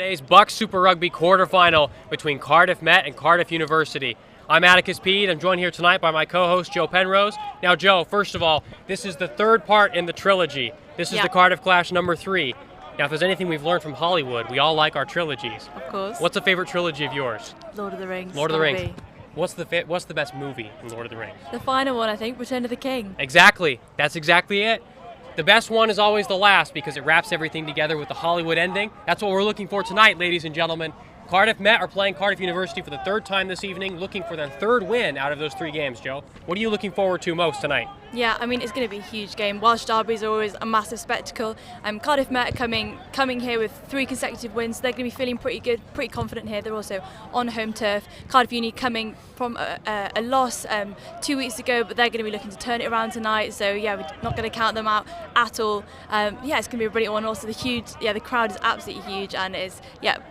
today's BUCS Super Rugby quarterfinal between Cardiff Met and Cardiff University. I'm Atticus Pede. I'm joined here tonight by my co-host Joe Penrose. Now Joe, first of all, this is the third part in the trilogy. This is the Cardiff Clash number 3. Now if there's anything we've learned from Hollywood, we all like our trilogies. Of course. What's a favorite trilogy of yours? Lord of the Rings. Lord of the Rings. What's the best movie in Lord of the Rings? The final one, I think, Return of the King. Exactly. That's exactly it. The best one is always the last because it wraps everything together with the Hollywood ending. That's what we're looking for tonight, ladies and gentlemen. Cardiff Met are playing Cardiff University for the third time this evening, looking for their third win out of those 3 games, Joe. What are you looking forward to most tonight? Yeah, I mean, it's going to be a huge game. Welsh derbies are always a massive spectacle. Cardiff Met are coming here with 3 consecutive wins. They're going to be feeling pretty good, pretty confident here. They're also on home turf. Cardiff Uni coming from a loss 2 weeks ago, but they're going to be looking to turn it around tonight. So yeah, we're not going to count them out at all. Yeah, it's going to be a brilliant one. Also, the crowd is absolutely huge and it's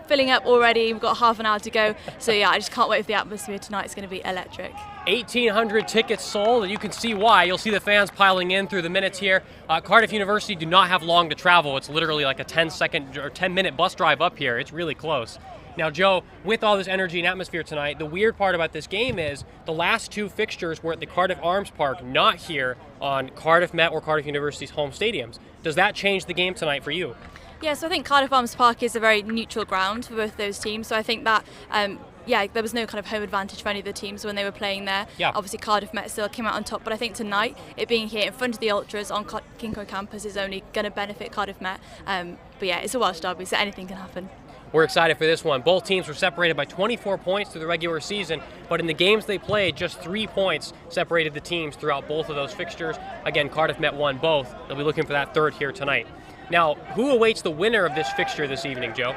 filling up already. We've got half an hour to go. So yeah, I just can't wait for the atmosphere tonight. It's going to be electric. 1,800 tickets sold, and you can see why. You'll see the fans piling in through the minutes here. Cardiff University do not have long to travel. It's literally like a 10-second or 10-minute bus drive up here. It's really close. Now, Joe, with all this energy and atmosphere tonight, the weird part about this game is the last 2 fixtures were at the Cardiff Arms Park, not here on Cardiff Met or Cardiff University's home stadiums. Does that change the game tonight for you? Yeah, so I think Cardiff Arms Park is a very neutral ground for both those teams. So I think that there was no kind of home advantage for any of the teams when they were playing there. Yeah. Obviously, Cardiff Met still came out on top, but I think tonight, it being here in front of the Ultras on Kickoff campus is only going to benefit Cardiff Met. But yeah, it's a Welsh derby, so anything can happen. We're excited for this one. Both teams were separated by 24 points through the regular season, but in the games they played, just 3 points separated the teams throughout both of those fixtures. Again, Cardiff Met won both. They'll be looking for that third here tonight. Now, who awaits the winner of this fixture this evening, Joe?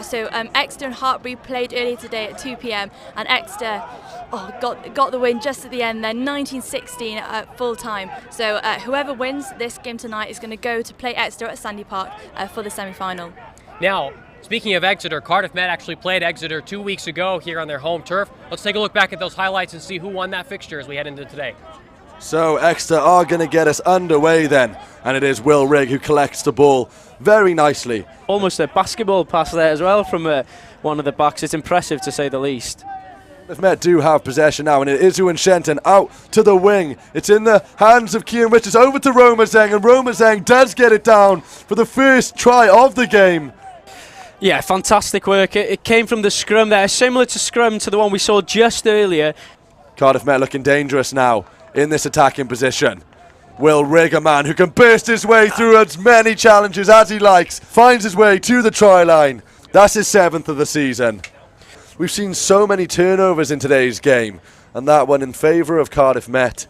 So Exeter and Hartbury played earlier today at 2 p.m. and Exeter got the win just at the end there, 19-16 at full time. So whoever wins this game tonight is going to go to play Exeter at Sandy Park for the semi-final. Now, speaking of Exeter, Cardiff Met actually played Exeter 2 weeks ago here on their home turf. Let's take a look back at those highlights and see who won that fixture as we head into today. So Exeter are going to get us underway then, and it is Will Rigg who collects the ball very nicely. Almost a basketball pass there as well from one of the backs. It's impressive to say the least. The Met do have possession now, and it is Iwan Shenton out to the wing. It's in the hands of Cian Richards over to Romazeng, and Romazeng does get it down for the first try of the game. Yeah, fantastic work. It came from the scrum there, similar to the one we saw just earlier. Cardiff Met looking dangerous now in this attacking position. Will Rigg, a man who can burst his way through as many challenges as he likes, finds his way to the try line. That's his 7th of the season. We've seen so many turnovers in today's game, and that one in favour of Cardiff Met.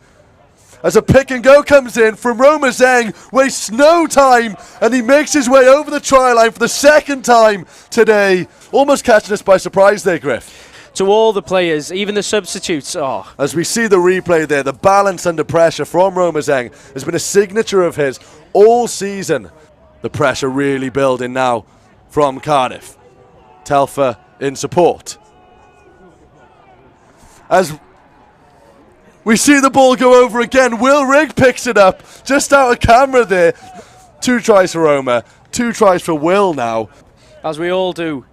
As a pick and go comes in from Romazeng, wastes no time, and he makes his way over the try line for the 2nd time today. Almost catching us by surprise there, Griff. To all the players, even the substitutes. As we see the replay there, the balance under pressure from Romazeng has been a signature of his all season. The pressure really building now from Cardiff. Telfer in support. As we see the ball go over again, Will Rigg picks it up just out of camera there. 2 tries for Roma, 2 tries for Will now. As we all do.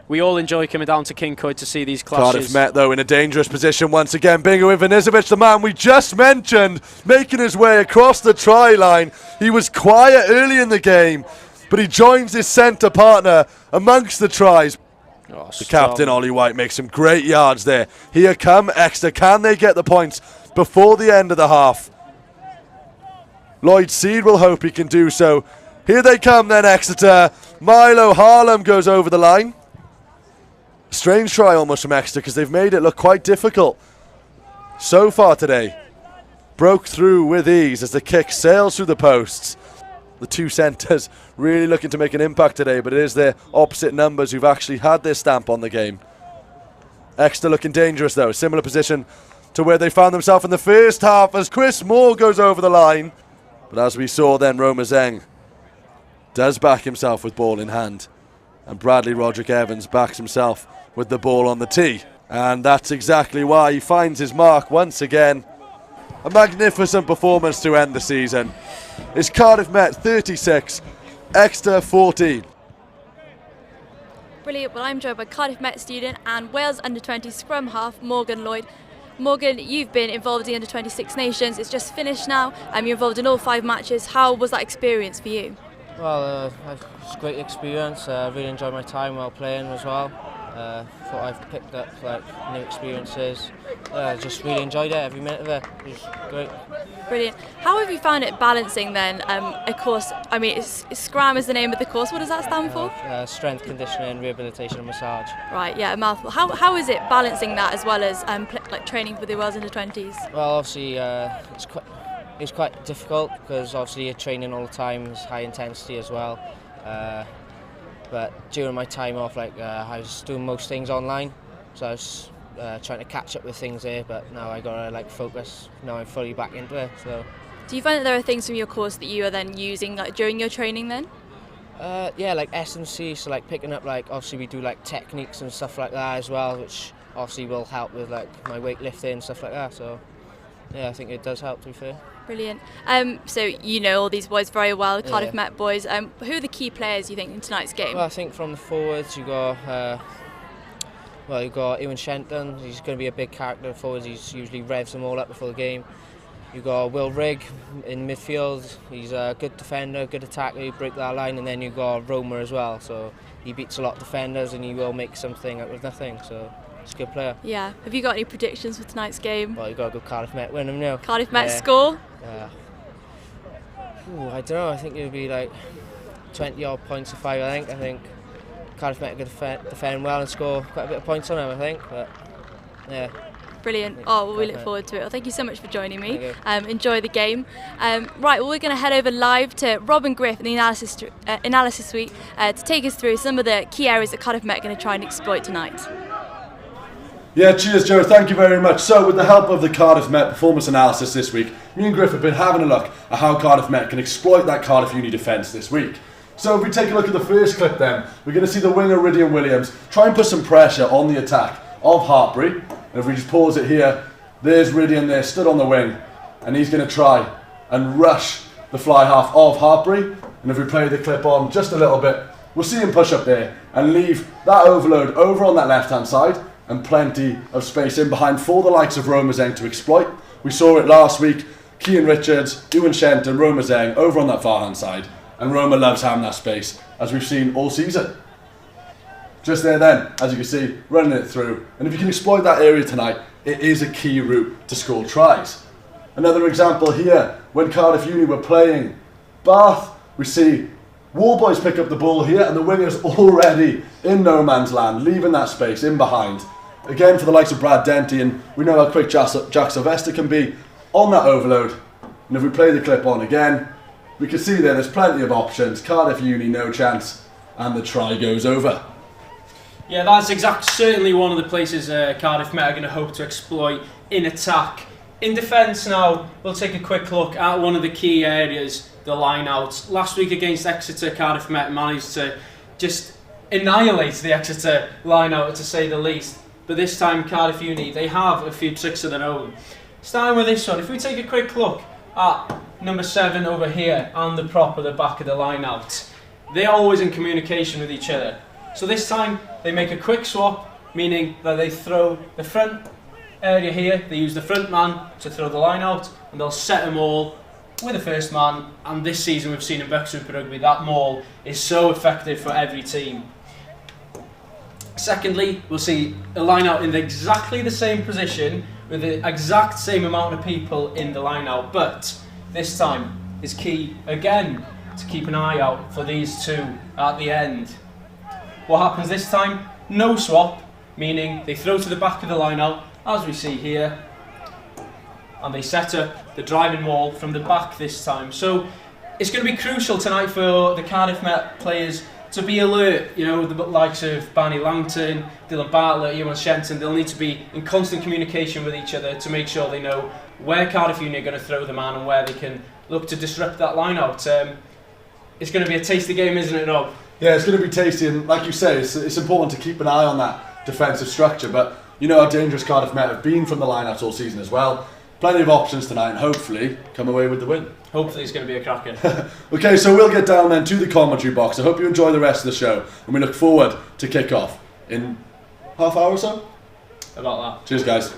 We all enjoy coming down to Kincoid to see these clashes. Cardiff Met, though, in a dangerous position once again. Bingo Ivanisevic, the man we just mentioned, making his way across the try line. He was quiet early in the game, but he joins his centre partner amongst the tries. The captain, Ollie White, makes some great yards there. Here come Exeter. Can they get the points before the end of the half? Lloyd Seed will hope he can do so. Here they come then, Exeter. Milo Harlem goes over the line. Strange try almost from Exeter because they've made it look quite difficult so far today. Broke through with ease as the kick sails through the posts. The 2 centres really looking to make an impact today, but it is their opposite numbers who've actually had their stamp on the game. Exeter looking dangerous though, similar position to where they found themselves in the first half as Chris Moore goes over the line. But as we saw then, Romazeng does back himself with ball in hand, and Bradley Roderick Evans backs himself with the ball on the tee, and that's exactly why he finds his mark once again. A magnificent performance to end the season. It's Cardiff Met 36, Exeter 14. Brilliant. Well, I'm joined by Cardiff Met student and Wales under-20 scrum half Morgan Lloyd. Morgan, you've been involved in the under-20 Six Nations. It's just finished now. You're involved in all 5 matches. How was that experience for you? Well, it was a great experience. I really enjoyed my time while playing as well. Thought I've picked up new experiences. Just really enjoyed it, every minute of it. It was great. Brilliant. How have you found it balancing then? Of course, SCRAM is the name of the course. What does that stand for? Strength, conditioning, rehabilitation and massage. Right, yeah, a mouthful. How is it balancing that as well as training for the Wales under-20s? Well, obviously it's quite difficult because obviously you're training all the time, it's high intensity as well. But during my time off, I was doing most things online, so I was trying to catch up with things there. But now I gotta focus. Now I'm fully back into it. So. Do you find that there are things from your course that you are then using during your training then? Yeah, like S&C, so picking up obviously we do techniques and stuff like that as well, which obviously will help with my weightlifting and stuff like that. So yeah, I think it does help, to be fair. Brilliant. So you know all these boys very well, the Cardiff Met boys. Who are the key players you think in tonight's game? Well, I think from the forwards you got Ewan Shenton. He's going to be a big character. Forwards, he usually revs them all up before the game. You got Will Rigg in midfield. He's a good defender, good attacker. He break that line, and then you got Roma as well. So he beats a lot of defenders, and he will make something out of nothing. So. He's a good player. Yeah. Have you got any predictions for tonight's game? Well, you've got to go Cardiff Met win them now. Cardiff Met score? I don't know. I think it would be 20 odd points to 5. I think Cardiff Met are going to defend well and score quite a bit of points on them. I think, but yeah. Brilliant. Oh, well, we look forward to it. Well, thank you so much for joining me. Enjoy the game. Right, well, we're going to head over live to Rob and Griff in the analysis suite to take us through some of the key areas that Cardiff Met are going to try and exploit tonight. Yeah, cheers, Joe. Thank you very much. So, with the help of the Cardiff Met performance analysis this week, me and Griff have been having a look at how Cardiff Met can exploit that Cardiff Uni defence this week. So, if we take a look at the first clip then, we're going to see the winger Rydian Williams try and put some pressure on the attack of Hartbury. And if we just pause it here, there's Rydian there, stood on the wing, and he's going to try and rush the fly half of Hartbury. And if we play the clip on just a little bit, we'll see him push up there and leave that overload over on that left-hand side, and plenty of space in behind for the likes of Roma Zeng to exploit. We saw it last week, Cian Richards, Ewan Shenton, Roma Zeng over on that far hand side, and Roma loves having that space, as we've seen all season. Just there then, as you can see, running it through, and if you can exploit that area tonight, it is a key route to score tries. Another example here, when Cardiff Uni were playing Bath, we see Warboys pick up the ball here, and the winger's already in no man's land, leaving that space in behind. Again, for the likes of Brad Denty, and we know how quick Jack Sylvester can be on that overload. And if we play the clip on again, we can see there's plenty of options. Cardiff Uni, no chance, and the try goes over. Yeah, that's certainly one of the places Cardiff Met are going to hope to exploit in attack. In defence now, we'll take a quick look at one of the key areas, the line-outs. Last week against Exeter, Cardiff Met managed to just annihilate the Exeter line-out, to say the least. But this time, Cardiff Uni, they have a few tricks of their own. Starting with this one, if we take a quick look at number 7 over here and the prop at the back of the line-out, they're always in communication with each other. So this time, they make a quick swap, meaning that they throw the front area here, they use the front man to throw the line out, and they'll set them all with the first man. And this season we've seen in BUCS Super Rugby, that maul is so effective for every team. Secondly, we'll see a line out in exactly the same position with the exact same amount of people in the line out, but this time is key again to keep an eye out for these two at the end. What happens this time? No swap, meaning they throw to the back of the line out, as we see here, and they set up the driving maul from the back this time. So it's going to be crucial tonight for the Cardiff Met players to be alert. You know, the likes of Barney Langton, Dylan Bartlett, Ewan Shenton, they'll need to be in constant communication with each other to make sure they know where Cardiff Uni are going to throw the man and where they can look to disrupt that line out. It's going to be a tasty game, isn't it, Rob? Yeah, it's going to be tasty, and like you say, it's important to keep an eye on that defensive structure, but you know how dangerous Cardiff Met have been from the line-outs all season as well. Plenty of options tonight, and hopefully come away with the win. Hopefully it's going to be a cracker. Okay, so we'll get down then to the commentary box. I hope you enjoy the rest of the show, and we look forward to kick-off in half hour or so. About that. Cheers, guys.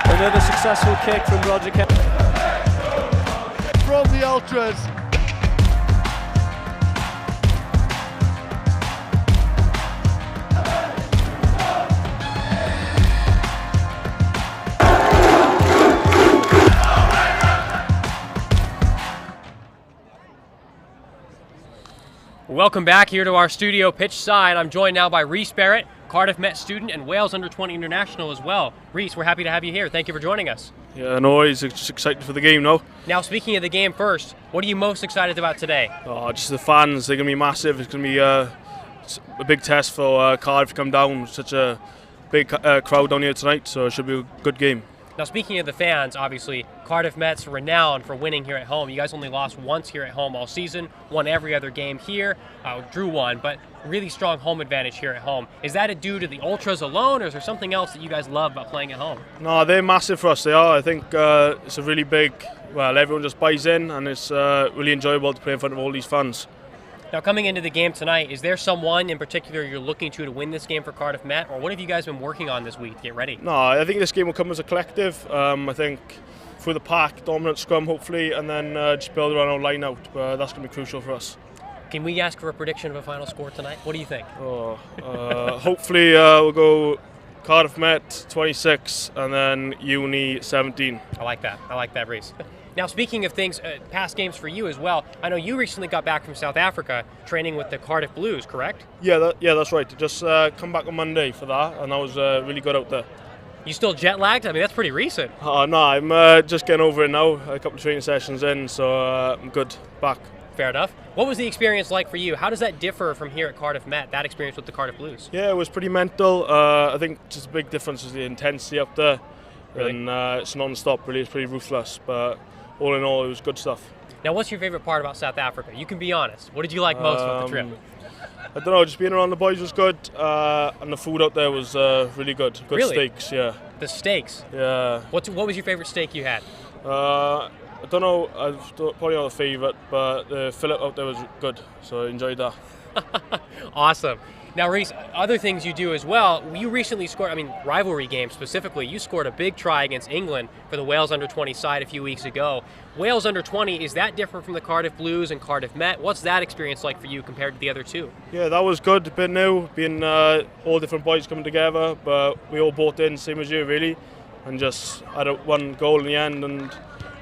Another successful kick from Roger From the Ultras. Welcome back here to our studio pitch side. I'm joined now by Reese Barrett, Cardiff Met student and Wales Under-20 international as well. Reese, we're happy to have you here. Thank you for joining us. Yeah, no worries. Just excited for the game now. Now, speaking of the game first, what are you most excited about today? Oh, just the fans. They're going to be massive. It's going to be a big test for Cardiff to come down. Such a big crowd down here tonight, so it should be a good game. Now, speaking of the fans, obviously, Cardiff Met's renowned for winning here at home. You guys only lost once here at home all season, won every other game here, drew one, but really strong home advantage here at home. Is that due to the Ultras alone, or is there something else that you guys love about playing at home? No, they're massive for us. They are. I think it's a really big, well, everyone just buys in, and it's really enjoyable to play in front of all these fans. Now, coming into the game tonight, is there someone in particular you're looking to win this game for Cardiff Met, or what have you guys been working on this week to get ready? No, I think this game will come as a collective. I think through the pack, dominant scrum hopefully, and then just build around our line out. That's going to be crucial for us. Can we ask for a prediction of a final score tonight? What do you think? Hopefully we'll go Cardiff Met 26 and then Uni 17. I like that, Reese. Now, speaking of things, past games for you as well, I know you recently got back from South Africa training with the Cardiff Blues, correct? Yeah, that's right. Just come back on Monday for that, and I was really good out there. You still jet lagged? I mean, that's pretty recent. No, I'm just getting over it now. A couple of training sessions in, so I'm good. Back. Fair enough. What was the experience like for you? How does that differ from here at Cardiff Met, that experience with the Cardiff Blues? Yeah, it was pretty mental. I think just a big difference is the intensity up there. Really? And it's non-stop, really. It's pretty ruthless, but all in all, it was good stuff. Now, what's your favourite part about South Africa? You can be honest. What did you like most about the trip? I don't know, just being around the boys was good, and the food out there was really good. Good Really? Steaks, yeah. The steaks? Yeah. What was your favourite steak you had? I don't know, probably not a favourite, but the fillet out there was good, so I enjoyed that. Awesome. Now, Reese, other things you do as well, you recently scored, rivalry games specifically, you scored a big try against England for the Wales Under-20 side a few weeks ago. Wales Under-20, is that different from the Cardiff Blues and Cardiff Met? What's that experience like for you compared to the other two? Yeah, that was good, a bit new, being all different boys coming together, but we all bought in, same as you really, and just had one goal in the end, and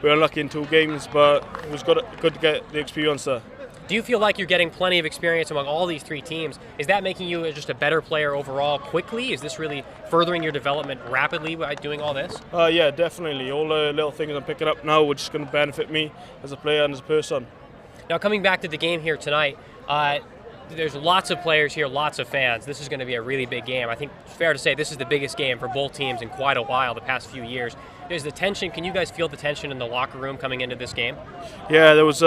we were unlucky in 2 games, but it was good to get the experience there. Do you feel like you're getting plenty of experience among all these 3 teams? Is that making you just a better player overall quickly? Is this really furthering your development rapidly by doing all this? Yeah, definitely. All the little things I'm picking up now, which is going to benefit me as a player and as a person. Now, coming back to the game here tonight, there's lots of players here, lots of fans. This is going to be a really big game. I think it's fair to say this is the biggest game for both teams in quite a while, the past few years. There's the tension. Can you guys feel the tension in the locker room coming into this game? Yeah, there was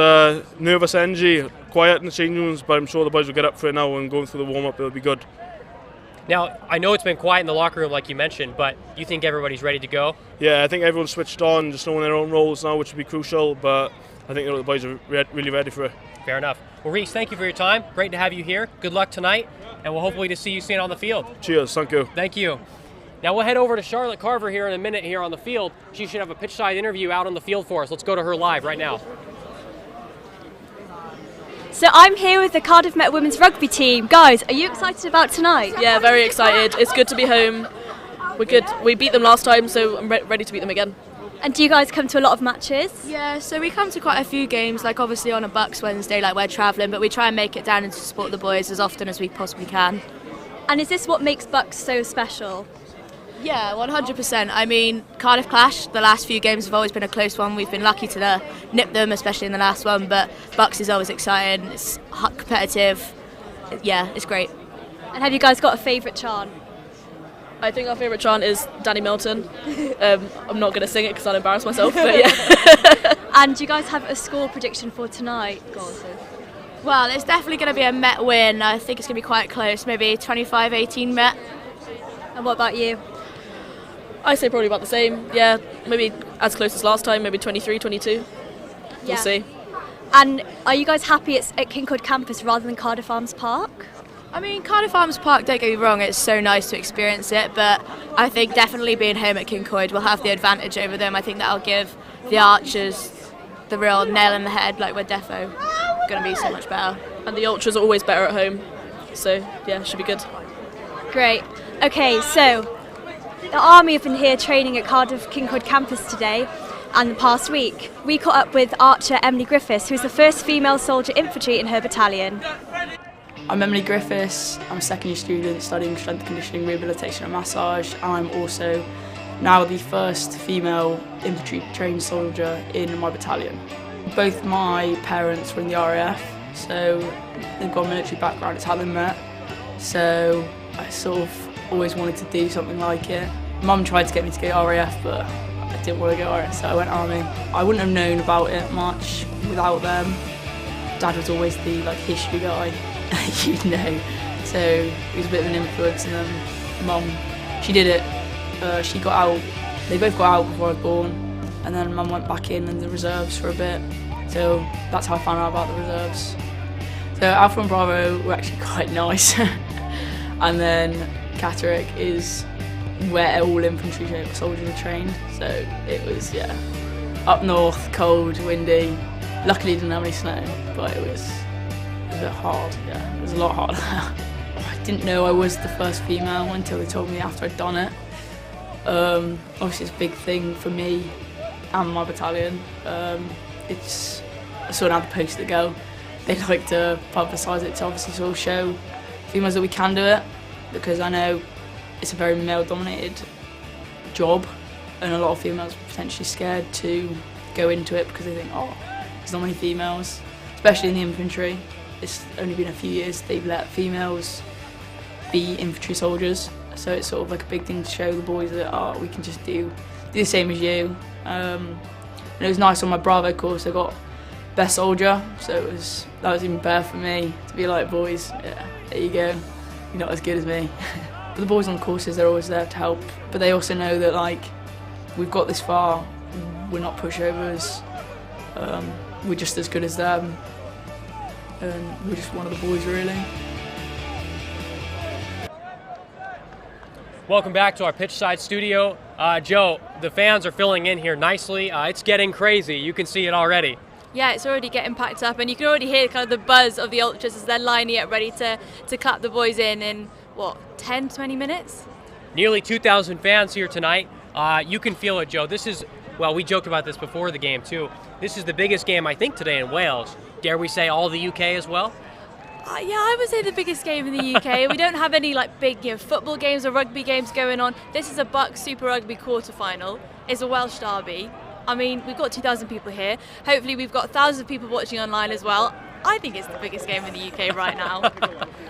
nervous energy, quiet in the changing rooms, but I'm sure the boys will get up for it now and going through the warm-up, it'll be good. Now, I know it's been quiet in the locker room like you mentioned, but you think everybody's ready to go? Yeah, I think everyone's switched on, just knowing their own roles now, which will be crucial, but I think the boys are really ready for it. Fair enough. Well, Reese, thank you for your time. Great to have you here. Good luck tonight, and we'll hopefully to see you soon on the field. Cheers, thank you. Thank you. Now we'll head over to Charlotte Carver here in a minute here on the field. She should have a pitch side interview out on the field for us. Let's go to her live right now. So I'm here with the Cardiff Met women's rugby team. Guys, are you excited about tonight? Yeah, very excited. It's good to be home. We're good. We beat them last time, so I'm ready to beat them again. And do you guys come to a lot of matches? Yeah, so we come to quite a few games, like obviously on a BUCS Wednesday, like we're travelling, but we try and make it down and to support the boys as often as we possibly can. And is this what makes BUCS so special? Yeah, 100%. I mean, Cardiff Clash, the last few games have always been a close one. We've been lucky to nip them, especially in the last one, but BUCS is always exciting. It's competitive. Yeah, it's great. And have you guys got a favourite chant? I think our favourite chant is Danny Milton. I'm not going to sing it because I'll embarrass myself, but yeah. And do you guys have a score prediction for tonight? Go on, Sophie. Well, it's definitely going to be a Met win. I think it's going to be quite close, maybe 25-18 Met. And what about you? I say probably about the same. Yeah, maybe as close as last time, maybe 23-22. We'll see. And are you guys happy it's at Kincard campus rather than Cardiff Arms Park? I mean, Cardiff Arms Park, don't get me wrong, it's so nice to experience it, but I think definitely being home at Kincard will have the advantage over them. I think that'll give the Archers the real nail in the head, like we're defo going to be so much better. And the Ultras are always better at home, so yeah, should be good. Great. Okay, so the Army have been here training at Cardiff Kincard campus today and the past week. We caught up with Archer Emily Griffiths, who's the first female soldier infantry in her battalion. I'm Emily Griffiths. I'm a second year student studying strength conditioning, rehabilitation and massage, and I'm also now the first female infantry trained soldier in my battalion. Both my parents were in the RAF, so they've got a military background, it's how they met. So I sort of always wanted to do something like it. Mum tried to get me to go RAF, but I didn't want to go RAF, so I went Army. I wouldn't have known about it much without them. Dad was always the history guy, you'd know, so he was a bit of an influence. And then Mum, she did it. She got out. They both got out before I was born, and then Mum went back in the reserves for a bit. So that's how I found out about the reserves. So Alpha and Bravo were actually quite nice, and then Catterick is where all infantry soldiers are trained. So it was up north, cold, windy. Luckily it didn't have any snow, but it was a bit hard. Yeah, it was a lot harder. I didn't know I was the first female until they told me after I'd done it. Obviously it's a big thing for me and my battalion. It's sort of how the post to go. They like to publicise it to obviously sort of show females that we can do it, because I know it's a very male-dominated job, and a lot of females are potentially scared to go into it because they think, oh, there's not many females, especially in the infantry. It's only been a few years they've let females be infantry soldiers, so it's sort of like a big thing to show the boys that we can just do the same as you. And it was nice on my Bravo course. I got best soldier, so that was even better for me to be like, boys, yeah, there you go, you're not as good as me. But the boys on courses, they're always there to help, but they also know that we've got this far, we're not pushovers, we're just as good as them, and we're just one of the boys really. Welcome back to our pitchside studio. Joe, the fans are filling in here nicely. It's getting crazy. You can see it already. Yeah, it's already getting packed up, and you can already hear kind of the buzz of the Ultras as they're lining up ready to clap the boys in 10, 20 minutes? Nearly 2,000 fans here tonight. You can feel it, Joe. This is, we joked about this before the game too. This is the biggest game, I think, today in Wales. Dare we say all the UK as well? Yeah, I would say the biggest game in the UK. We don't have any big football games or rugby games going on. This is a BUCS Super Rugby quarter-final. It's a Welsh derby. I mean, we've got 2,000 people here. Hopefully we've got thousands of people watching online as well. I think it's the biggest game in the UK right now.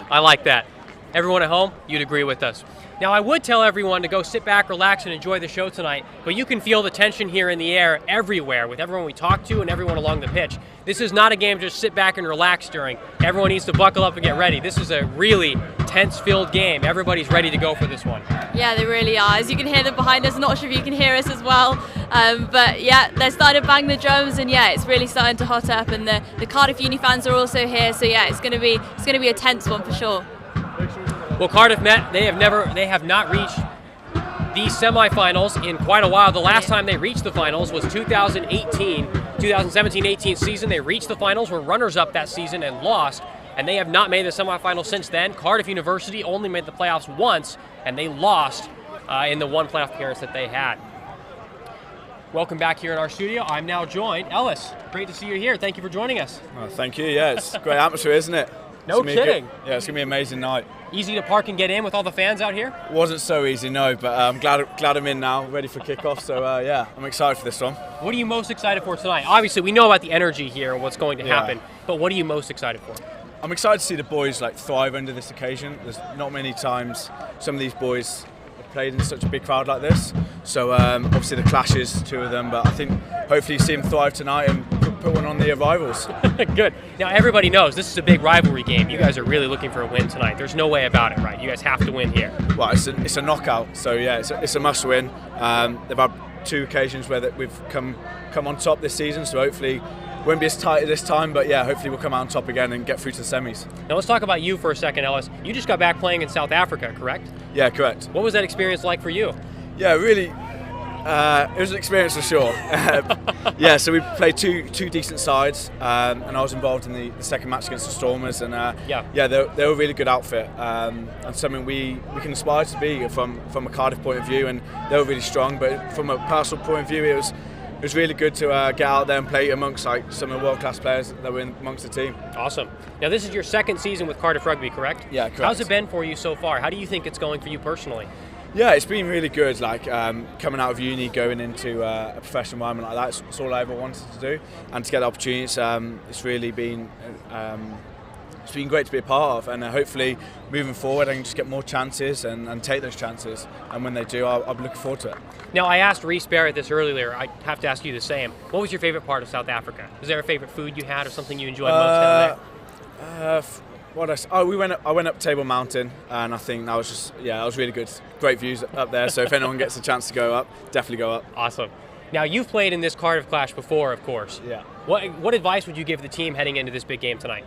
I like that. Everyone at home, you'd agree with us. Now, I would tell everyone to go sit back, relax, and enjoy the show tonight, but you can feel the tension here in the air everywhere with everyone we talk to and everyone along the pitch. This is not a game to just sit back and relax during. Everyone needs to buckle up and get ready. This is a really tense-filled game. Everybody's ready to go for this one. Yeah, they really are. As you can hear them behind us, not sure if you can hear us as well. But yeah, they're starting to bang the drums, and yeah, it's really starting to hot up. And the Cardiff Uni fans are also here, so yeah, it's going to be a tense one for sure. Well, Cardiff Met, they have not reached the semifinals in quite a while. The last time they reached the finals was 2017-18 season. They reached the finals, were runners-up that season and lost, and they have not made the semifinals since then. Cardiff University only made the playoffs once, and they lost in the one playoff appearance that they had. Welcome back here in our studio. I'm now joined. Ellis, great to see you here. Thank you for joining us. Oh, thank you. Yeah, it's a great atmosphere, isn't it? No kidding. Yeah, it's going to be an amazing night. Easy to park and get in with all the fans out here? It wasn't so easy, no, but I'm glad I'm in now, ready for kickoff. So, yeah, I'm excited for this one. What are you most excited for tonight? Obviously, we know about the energy here and what's going to happen, but what are you most excited for? I'm excited to see the boys thrive under this occasion. There's not many times some of these boys have played in such a big crowd like this. So obviously the clashes, two of them, but I think hopefully you see them thrive tonight and put one on the rivals. Good. Now everybody knows this is a big rivalry game. You guys are really looking for a win tonight. There's no way about it, right? You guys have to win here. Well, it's a knockout, so yeah, it's a must-win. They've had 2 occasions where we've come on top this season, so hopefully it won't be as tight at this time, but yeah, hopefully we'll come out on top again and get through to the semis. Now let's talk about you for a second, Ellis. You just got back playing in South Africa, correct? Yeah, correct. What was that experience like for you? Yeah, really, it was an experience for sure. Yeah, so we played two decent sides, and I was involved in the second match against the Stormers, and yeah, they're a really good outfit, and something we can aspire to be from a Cardiff point of view, and they were really strong. But from a personal point of view, it was really good to get out there and play amongst like some of the world-class players that were amongst the team. Awesome. Now this is your second season with Cardiff Rugby, correct? Yeah, correct. How's it been for you so far? How do you think it's going for you personally? Yeah, it's been really good. Like coming out of uni, going into a professional environment like that, it's all I ever wanted to do, and to get the opportunity, it's really been it's been great to be a part of, and hopefully moving forward I can just get more chances and take those chances, and when they do, I'll be looking forward to it. Now I asked Reece Barrett this earlier. I have to ask you the same. What was your favorite part of South Africa? Was there a favorite food you had or something you enjoyed most down there? I went up Table Mountain, and I think that was just, yeah, that was really good. Great views up there, so if anyone gets a chance to go up, definitely go up. Awesome. Now you've played in this Cardiff clash before, of course. Yeah. What advice would you give the team heading into this big game tonight?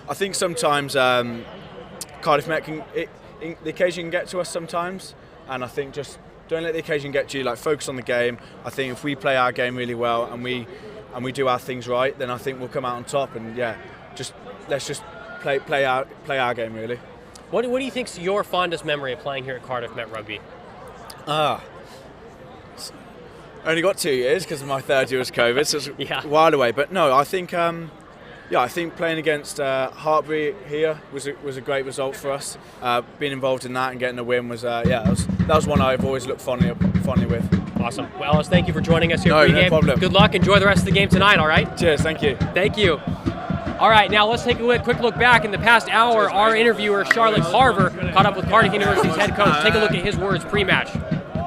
I think sometimes Cardiff Met the occasion can get to us sometimes, and I think just don't let the occasion get to you. Like, focus on the game. I think if we play our game really well and we do our things right, then I think we'll come out on top. And yeah, let's just play our game really. What do you think's your fondest memory of playing here at Cardiff Met Rugby? Only got 2 years because my third year was COVID, so it's a while away. But no, I think I think playing against Hartbury here was a great result for us. Being involved in that and getting a win was that was one I've always looked fondly with. Awesome. Well, Ellis, thank you for joining us here. No problem. Good luck. Enjoy the rest of the game tonight. All right. Cheers. Thank you. Thank you. All right, now let's take a quick look back. In the past hour, our interviewer, Charlotte Carver, caught up with Cardiff University's head coach. Take a look at his words pre-match.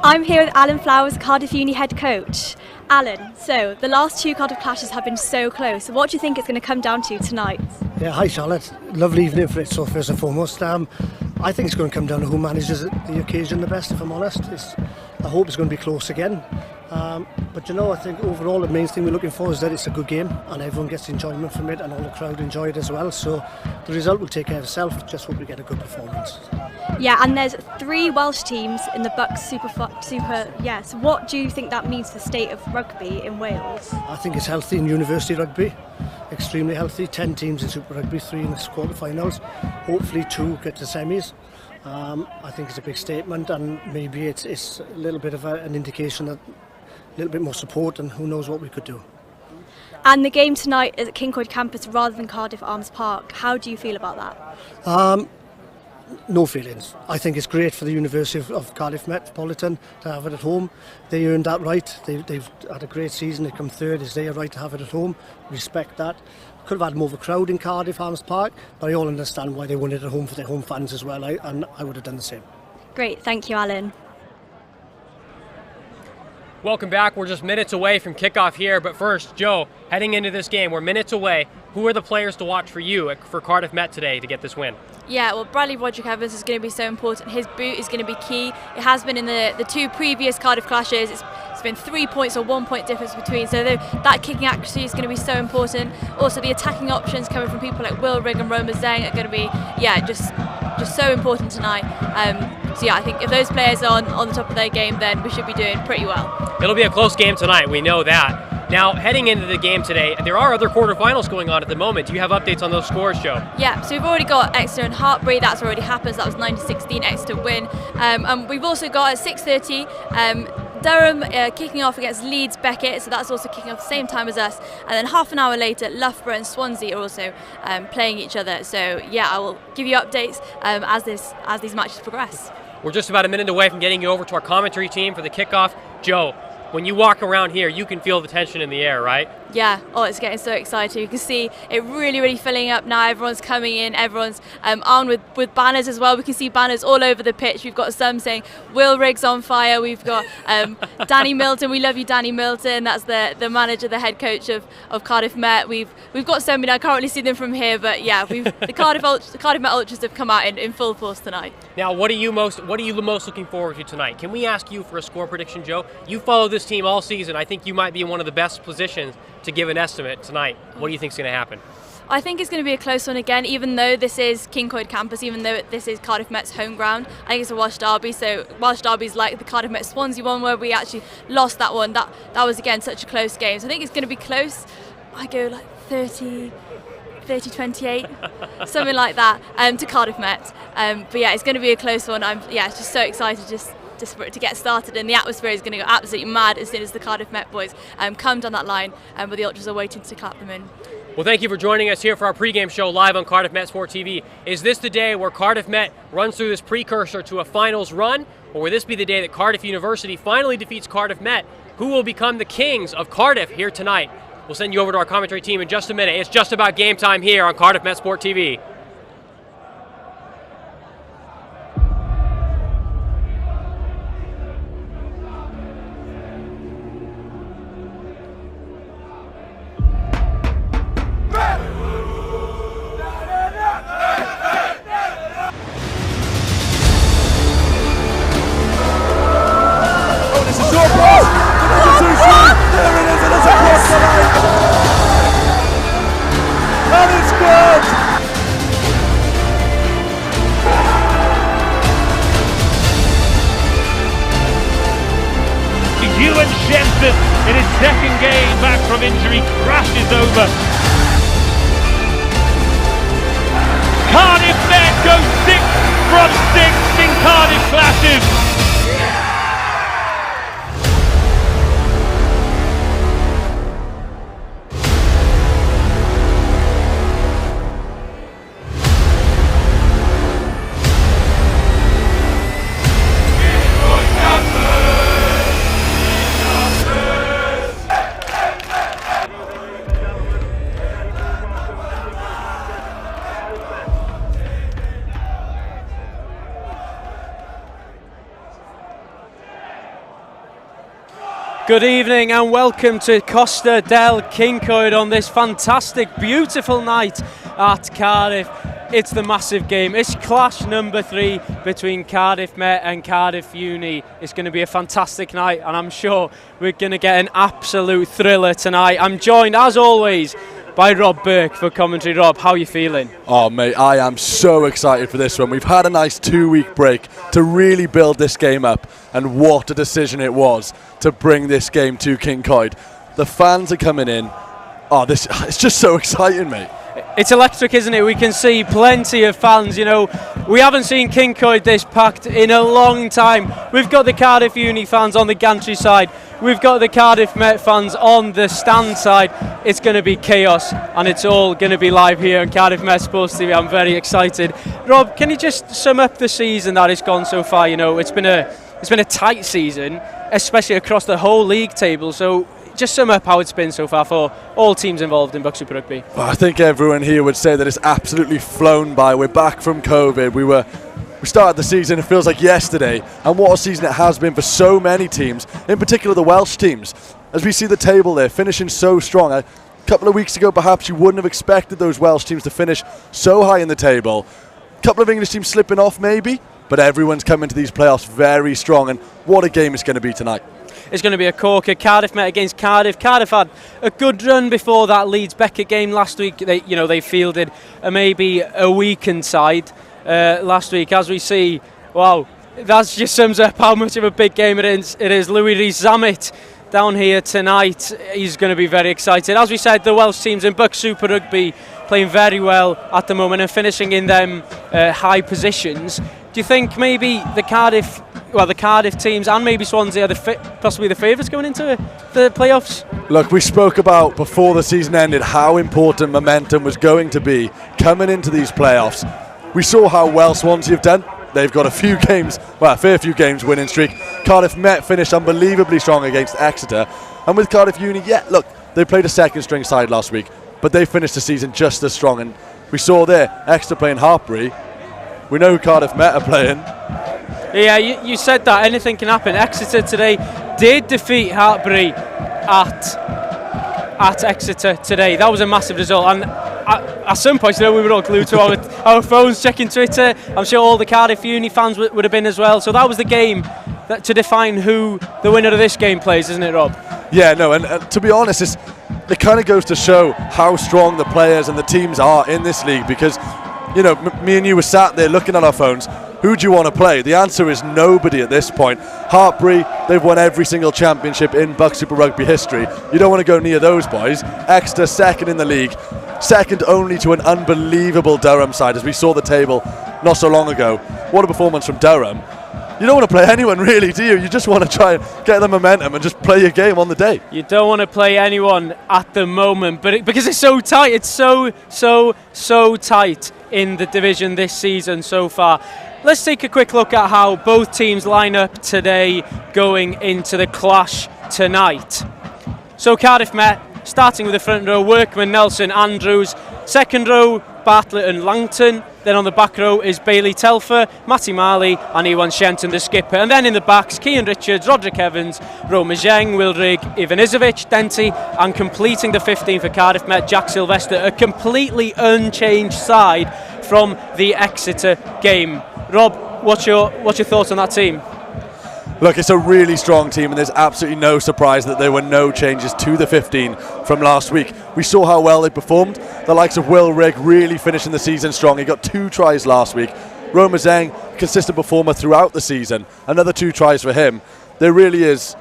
I'm here with Alan Flowers, Cardiff Uni head coach. Alan, so the last 2 Cardiff clashes have been so close. What do you think it's going to come down to tonight? Yeah, hi Charlotte. Lovely evening for it, so first and foremost. I think it's going to come down to who manages the occasion the best, if I'm honest. I hope it's going to be close again. But you know, I think overall the main thing we're looking for is that it's a good game and everyone gets enjoyment from it and all the crowd enjoy it as well. So the result will take care of itself. Just hope we get a good performance. Yeah, and there's 3 Welsh teams in the BUCS Super. Yeah, so what do you think that means for the state of rugby in Wales? I think it's healthy in university rugby. Extremely healthy. 10 teams in Super Rugby, 3 in the quarterfinals. Hopefully 2 get to semis. I think it's a big statement, and maybe it's a little bit of an indication that a little bit more support, and who knows what we could do. And the game tonight is at Kincoid campus rather than Cardiff Arms Park. How do you feel about that? No feelings. I think it's great for the University of Cardiff Metropolitan to have it at home. They earned that right. They've had a great season. They come third. It's their right to have it at home. Respect that. Could have had more of a crowd in Cardiff Arms Park, but I all understand why they won it at home for their home fans as well. And I would have done the same. Great, thank you, Alan. Welcome back. We're just minutes away from kickoff here, but first, Joe, heading into this game, we're minutes away. Who are the players to watch for you for Cardiff Met today to get this win? Yeah, well, Bradley Roderick Evans is going to be so important. His boot is going to be key. It has been in the 2 previous Cardiff clashes. It's been 3 points or 1 point difference between. So that kicking accuracy is going to be so important. Also, the attacking options coming from people like Will Rigg and Roma Zeng are going to be, just so important tonight. So yeah, I think if those players are on the top of their game, then we should be doing pretty well. It'll be a close game tonight. We know that. Now, heading into the game today, there are other quarterfinals going on at the moment. Do you have updates on those scores, Joe? Yeah, so we've already got Exeter and Hartbury. That's already happened. So that was 9-16 Exeter win. And we've also got at 6:30 Durham kicking off against Leeds Beckett. So that's also kicking off the same time as us. And then half an hour later, Loughborough and Swansea are also playing each other. So yeah, I will give you updates as these matches progress. We're just about a minute away from getting you over to our commentary team for the kickoff. Joe, when you walk around here, you can feel the tension in the air, right? Yeah, it's getting so exciting. You can see it really filling up now. Everyone's coming in, everyone's armed with banners as well. We can see banners all over the pitch. We've got some saying, Will Riggs on fire. We've got Danny Milton, we love you, Danny Milton. That's the manager, the head coach of Cardiff Met. We've got so many, I can't really see them from here, but yeah, the Cardiff Met Ultras have come out in full force tonight. Now, what are you most looking forward to tonight? Can we ask you for a score prediction, Joe? You follow this team all season. I think you might be in one of the best positions to give an estimate tonight. What do you think is going to happen? I think it's going to be a close one again, even though this is Kincoid campus, even though this is Cardiff Met's home ground. I think it's a Welsh derby, so Welsh derby's like the Cardiff Met Swansea one where we actually lost that one. That was, again, such a close game. So I think it's going to be close. I go like 30-28, something like that, to Cardiff Met. But yeah, it's going to be a close one. It's just so excited just for it to get started, and the atmosphere is going to go absolutely mad as soon as the Cardiff Met boys come down that line, but the Ultras are waiting to clap them in. Well, thank you for joining us here for our pregame show live on Cardiff Met Sport TV. Is this the day where Cardiff Met runs through this precursor to a finals run, or will this be the day that Cardiff University finally defeats Cardiff Met, who will become the kings of Cardiff here tonight? We'll send you over to our commentary team in just a minute. It's just about game time here on Cardiff Met Sport TV. In his second game back from injury, crashes over. Cardiff Met go 6 from 6 in Cardiff clashes. Good evening and welcome to Costa del Kincoid on this fantastic, beautiful night at Cardiff. It's the massive game. It's clash number 3 between Cardiff Met and Cardiff Uni. It's going to be a fantastic night, and I'm sure we're going to get an absolute thriller tonight. I'm joined, as always, by Rob Burke for commentary. Rob, how are you feeling? Oh, mate, I am so excited for this one. We've had a nice 2-week break to really build this game up, and what a decision it was to bring this game to Kincoid. The fans are coming in. Oh, it's just so exciting, mate. It's electric, isn't it? We can see plenty of fans. You know, we haven't seen Kincoid this packed in a long time. We've got the Cardiff Uni fans on the gantry side. We've got the Cardiff Met fans on the stand side. It's going to be chaos, and it's all going to be live here on Cardiff Met Sports TV. I'm very excited. Rob, can you just sum up the season that has gone so far? You know, it's been a tight season, especially across the whole league table. So just sum up how it's been so far for all teams involved in BUCS Super Rugby. Well, I think everyone here would say that it's absolutely flown by. We're back from COVID. We started the season, it feels like yesterday, and what a season it has been for so many teams, in particular the Welsh teams. As we see the table there, finishing so strong. A couple of weeks ago, perhaps you wouldn't have expected those Welsh teams to finish so high in the table. A couple of English teams slipping off maybe, but everyone's coming to these playoffs very strong, and what a game it's going to be tonight. It's going to be a corker. Cardiff Met against Cardiff. Cardiff had a good run before that Leeds-Becker game last week. They fielded maybe a weakened side last week. As we see, wow, that just sums up how much of a big game it is. Louis Rees-Zammit down here tonight. He's going to be very excited. As we said, the Welsh teams in BUCS Super Rugby playing very well at the moment and finishing in them high positions. Do you think maybe the Cardiff teams and maybe Swansea are possibly the favourites going into the playoffs? Look, we spoke about before the season ended how important momentum was going to be coming into these playoffs. We saw how well Swansea have done. they've got a fair few games winning streak. Cardiff Met finished unbelievably strong against Exeter. And with Cardiff Uni, look, they played a second string side last week, but they finished the season just as strong. And we saw there, Exeter playing Hartpury. We know who Cardiff Met are playing. Yeah, you said that. Anything can happen. Exeter today did defeat Hartpury at Exeter today. That was a massive result. And at some point, we were all glued to our phones checking Twitter. I'm sure all the Cardiff Uni fans would have been as well. So that was the game to define who the winner of this game plays, isn't it, Rob? Yeah, no, and to be honest, it kind of goes to show how strong the players and the teams are in this league, because, me and you were sat there looking at our phones. Who do you want to play? The answer is nobody at this point. Hartpury, they've won every single championship in BUCS Super Rugby history. You don't want to go near those boys. Exeter second in the league, second only to an unbelievable Durham side, as we saw the table not so long ago. What a performance from Durham. You don't want to play anyone really, do you? You just want to try and get the momentum and just play your game on the day. You don't want to play anyone at the moment, but because it's so tight. It's so tight in the division this season so far. Let's take a quick look at how both teams line up today going into the clash tonight. So Cardiff Met, starting with the front row, Workman, Nelson, Andrews. Second row, Bartlett and Langton. Then on the back row is Bailey Telfer, Matty Marley and Iwan Shenton, the skipper. And then in the backs, Cian Richards, Roderick Evans, Roma Zheng, Wilrig, Ivanisevic, Denty, and completing the 15 for Cardiff Met, Jack Sylvester, a completely unchanged side from the Exeter game. Rob, what's your thoughts on that team? Look, it's a really strong team, and there's absolutely no surprise that there were no changes to the 15 from last week. We saw how well they performed. The likes of Will Rigg really finishing the season strong. He got 2 tries last week. Roma Zheng, consistent performer throughout the season. Another 2 tries for him. There really is.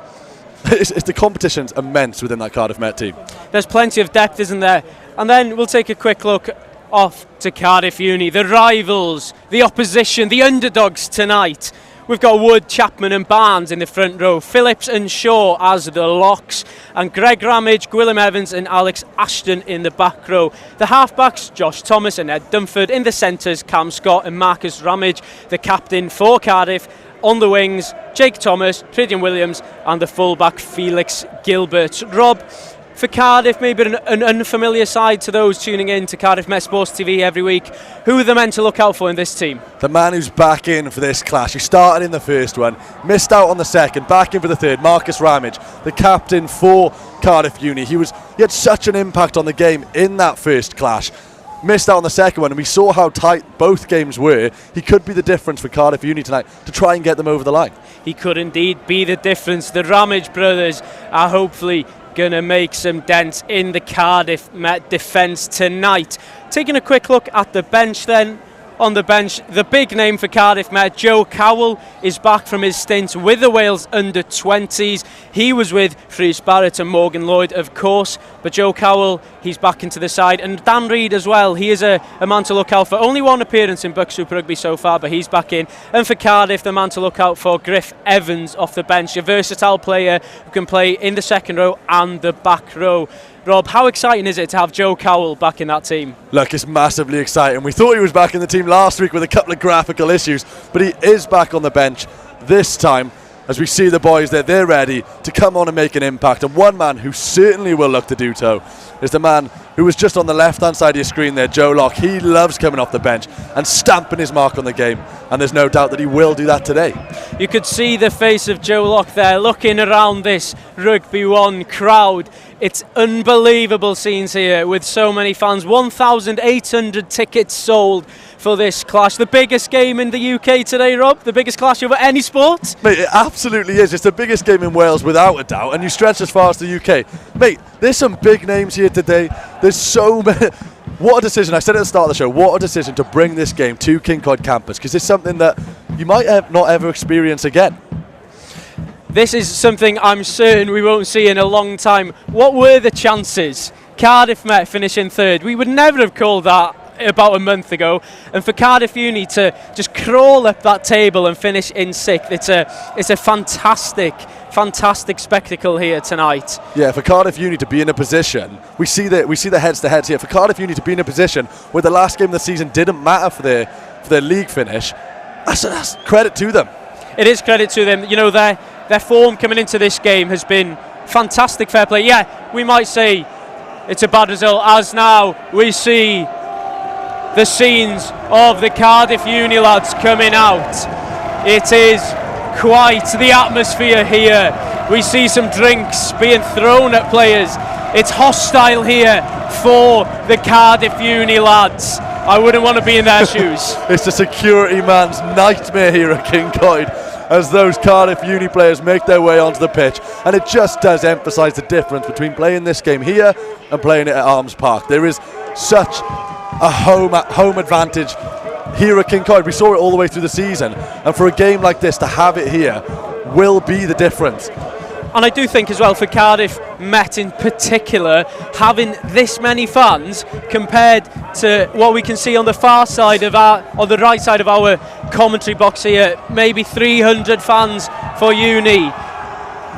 The competition's immense within that Cardiff Met team. There's plenty of depth, isn't there? And then we'll take a quick look off to Cardiff Uni, the rivals, the opposition, the underdogs tonight. We've got Wood, Chapman and Barnes in the front row, Phillips and Shaw as the locks, and Greg Ramage, Gwilym Evans and Alex Ashton in the back row. The halfbacks, Josh Thomas and Ed Dunford. In the centres, Cam Scott and Marcus Ramage, the captain for Cardiff. On the wings, Jake Thomas, Trydion Williams and the fullback Felix Gilbert. Rob, for Cardiff, maybe an unfamiliar side to those tuning in to Cardiff Met Sports TV every week. Who are the men to look out for in this team? The man who's back in for this clash. He started in the first one, missed out on the second, back in for the third. Marcus Ramage, the captain for Cardiff Uni. He had such an impact on the game in that first clash. Missed out on the second one, and we saw how tight both games were. He could be the difference for Cardiff Uni tonight to try and get them over the line. He could indeed be the difference. The Ramage brothers are hopefully going to make some dents in the Cardiff Met defence tonight. Taking a quick look at the bench then. On the bench, the big name for Cardiff Met, Joe Cowell, is back from his stint with the Wales under-20s. He was with Rhys Barrett and Morgan Lloyd, of course, but Joe Cowell, he's back into the side. And Dan Reid as well, he is a man to look out for. Only 1 appearance in BUCS Super Rugby so far, but he's back in. And for Cardiff, the man to look out for, Griff Evans off the bench, a versatile player who can play in the second row and the back row. Rob, how exciting is it to have Joe Cowell back in that team? Look, it's massively exciting. We thought he was back in the team last week with a couple of graphical issues, but he is back on the bench this time. As we see the boys there, they're ready to come on and make an impact. And one man who certainly will look to do so is the man who was just on the left-hand side of your screen there, Joe Locke. He loves coming off the bench and stamping his mark on the game, and there's no doubt that he will do that today. You could see the face of Joe Locke there, looking around this Rugby 1 crowd. It's unbelievable scenes here with so many fans. 1,800 tickets sold for this clash. The biggest game in the UK today, Rob? The biggest clash over any sport? Mate, it absolutely is. It's the biggest game in Wales without a doubt, and you stretch as far as the UK. Mate, there's some big names here today. There's so many. What a decision. I said at the start of the show, what a decision to bring this game to Kickoff campus, because it's something that you might not ever experience again. This is something I'm certain we won't see in a long time. What were the chances? Cardiff Met finishing third. We would never have called that about a month ago. And for Cardiff Uni to just crawl up that table and finish in 6th, it's a fantastic spectacle here tonight. Yeah, for Cardiff Uni to be in a position, we see the heads to heads here. For Cardiff Uni to be in a position where the last game of the season didn't matter for their league finish, that's credit to them. It is credit to them. You know, their form coming into this game has been fantastic. Fair play. Yeah, we might say it's a bad result, as now we see the scenes of the Cardiff Uni lads coming out. It is quite the atmosphere here. We see some drinks being thrown at players. It's hostile here for the Cardiff Uni lads. I wouldn't want to be in their shoes. It's the security man's nightmare here at Kincoid as those Cardiff Uni players make their way onto the pitch, and it just does emphasise the difference between playing this game here and playing it at Arms Park. There is such a home advantage here at Kincoid. We saw it all the way through the season, and for a game like this to have it here will be the difference. And I do think as well, for Cardiff Met in particular, having this many fans compared to what we can see on the far side of on the right side of our commentary box here, maybe 300 fans for Uni.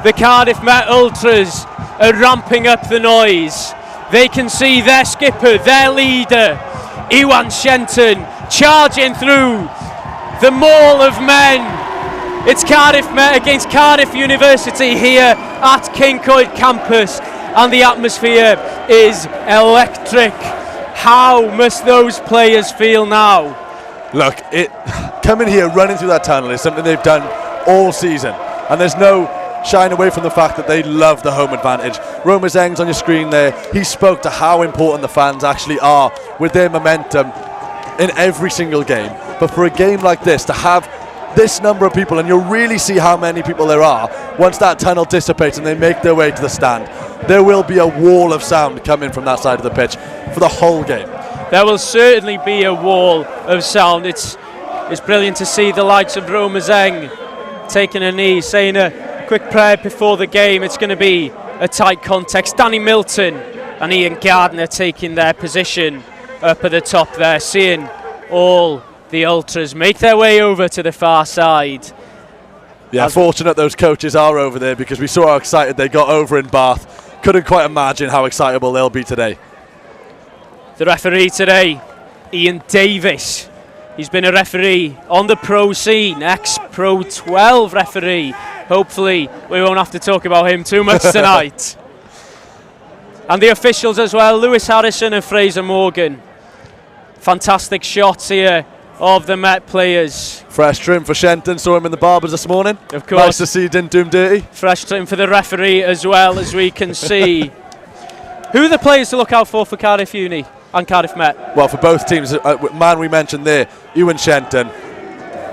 The Cardiff Met Ultras are ramping up the noise. They can see their skipper, their leader, Iwan Shenton, charging through the maul of men. It's Cardiff Met against Cardiff University here at Kincoid campus, and the atmosphere is electric. How must those players feel now? Look, coming here, running through that tunnel is something they've done all season, and there's no shying away from the fact that they love the home advantage. Roma Zeng's on your screen there. He spoke to how important the fans actually are with their momentum in every single game. But for a game like this, to have this number of people, and you'll really see how many people there are once that tunnel dissipates and they make their way to the stand, there will be a wall of sound coming from that side of the pitch for the whole game. There will certainly be a wall of sound. It's brilliant to see the likes of Roma Zeng taking a knee, saying a quick prayer before the game. It's going to be a tight context. Danny Milton and Ian Gardner taking their position up at the top there, seeing all the Ultras make their way over to the far side. Yeah, fortunate those coaches are over there, because we saw how excited they got over in Bath. Couldn't quite imagine how excitable they'll be today. The referee today, Ian Davis. He's been a referee on the pro scene, ex-Pro 12 referee. Hopefully we won't have to talk about him too much tonight. And the officials as well, Lewis Harrison and Fraser Morgan. Fantastic shots here of the Met players. Fresh trim for Shenton, saw him in the barbers this morning. Of course. Nice to see he didn't do him dirty. Fresh trim for the referee as well, as we can see. Who are the players to look out for Cardiff Uni and Cardiff Met? Well, for both teams, man we mentioned there, Iwan Shenton,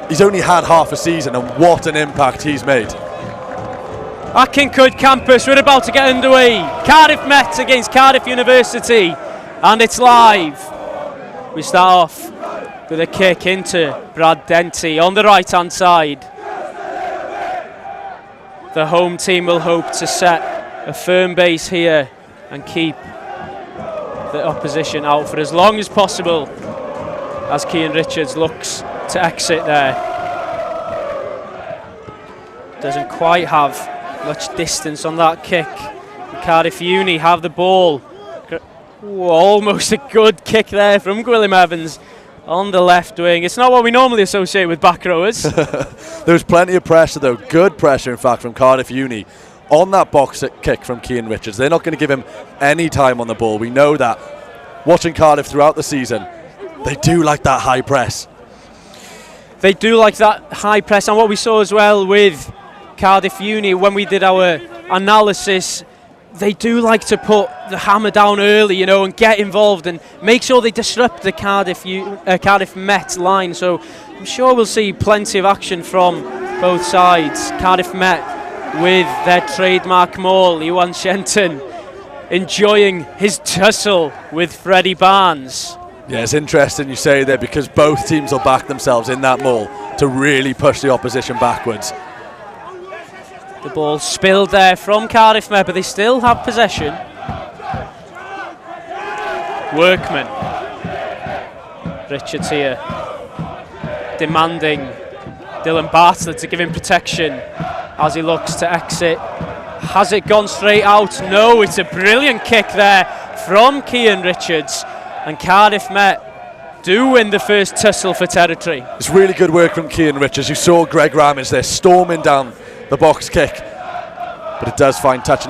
he's only had half a season, and what an impact he's made. At Kincoid campus, we're about to get underway. Cardiff Met against Cardiff University, and it's live. We start off with a kick into Brad Denty on the right hand side. The home team will hope to set a firm base here and keep the opposition out for as long as possible, as Cian Richards looks to exit there. Doesn't quite have much distance on that kick. Cardiff Uni have the ball. Ooh, almost a good kick there from Gwilym Evans on the left wing. It's not what we normally associate with back rowers. There was plenty of pressure though, good pressure in fact from Cardiff Uni on that box kick from Cian Richards. They're not going to give him any time on the ball. We know that. Watching Cardiff throughout the season, they do like that high press. They do like that high press, and what we saw as well with Cardiff Uni when we did our analysis, they do like to put the hammer down early, you know, and get involved and make sure they disrupt the Cardiff Met line. So I'm sure we'll see plenty of action from both sides. Cardiff Met with their trademark maul, Iwan Shenton enjoying his tussle with Freddie Barnes. Yeah, it's interesting you say that, because both teams will back themselves in that maul to really push the opposition backwards. The ball spilled there from Cardiff Met, but they still have possession. Workman. Richards here demanding Dylan Bartlett to give him protection as he looks to exit. Has it gone straight out? No, it's a brilliant kick there from Cian Richards, and Cardiff Met do win the first tussle for territory. It's really good work from Cian Richards. You saw Greg Ramage there storming down the box kick, but it does find touch.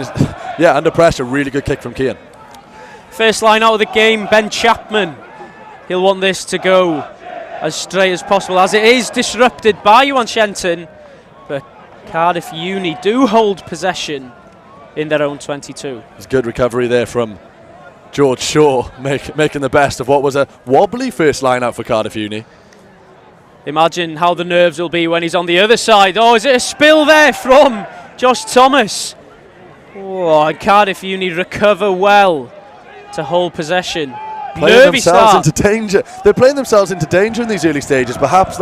Yeah, under pressure, really good kick from Cian. First line out of the game, Ben Chapman. He'll want this to go as straight as possible, as it is disrupted by Johan Shenton, but Cardiff Uni do hold possession in their own 22. It's good recovery there from George Shaw, making the best of what was a wobbly first line out for Cardiff Uni. Imagine how the nerves will be when he's on the other side. Oh, is it a spill there from Josh Thomas? Oh, and Cardiff Uni recover well to hold possession. Playing themselves into danger. They're playing themselves into danger in these early stages. Perhaps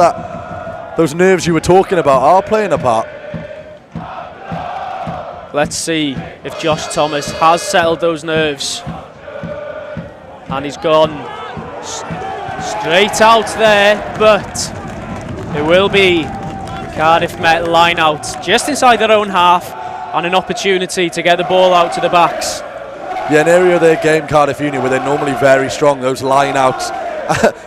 those nerves you were talking about are playing a part. Let's see if Josh Thomas has settled those nerves. And he's gone straight out there, but it will be Cardiff Met line out just inside their own half, and an opportunity to get the ball out to the backs. Yeah, an area of their game, Cardiff Uni, where they're normally very strong, those line outs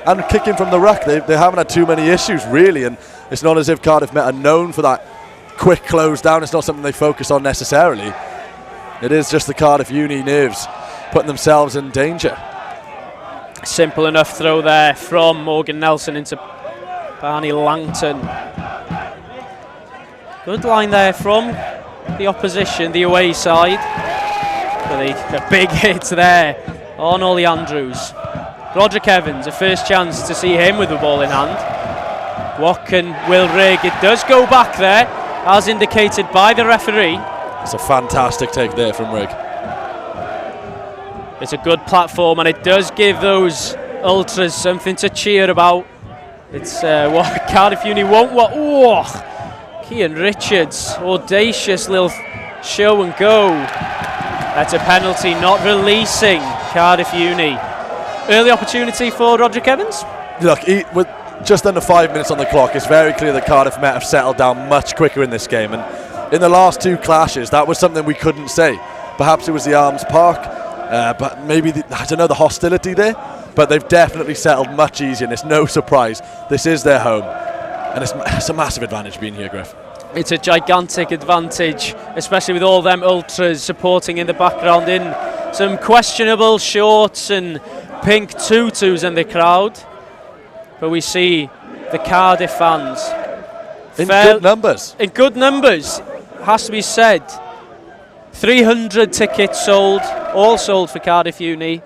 and kicking from the ruck. They haven't had too many issues, really, and it's not as if Cardiff Met are known for that quick close down. It's not something they focus on necessarily. It is just the Cardiff Uni nerves putting themselves in danger. Simple enough throw there from Morgan Nelson into Barney Langton. Good line there from the opposition, the away side. But a big hit there on Ollie Andrews. Roderick Evans, a first chance to see him with the ball in hand. What can Will Rigg? It does go back there, as indicated by the referee. It's a fantastic take there from Rigg. It's a good platform, and it does give those ultras something to cheer about. It's what Cardiff Uni won't want. Oh, Cian Richards, audacious little show and go. That's a penalty, not releasing Cardiff Uni. Early opportunity for Roderick Evans. Look, with just under 5 minutes on the clock, it's very clear that Cardiff Met have settled down much quicker in this game. And in the last two clashes, that was something we couldn't say. Perhaps it was the Arms Park, but maybe, the hostility there. But they've definitely settled much easier, and it's no surprise. This is their home, and it's a massive advantage being here, Griff. It's a gigantic advantage, especially with all them ultras supporting in the background in some questionable shorts and pink tutus in the crowd. But we see the Cardiff fans in good numbers. In good numbers, has to be said. 300 tickets sold, all sold for Cardiff Uni.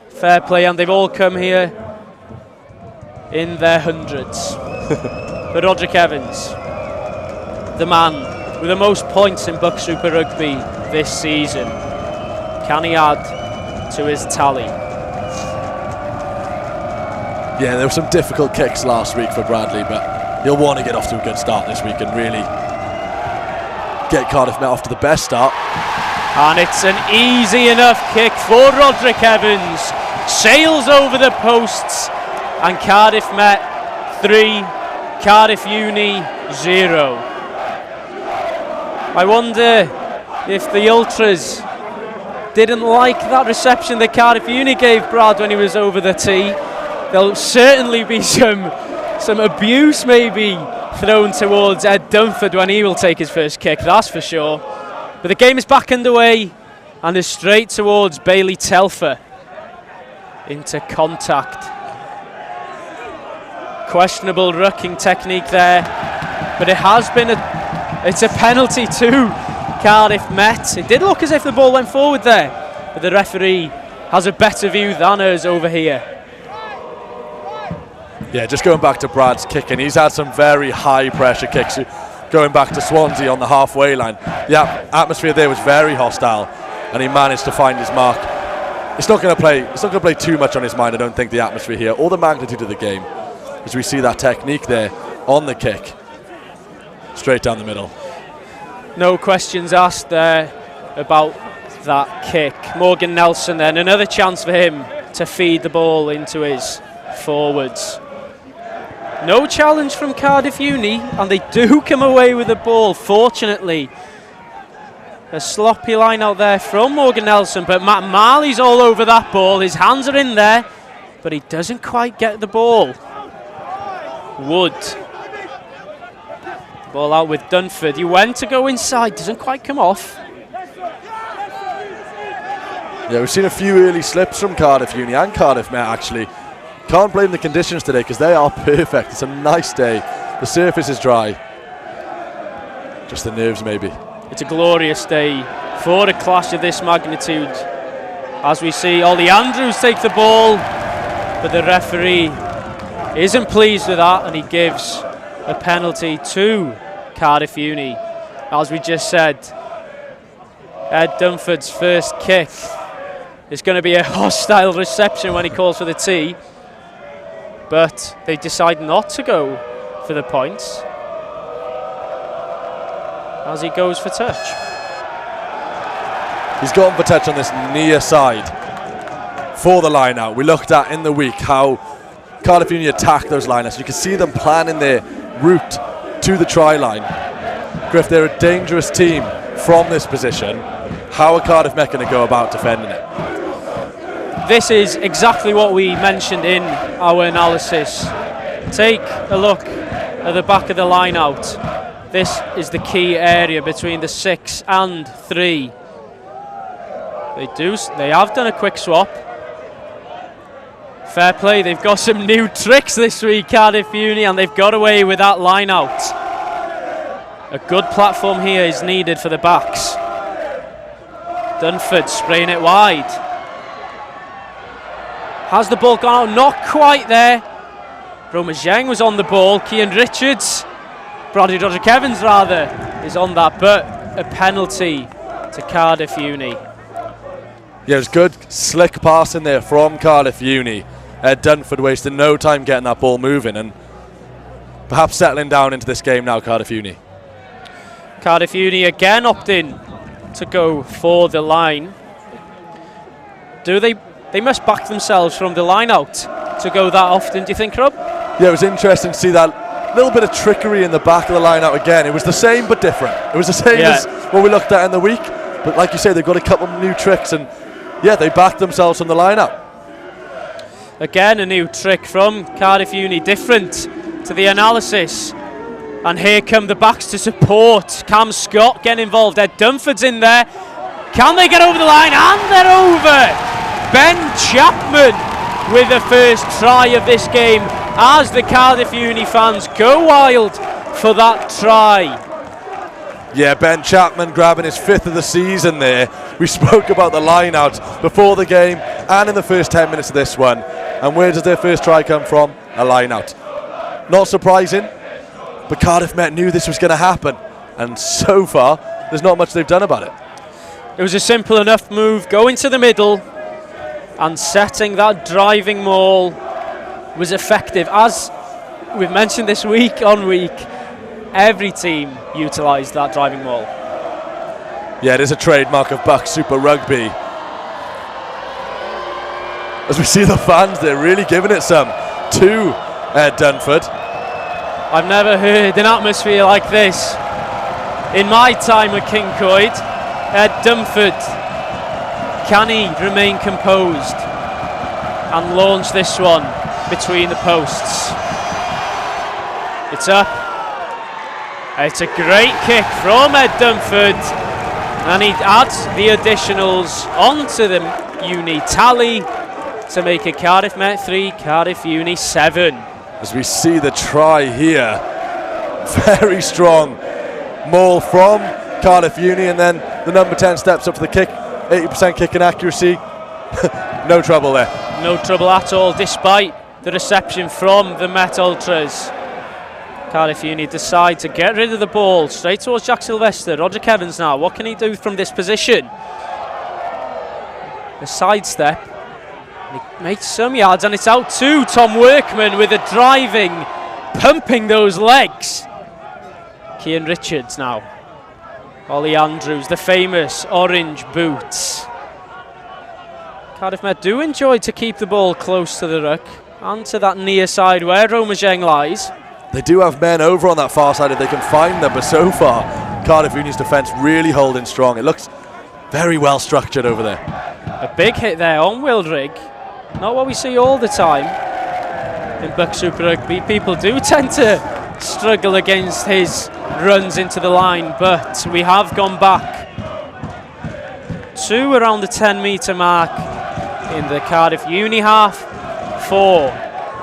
Fair play, and they've all come here in their hundreds. But Roderick Evans, the man with the most points in BUCS Super Rugby this season, can he add to his tally? Yeah, there were some difficult kicks last week for Bradley, but he'll want to get off to a good start this week and really get Cardiff Met off to the best start. And it's an easy enough kick for Roderick Evans. Sails over the posts, and Cardiff Met 3, Cardiff Uni 0. I wonder if the ultras didn't like that reception that Cardiff Uni gave Brad when he was over the tee. There'll certainly be some abuse maybe thrown towards Ed Dunford when he will take his first kick, that's for sure. But the game is back underway and is straight towards Bailey Telfer into contact. Questionable rucking technique there, but it has been it's a penalty to Cardiff Met. It did look as if the ball went forward there, but the referee has a better view than us over here. Yeah, just going back to Brad's kicking, he's had some very high pressure kicks going back to Swansea on the halfway line. The atmosphere there was very hostile, and he managed to find his mark. It's not going to play too much on his mind, I don't think, the atmosphere here or the magnitude of the game, as we see that technique there on the kick, straight down the middle. No questions asked there about that kick. Morgan Nelson then, another chance for him to feed the ball into his forwards. No challenge from Cardiff Uni, and they do come away with the ball, fortunately. A sloppy line out there from Morgan Nelson, but Matt Marley's all over that ball. His hands are in there. but he doesn't quite get the ball. Wood. Ball out with Dunford. He went to go inside, doesn't quite come off. Yeah, we've seen a few early slips from Cardiff Uni and Cardiff Met, actually. Can't blame the conditions today because they are perfect. It's a nice day. The surface is dry. Just the nerves, maybe. It's a glorious day for a clash of this magnitude. As we see Ollie Andrews take the ball, but the referee isn't pleased with that, and he gives a penalty to Cardiff Uni. As we just said, Ed Dunford's first kick is going to be a hostile reception when he calls for the tee, but they decide not to go for the points as he goes for touch. He's gone for touch on this near side for the line out. We looked at in the week how Cardiff Uni attack those line-outs. You can see them planning their route to the try line. Griff, they're a dangerous team from this position. How are Cardiff Met going to go about defending it? This is exactly what we mentioned in our analysis. Take a look at the back of the line out. This is the key area between the 6 and 3. They have done a quick swap. Fair play, they've got some new tricks this week, Cardiff Uni, and they've got away with that line out. A good platform here is needed for the backs. Dunford spraying it wide. Has the ball gone out? Not quite there. Roma Zheng was on the ball. Cian Richards, Bradley Roderick Evans rather, is on that, but a penalty to Cardiff Uni. Yeah, it was good, slick pass in there from Cardiff Uni. Dunford wasted no time getting that ball moving and perhaps settling down into this game now, Cardiff Uni. Cardiff Uni again opting to go for the line. Do they? They must back themselves from the line out to go that often, do you think, Rob? Yeah, it was interesting to see that little bit of trickery in the back of the line out again. It was the same but different. It was the same as what we looked at in the week, but like you say, they've got a couple of new tricks and yeah, they backed themselves from the line out. Again, a new trick from Cardiff Uni, different to the analysis. And here come the backs to support. Cam Scott getting involved. Ed Dunford's in there. Can they get over the line? And they're over. Ben Chapman with the first try of this game as the Cardiff Uni fans go wild for that try. Yeah, Ben Chapman grabbing his 5th of the season there. We spoke about the line-outs before the game and in the first 10 minutes of this one. And where does their first try come from? A line-out. Not surprising, but Cardiff Met knew this was going to happen. And so far, there's not much they've done about it. It was a simple enough move, going to the middle and setting that driving maul was effective. As we've mentioned this week on week, every team utilised that driving maul. Yeah, it is a trademark of BUCS Super Rugby. As we see the fans, they're really giving it some to Ed Dunford. I've never heard an atmosphere like this in my time at Kincoid. Ed Dunford, can he remain composed and launch this one between the posts? It's up. It's a great kick from Ed Dunford, and he adds the additionals onto the Uni tally to make it Cardiff Met 3, Cardiff Uni 7. As we see the try here, very strong maul from Cardiff Uni, and then the number 10 steps up for the kick, 80% kicking accuracy. No trouble there. No trouble at all, despite the reception from the Met Ultras. Cardiff Uni decide to get rid of the ball straight towards Jack Sylvester. Roderick Evans now, what can he do from this position? A sidestep. He makes some yards and it's out to Tom Workman with a driving, pumping those legs. Cian Richards now. Ollie Andrews, the famous orange boots. Cardiff Met do enjoy to keep the ball close to the ruck and to that near side where Roma Zheng lies. They do have men over on that far side if they can find them, but so far Cardiff Uni's defence really holding strong. It looks very well structured over there. A big hit there on Wildrig. Not what we see all the time in BUCS Super Rugby. People do tend to struggle against his runs into the line, but we have gone back to around the 10-metre mark in the Cardiff Uni half for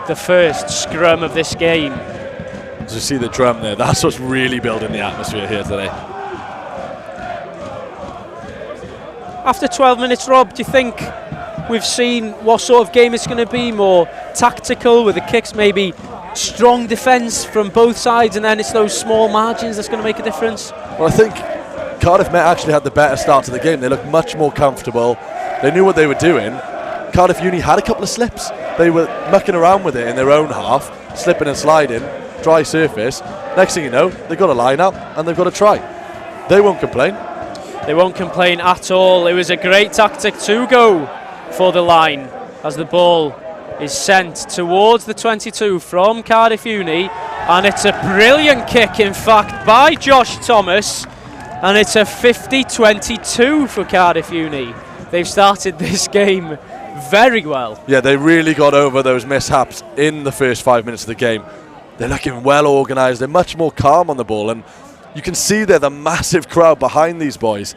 the first scrum of this game. As you see the drum there, that's what's really building the atmosphere here today. After 12 minutes, Rob, do you think we've seen what sort of game it's going to be? More tactical with the kicks, maybe strong defence from both sides, and then it's those small margins that's going to make a difference? Well, I think Cardiff Met actually had the better start to the game. They looked much more comfortable. They knew what they were doing. Cardiff Uni had a couple of slips. They were mucking around with it in their own half, slipping and sliding, dry surface. Next thing you know, they've got a line up and they've got a try. They won't complain. They won't complain at all. It was a great tactic to go for the line as the ball is sent towards the 22 from Cardiff Uni, and it's a brilliant kick, in fact, by Josh Thomas, and it's a 50-22 for Cardiff Uni. They've started this game very well. Yeah, they really got over those mishaps in the first 5 minutes of the game. They're looking well organised. They're much more calm on the ball, and you can see there the massive crowd behind these boys.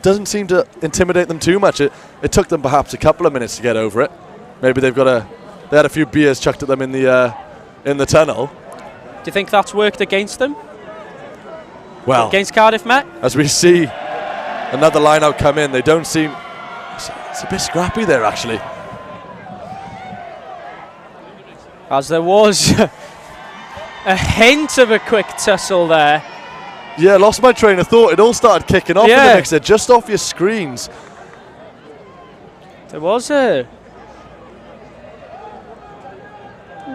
Doesn't seem to intimidate them too much. It took them perhaps a couple of minutes to get over it. Maybe they had a few beers chucked at them in the tunnel. Do you think that's worked against them? Well, against Cardiff Met? As we see another line out come in, they don't seem... It's a bit scrappy there, actually. As there was a hint of a quick tussle there. Yeah, lost my train of thought. It all started kicking off in the mix there, just off your screens. There was a...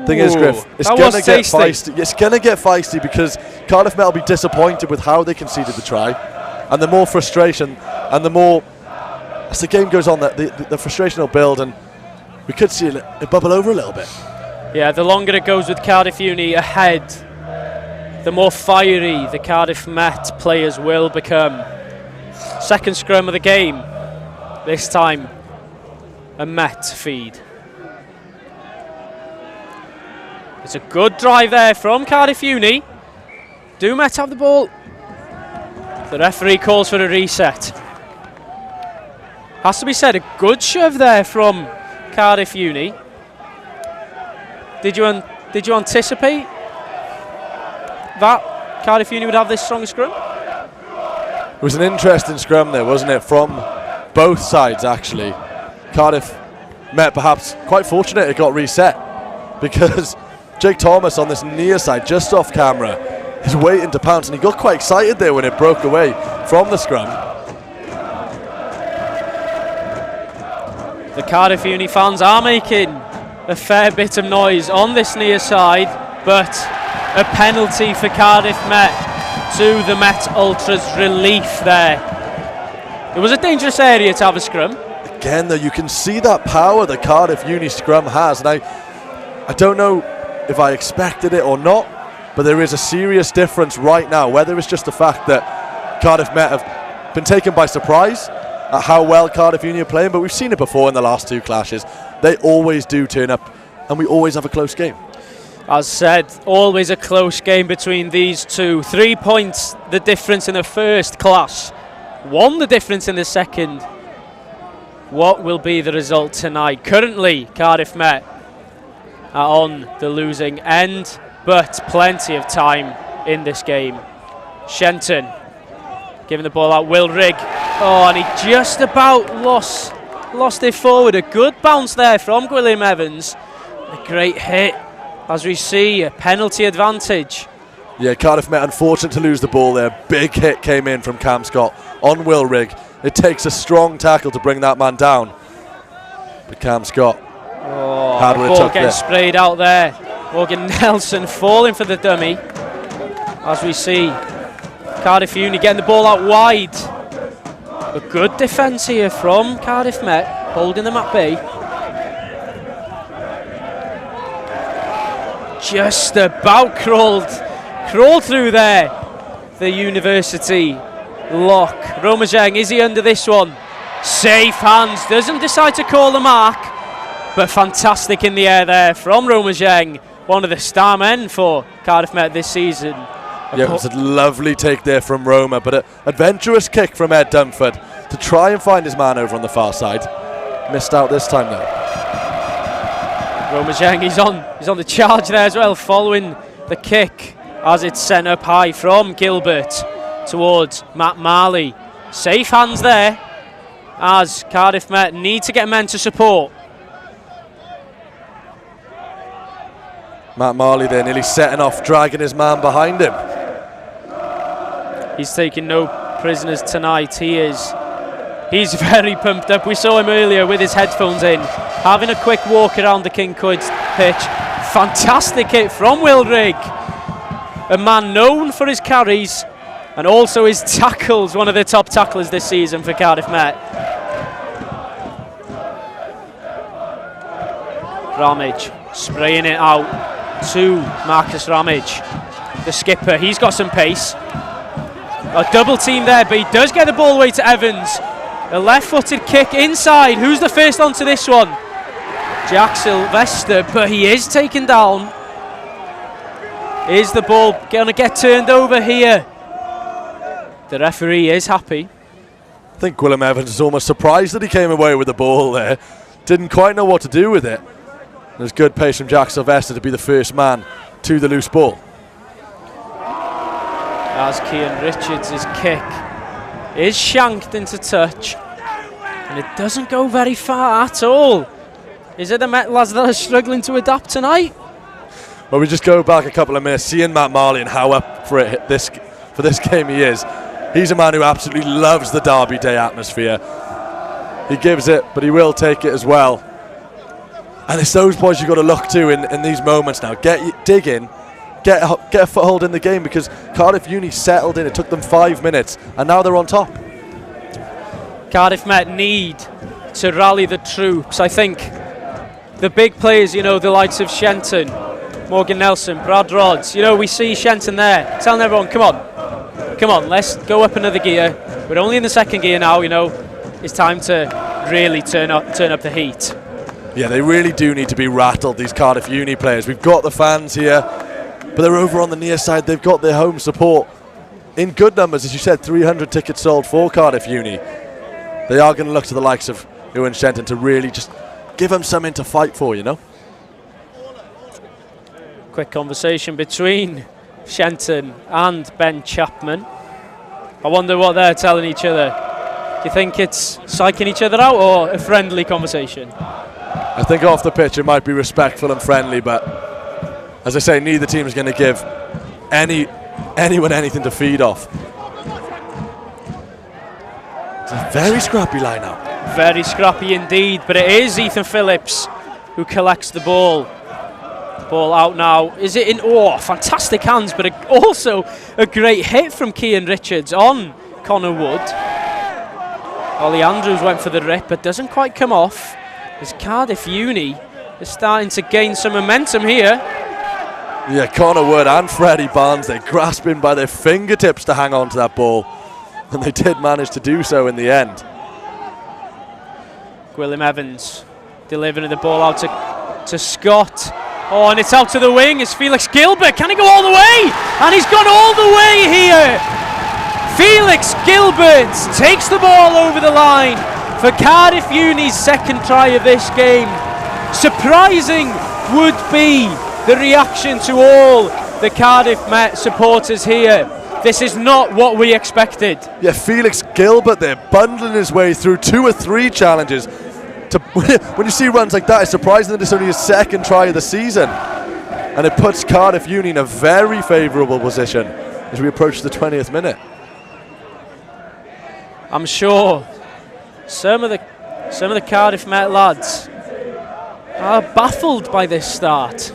Thing is, Griff, it's going to get feisty. It's going to get feisty because Cardiff Met will be disappointed with how they conceded the try, and the more frustration and the more as the game goes on, the frustration will build, and we could see it bubble over a little bit. Yeah, the longer it goes with Cardiff Uni ahead, the more fiery the Cardiff Met players will become. Second scrum of the game, this time a Met feed. It's a good drive there from Cardiff Uni. Do Met have the ball? The referee calls for a reset. Has to be said, a good shove there from Cardiff Uni. Did you anticipate that Cardiff Uni would have this strong scrum? It was an interesting scrum there, wasn't it? From both sides, actually. Cardiff Met perhaps quite fortunate it got reset, because Jake Thomas on this near side, just off camera, is waiting to pounce, and he got quite excited there when it broke away from the scrum. The Cardiff Uni fans are making a fair bit of noise on this near side, but a penalty for Cardiff Met to the Met Ultras' relief there. It was a dangerous area to have a scrum. Again, though, you can see that power the Cardiff Uni scrum has, and I don't know if I expected it or not, but there is a serious difference right now, whether it's just the fact that Cardiff Met have been taken by surprise at how well Cardiff Uni are playing, but we've seen it before in the last two clashes. They always do turn up, and we always have a close game. As said, always a close game between these two. 3 points the difference in the first clash, 1 the difference in the second. What will be the result tonight? Currently, Cardiff Met are on the losing end, but plenty of time in this game. Shenton giving the ball out, Will Rigg. Oh, and he just about lost it forward. A good bounce there from Gwilym Evans. A great hit, as we see a penalty advantage. Yeah, Cardiff Met unfortunate to lose the ball there. Big hit came in from Cam Scott on Will Rigg. It takes a strong tackle to bring that man down. But Cam Scott had what it took getting there. sprayed out there. Morgan Nelson falling for the dummy. As we see Cardiff Uni getting the ball out wide. A good defence here from Cardiff Met, holding them at bay. Just about crawled through there. The University lock. Romajang, is he under this one? Safe hands, doesn't decide to call the mark. but fantastic in the air there from Roma Zheng, one of the star men for Cardiff Met this season. Yeah, it was a lovely take there from Roma, but an adventurous kick from Ed Dunford to try and find his man over on the far side. Missed out this time though. Roma Zheng, he's on the charge there as well, following the kick as it's sent up high from Gilbert towards Matt Marley. Safe hands there as Cardiff Met need to get men to support. Matt Marley there nearly setting off, dragging his man behind him. He's taking no prisoners tonight. He's very pumped up. We saw him earlier with his headphones in, having a quick walk around the King Coyd pitch. Fantastic hit from Will Rigg, a man known for his carries and also his tackles, one of the top tacklers this season for Cardiff Met. Ramage spraying it out to Marcus Ramage, the skipper. He's got some pace. A double team there, but he does get the ball away to Evans. A left-footed kick inside. Who's the first onto this one? Jack Sylvester, but he is taken down. Is the ball going to get turned over here? The referee is happy. I think Willem Evans is almost surprised that he came away with the ball there. Didn't quite know what to do with it. There's good pace from Jack Sylvester to be the first man to the loose ball. As Cian Richards' kick is shanked into touch, and it doesn't go very far at all. Is it the Met lads that are struggling to adapt tonight? Well, we just go back a couple of minutes, seeing Matt Marley and how up for it for this game he is. He's a man who absolutely loves the Derby Day atmosphere. He gives it, but he will take it as well. And it's those boys you've got to look to in these moments now. Dig in, get a foothold in the game, because Cardiff Uni settled in. It took them 5 minutes, and now they're on top. Cardiff Met need to rally the troops. I think the big players, the likes of Shenton, Morgan Nelson, Brad Rodds, we see Shenton there telling everyone, come on, let's go up another gear. We're only in the second gear now, it's time to really turn up the heat. Yeah, they really do need to be rattled, these Cardiff Uni players. We've got the fans here, but they're over on the near side. They've got their home support in good numbers. As you said, 300 tickets sold for Cardiff Uni. They are going to look to the likes of Ewan Shenton to really just give them something to fight for, Quick conversation between Shenton and Ben Chapman. I wonder what they're telling each other. Do you think it's psyching each other out or a friendly conversation? I think off the pitch it might be respectful and friendly, but as I say, neither team is going to give anyone anything to feed off. It's a very scrappy line-up. Very scrappy indeed, but it is Ethan Phillips who collects the ball. The ball out now. Is it in? Oh, fantastic hands, but also a great hit from Cian Richards on Connor Wood. Ollie Andrews went for the rip, but doesn't quite come off. As Cardiff Uni is starting to gain some momentum here. Yeah, Connor Wood and Freddie Barnes, they're grasping by their fingertips to hang on to that ball. And they did manage to do so in the end. Willem Evans delivering the ball out to Scott. Oh, and it's out to the wing. It's Felix Gilbert. Can he go all the way? And he's gone all the way here. Felix Gilbert takes the ball over the line for Cardiff Uni's second try of this game. Surprising would be the reaction to all the Cardiff Met supporters here. This is not what we expected. Yeah, Felix Gilbert there bundling his way through 2 or 3 challenges. When you see runs like that, it's surprising that it's only his second try of the season. And it puts Cardiff Uni in a very favourable position as we approach the 20th minute. I'm sure some of the Cardiff Met lads are baffled by this start.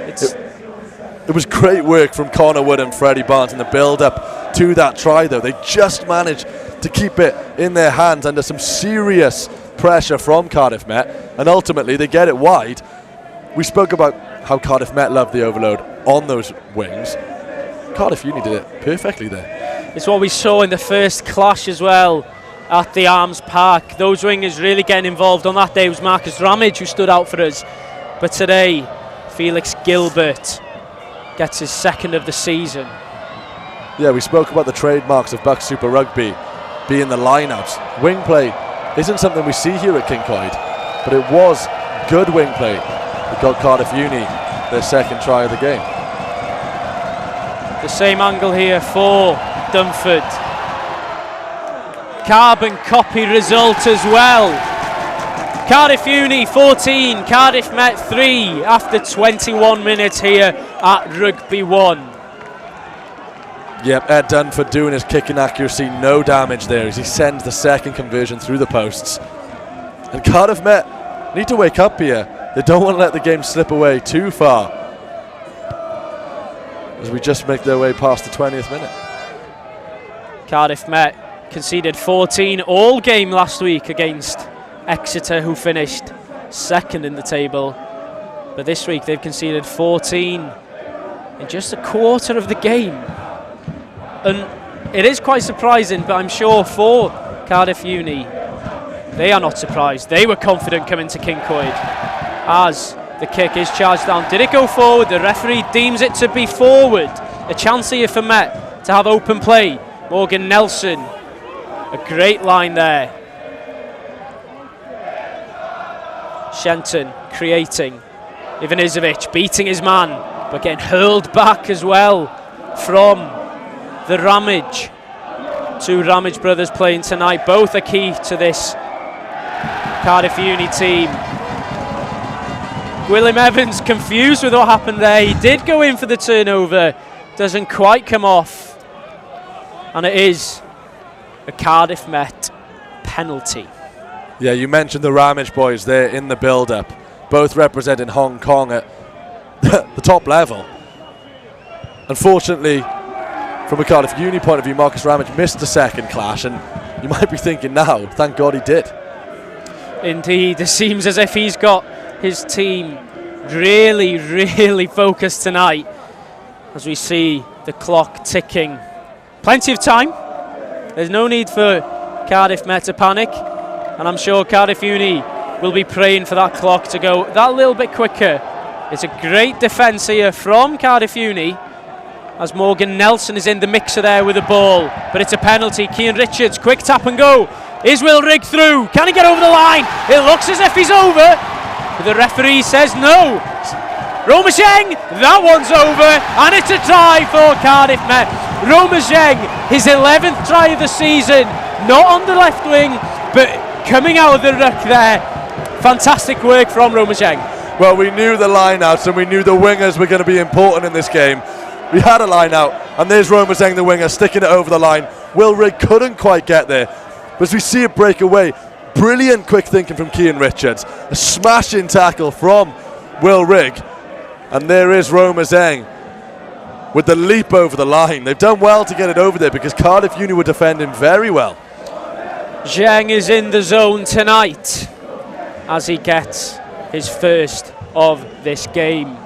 It was great work from Connor Wood and Freddie Barnes in the build-up to that try, though. They just managed to keep it in their hands under some serious pressure from Cardiff Met, and ultimately they get it wide. We spoke about how Cardiff Met loved the overload on those wings. Cardiff Uni did it perfectly there. It's what we saw in the first clash as well. at the Arms Park. Those wingers really getting involved. On that day it was Marcus Ramage who stood out for us, but today Felix Gilbert gets his second of the season. Yeah, we spoke about the trademarks of BUCS Super Rugby being the line-outs. Wing play isn't something we see here at Kincoid, but it was good wing play that got Cardiff Uni their second try of the game. The same angle here for Dunford. Carbon copy result as well. Cardiff Uni 14, Cardiff Met 3 after 21 minutes here at Rugby 1. Yep, Ed Dunford doing his kicking accuracy, no damage there as he sends the second conversion through the posts. And Cardiff Met need to wake up here. They don't want to let the game slip away too far as we just make their way past the 20th minute. Cardiff Met conceded 14 all game last week against Exeter, who finished second in the table. But this week they've conceded 14 in just a quarter of the game. And it is quite surprising, but I'm sure for Cardiff Uni, they are not surprised. They were confident coming to Kincoid as the kick is charged down. Did it go forward? The referee deems it to be forward. A chance here for Met to have open play. Morgan Nelson, a great line there. Shenton creating. Ivanisevic beating his man, but getting hurled back as well from the Ramage. Two Ramage brothers playing tonight. Both are key to this Cardiff Uni team. William Evans confused with what happened there. He did go in for the turnover. Doesn't quite come off. And it is a Cardiff Met penalty. Yeah, you mentioned the Ramage boys there in the build-up. Both representing Hong Kong at the top level. Unfortunately, from a Cardiff Uni point of view, Marcus Ramage missed the second clash, and you might be thinking now, thank God he did. Indeed, it seems as if he's got his team really, really focused tonight as we see the clock ticking. Plenty of time. There's no need for Cardiff Met to panic, and I'm sure Cardiff Uni will be praying for that clock to go that little bit quicker. It's a great defence here from Cardiff Uni as Morgan Nelson is in the mixer there with the ball, but it's a penalty. Cian Richards, quick tap and go. Is Will Rigg through? Can he get over the line? It looks as if he's over, but the referee says no. Romasheng, that one's over, and it's a try for Cardiff Met. Romasheng, his 11th try of the season, not on the left wing, but coming out of the ruck there. Fantastic work from Romasheng. Well, we knew the line-outs and we knew the wingers were going to be important in this game. We had a line out, and there's Romasheng, the winger, sticking it over the line. Will Rigg couldn't quite get there. But as we see it break away, brilliant quick thinking from Cian Richards. A smashing tackle from Will Rigg. And there is Romasheng with the leap over the line. They've done well to get it over there because Cardiff Uni were defending very well. Zheng is in the zone tonight as he gets his first of this game.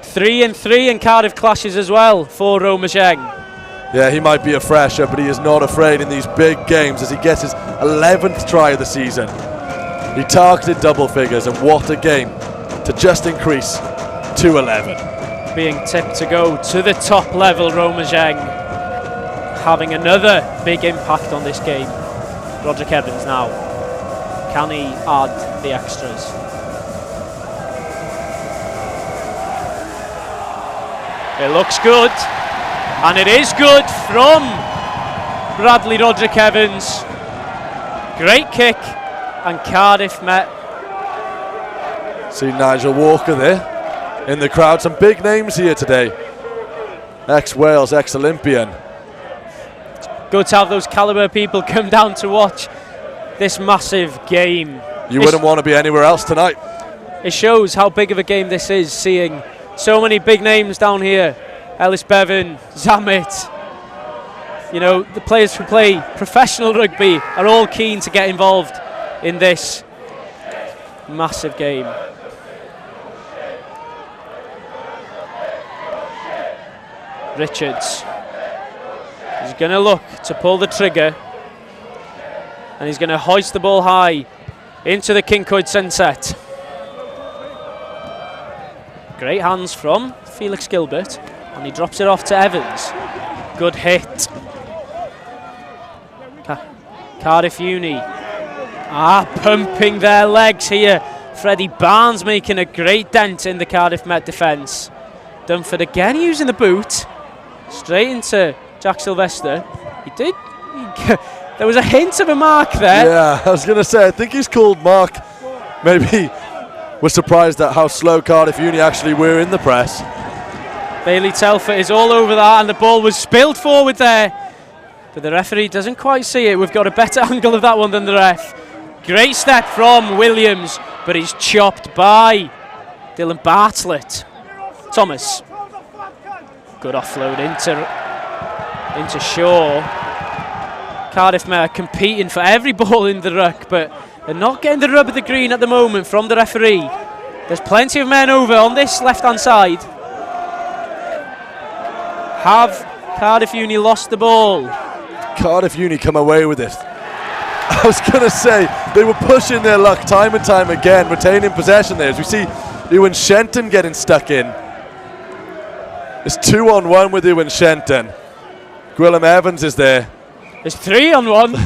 3-3 in Cardiff clashes as well for Romasheng. Yeah, he might be a fresher, but he is not afraid in these big games as he gets his 11th try of the season. He targeted double figures, and what a game to just increase to 11. Being tipped to go to the top level, Romasheng having another big impact on this game. Roderick Evans now. Can he add the extras? It looks good, and it is good from Bradley Roderick Evans. Great kick, and Cardiff Met. See Nigel Walker there in the crowd. Some big names here today. Ex-Wales, ex-Olympian. Good to have those calibre people come down to watch this massive game. You wouldn't want to be anywhere else tonight. It shows how big of a game this is, seeing so many big names down here. Ellis Bevan, Zammit. You know, the players who play professional rugby are all keen to get involved in this massive game. Richards is going to look to pull the trigger. and he's going to hoist the ball high into the Kincoid sunset. Great hands from Felix Gilbert, and he drops it off to Evans. Good hit. Cardiff Uni pumping their legs here. Freddie Barnes making a great dent in the Cardiff Met defence. Dunford again using the boot. Straight into Jack Sylvester. There was a hint of a mark there. Yeah, I was going to say, I think he's called mark. Maybe we're surprised at how slow Cardiff Uni actually were in the press. Bailey Telford is all over that, and the ball was spilled forward there. But the referee doesn't quite see it. We've got a better angle of that one than the ref. Great step from Williams, but he's chopped by Dylan Bartlett. Thomas. Good offload into Shaw. Cardiff Met are competing for every ball in the ruck, but they're not getting the rub of the green at the moment from the referee. There's plenty of men over on this left-hand side. Have Cardiff Uni lost the ball? Cardiff Uni come away with it. I was going to say, they were pushing their luck time and time again, retaining possession there. As we see Ewan Shenton getting stuck in. It's 2-on-1 with Ewan Shenton. Gwilym Evans is there. It's 3-on-1.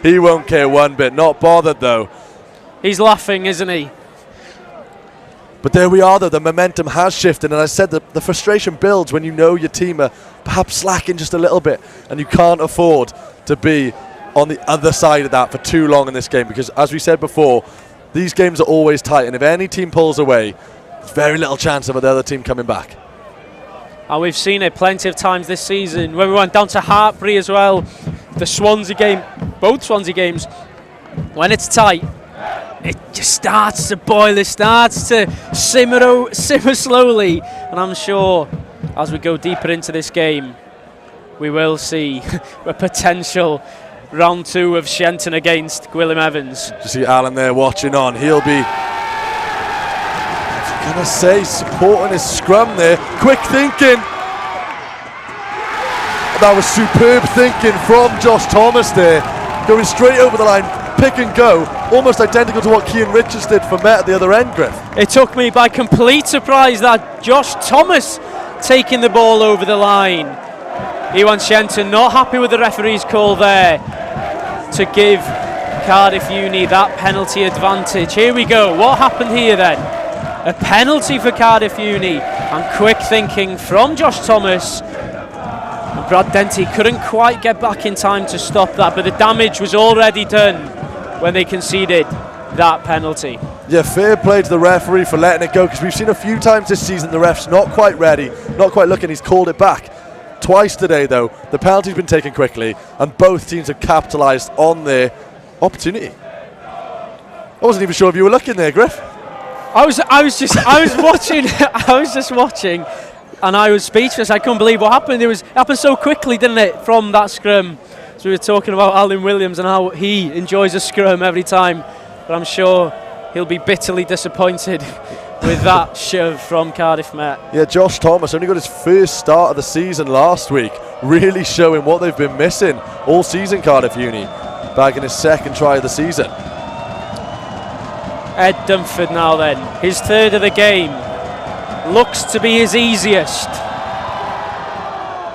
He won't care one bit, not bothered though. He's laughing, isn't he? But there we are though, the momentum has shifted, and I said that the frustration builds when you know your team are perhaps slacking just a little bit, and you can't afford to be on the other side of that for too long in this game, because as we said before, these games are always tight, and if any team pulls away, there's very little chance of the other team coming back. And we've seen it plenty of times this season. When we went down to Hartpury as well, the Swansea game, both Swansea games, when it's tight, it just starts to boil, it starts to simmer slowly. And I'm sure as we go deeper into this game, we will see a potential round 2 of Shenton against Gwilym Evans. You see Alan there watching on. He'll be, I'm going to say, supporting his scrum there. Quick thinking. That was superb thinking from Josh Thomas there. Going straight over the line, pick and go. Almost identical to what Cian Richards did for Met at the other end, Griff. It took me by complete surprise that Josh Thomas taking the ball over the line. Ewan Shenton not happy with the referee's call there to give Cardiff Uni that penalty advantage. Here we go. What happened here then? A penalty for Cardiff Uni, and quick thinking from Josh Thomas. And Brad Denty couldn't quite get back in time to stop that, but the damage was already done when they conceded that penalty. Yeah, fair play to the referee for letting it go, because we've seen a few times this season the ref's not quite ready, not quite looking, he's called it back. Twice today though, the penalty's been taken quickly, and both teams have capitalised on their opportunity. I wasn't even sure if you were looking there, Griff. I was watching, and I was speechless. I couldn't believe what happened. It happened so quickly, didn't it, from that scrum? So we were talking about Alan Williams and how he enjoys a scrum every time, but I'm sure he'll be bitterly disappointed with that shove from Cardiff Met. Yeah, Josh Thomas only got his first start of the season last week, really showing what they've been missing all season, Cardiff Uni, bagging his second try of the season. Ed Dunford now then, his third of the game, looks to be his easiest.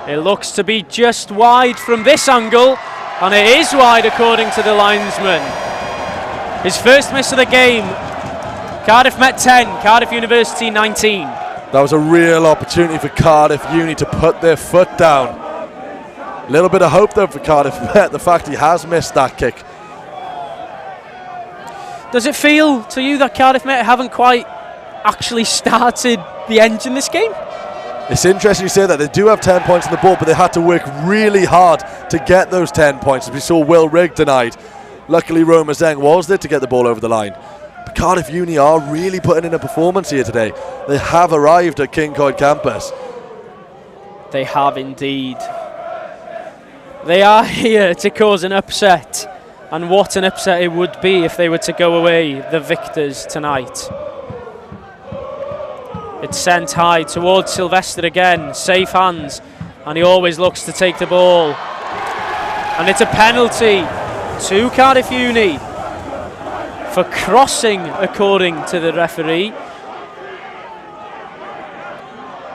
It looks to be just wide from this angle, and it is wide according to the linesman. His first miss of the game. Cardiff Met 10, Cardiff University 19. That was a real opportunity for Cardiff Uni to put their foot down. A little bit of hope though for Cardiff Met, the fact he has missed that kick. Does it feel to you that Cardiff Met haven't quite actually started the engine this game? It's interesting you say that. They do have 10 points on the board, but they had to work really hard to get those 10 points. As we saw Will Rigg tonight. Luckily Roma Zeng was there to get the ball over the line. But Cardiff Uni are really putting in a performance here today. They have arrived at Kincoid campus. They have indeed. They are here to cause an upset. And what an upset it would be if they were to go away the victors tonight. It's sent high towards Sylvester again, safe hands, and he always looks to take the ball. And it's a penalty to Cardiff Uni for crossing, according to the referee.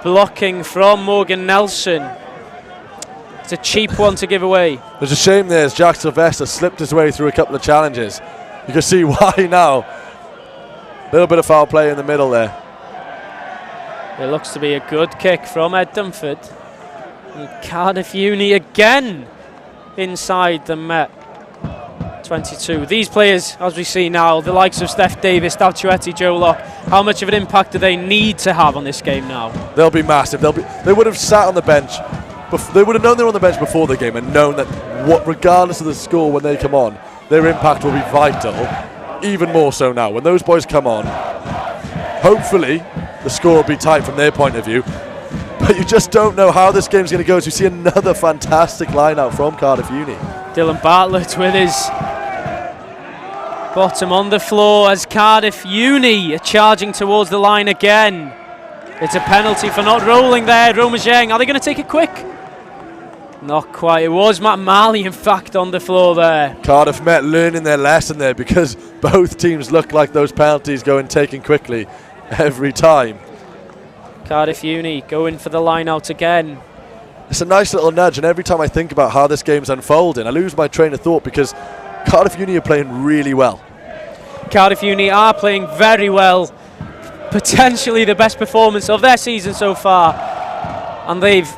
Blocking from Morgan Nelson. It's a cheap one to give away. There's a shame there as Jack Sylvester slipped his way through a couple of challenges. You can see why now. A little bit of foul play in the middle there. It looks to be a good kick from Ed Dunford. And Cardiff Uni again inside the Met 22. These players, as we see now, the likes of Steph Davis, Dav Chueti, Joe Locke, how much of an impact do they need to have on this game now? They'll be massive. They would have sat on the bench. They would have known they were on the bench before the game and known that regardless of the score when they come on, their impact will be vital. Even more so now. When those boys come on, hopefully the score will be tight from their point of view. But you just don't know how this game's going to go as we see another fantastic line-out from Cardiff Uni. Dylan Bartlett with his bottom on the floor as Cardiff Uni are charging towards the line again. It's a penalty for not rolling there. Roma Zheng, are they going to take it quick? Not quite. It was Matt Marley, in fact, on the floor there. Cardiff Met learning their lesson there because both teams look like those penalties going taken quickly every time. Cardiff Uni going for the line out again. It's a nice little nudge, and every time I think about how this game's unfolding, I lose my train of thought because Cardiff Uni are playing really well. Cardiff Uni are playing very well. Potentially the best performance of their season so far. And they've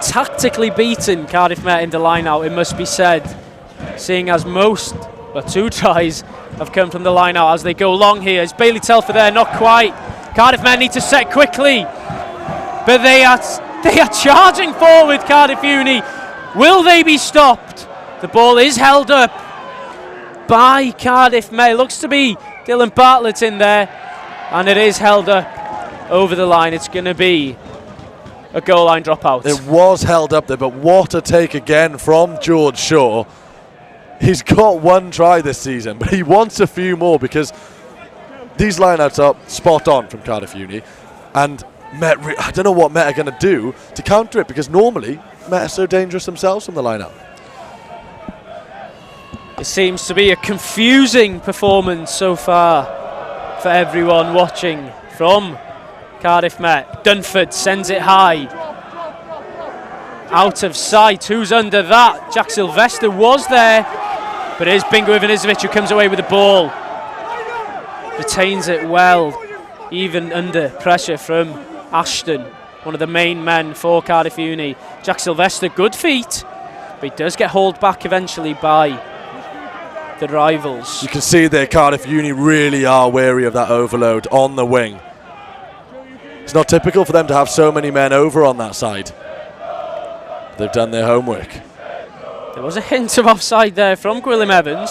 tactically beaten Cardiff Met in the line out, it must be said. Seeing as two tries have come from the line out as they go long here. Is Bailey Telford there? Not quite. Cardiff Met need to set quickly. But they are charging forward, Cardiff Uni. Will they be stopped? The ball is held up by Cardiff Met. It looks to be Dylan Bartlett in there. And it is held up over the line. It's going to be a goal line dropout. It was held up there, but what a take again from George Shaw. He's got one try this season, but he wants a few more because these lineouts are spot on from Cardiff Uni. And Met, I don't know what Met are going to do to counter it because normally Met are so dangerous themselves from the lineout. It seems to be a confusing performance so far for everyone watching from Cardiff Met. Dunford sends it high. Out of sight. Who's under that? Jack Sylvester was there. But it is Bingo Ivanisevic who comes away with the ball. Retains it well, even under pressure from Ashton, one of the main men for Cardiff Uni. Jack Sylvester, good feet, but he does get hauled back eventually by the rivals. You can see there Cardiff Uni really are wary of that overload on the wing. It's not typical for them to have so many men over on that side. They've done their homework. There was a hint of offside there from Gwilym Evans.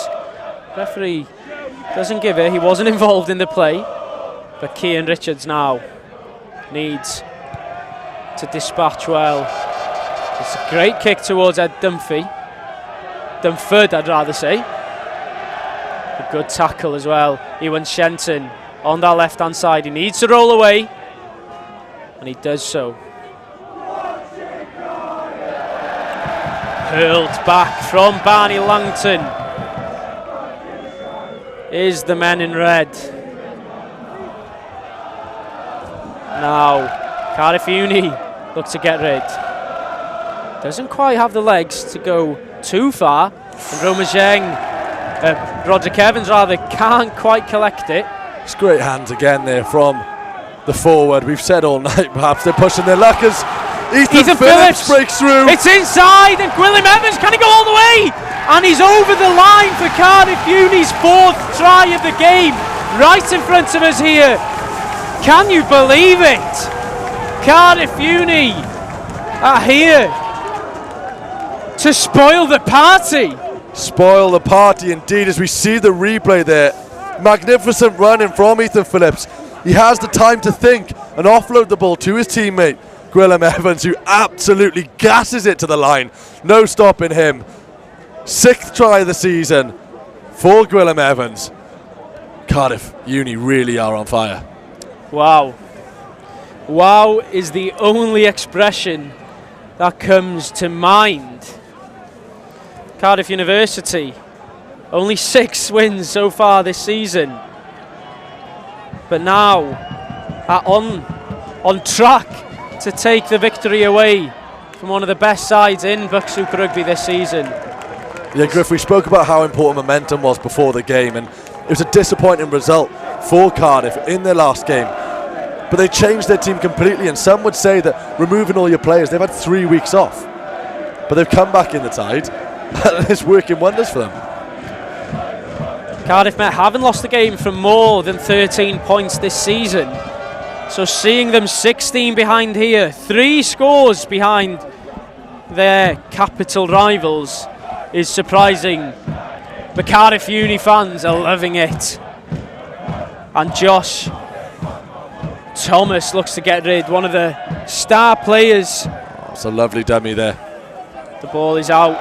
Referee doesn't give it. He wasn't involved in the play. But Cian Richards now needs to dispatch well. It's a great kick towards Ed Dunford, I'd rather say. A good tackle as well. Ewan Shenton on that left-hand side. He needs to roll away. And he does so. Hurled back from Barney Langton is the men in red. Now Cardiff Uni look to get rid. Doesn't quite have the legs to go too far. And Roma Zheng, Roderick Evans rather, can't quite collect it. It's great hands again there from the forward. We've said all night perhaps they're pushing their luck as Ethan Phillips breaks through. It's inside and Gwilym Evans, can he go all the way? And he's over the line for Cardiff Uni's fourth try of the game. Right in front of us here. Can you believe it? Cardiff Uni are here to spoil the party. Spoil the party indeed as we see the replay there. Magnificent running from Ethan Phillips. He has the time to think and offload the ball to his teammate Gwilym Evans, who absolutely gasses it to the line. No stopping him. 6th try of the season for Gwilym Evans. Cardiff Uni really are on fire. Wow. Wow is the only expression that comes to mind. Cardiff University Only 6 wins so far this season. But now on track to take the victory away from one of the best sides in BUCS Super Rugby this season. Yeah, Griff, we spoke about how important momentum was before the game, and it was a disappointing result for Cardiff in their last game. But they changed their team completely, and some would say that removing all your players, they've had 3 weeks off. But they've come back in the tide, and it's working wonders for them. Cardiff Met haven't lost the game from more than 13 points this season. So seeing them 16 behind here, 3 scores behind their capital rivals is surprising. The Cardiff Uni fans are loving it. And Josh Thomas looks to get rid, one of the star players. Oh, it's a lovely dummy there. The ball is out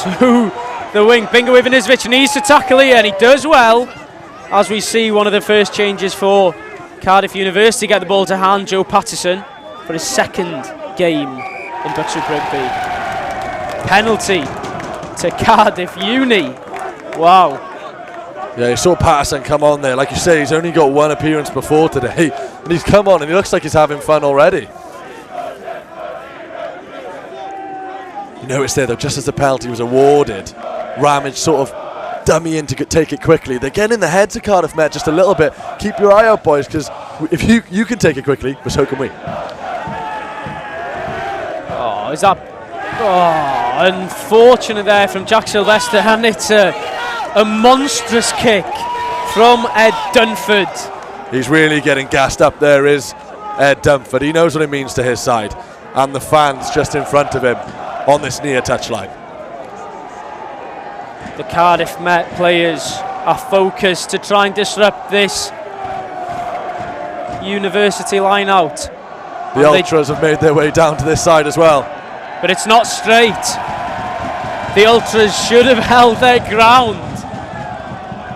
to the wing. Bingo Ivanisevic needs to tackle here, and he does well. As we see one of the first changes for Cardiff University get the ball to hand, Joe Patterson, for his 2nd game in BUCS Super Rugby. Penalty to Cardiff Uni. Wow. Yeah, you saw Patterson come on there. Like you say, he's only got 1 appearance before today, and he's come on and he looks like he's having fun already. You notice there though, just as the penalty was awarded, Ramage sort of dummy in to take it quickly. They're getting in the heads of Cardiff Met just a little bit. Keep your eye out, boys, because if you can take it quickly, but so can we. Oh, is that... Oh, unfortunate there from Jack Sylvester, and it's a monstrous kick from Ed Dunford. He's really getting gassed up there, is Ed Dunford. He knows what it means to his side, and the fans just in front of him on this near touchline. The Cardiff Met players are focused to try and disrupt this University line out. The Ultras have made their way down to this side as well. But it's not straight. The Ultras should have held their ground.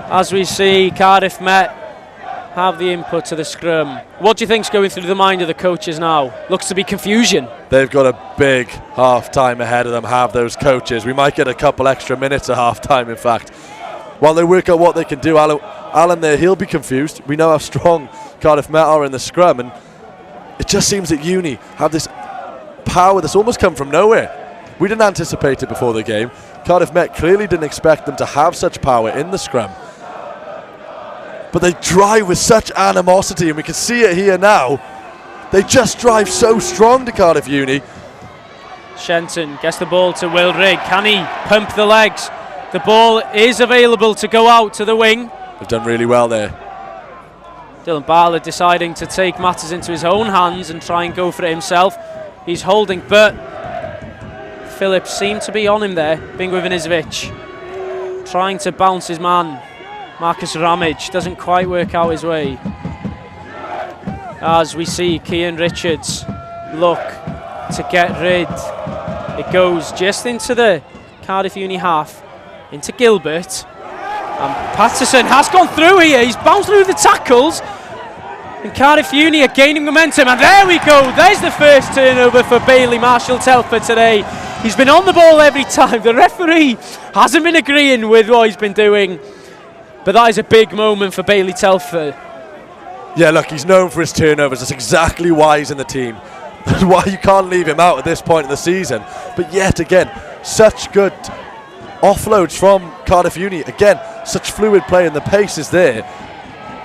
As we see Cardiff Met have the input to the scrum. What do you think's going through the mind of the coaches now? Looks to be confusion. They've got a big half-time ahead of them, have those coaches. We might get a couple extra minutes at half-time, in fact. While they work out what they can do, Alan there, he'll be confused. We know how strong Cardiff Met are in the scrum, and it just seems that Uni have this power that's almost come from nowhere. We didn't anticipate it before the game. Cardiff Met clearly didn't expect them to have such power in the scrum. But they drive with such animosity, and we can see it here now. They just drive so strong to Cardiff Uni. Shenton gets the ball to Will Rigg. Can he pump the legs? The ball is available to go out to the wing. They've done really well there. Dylan Bartlett deciding to take matters into his own hands and try and go for it himself. He's holding, but Phillips seemed to be on him there. Bingo Ivanisevic trying to bounce his man. Marcus Ramage doesn't quite work out his way. As we see Cian Richards look to get rid. It goes just into the Cardiff Uni half, into Gilbert. And Patterson has gone through here. He's bounced through the tackles. And Cardiff Uni are gaining momentum. And there we go. There's the first turnover for Bailey Marshall-Telford today. He's been on the ball every time. The referee hasn't been agreeing with what he's been doing. But that is a big moment for Bailey Telford. Yeah, look, he's known for his turnovers. That's exactly why he's in the team. That's why you can't leave him out at this point in the season. But yet again, such good offloads from Cardiff Uni. Again, such fluid play, and the pace is there.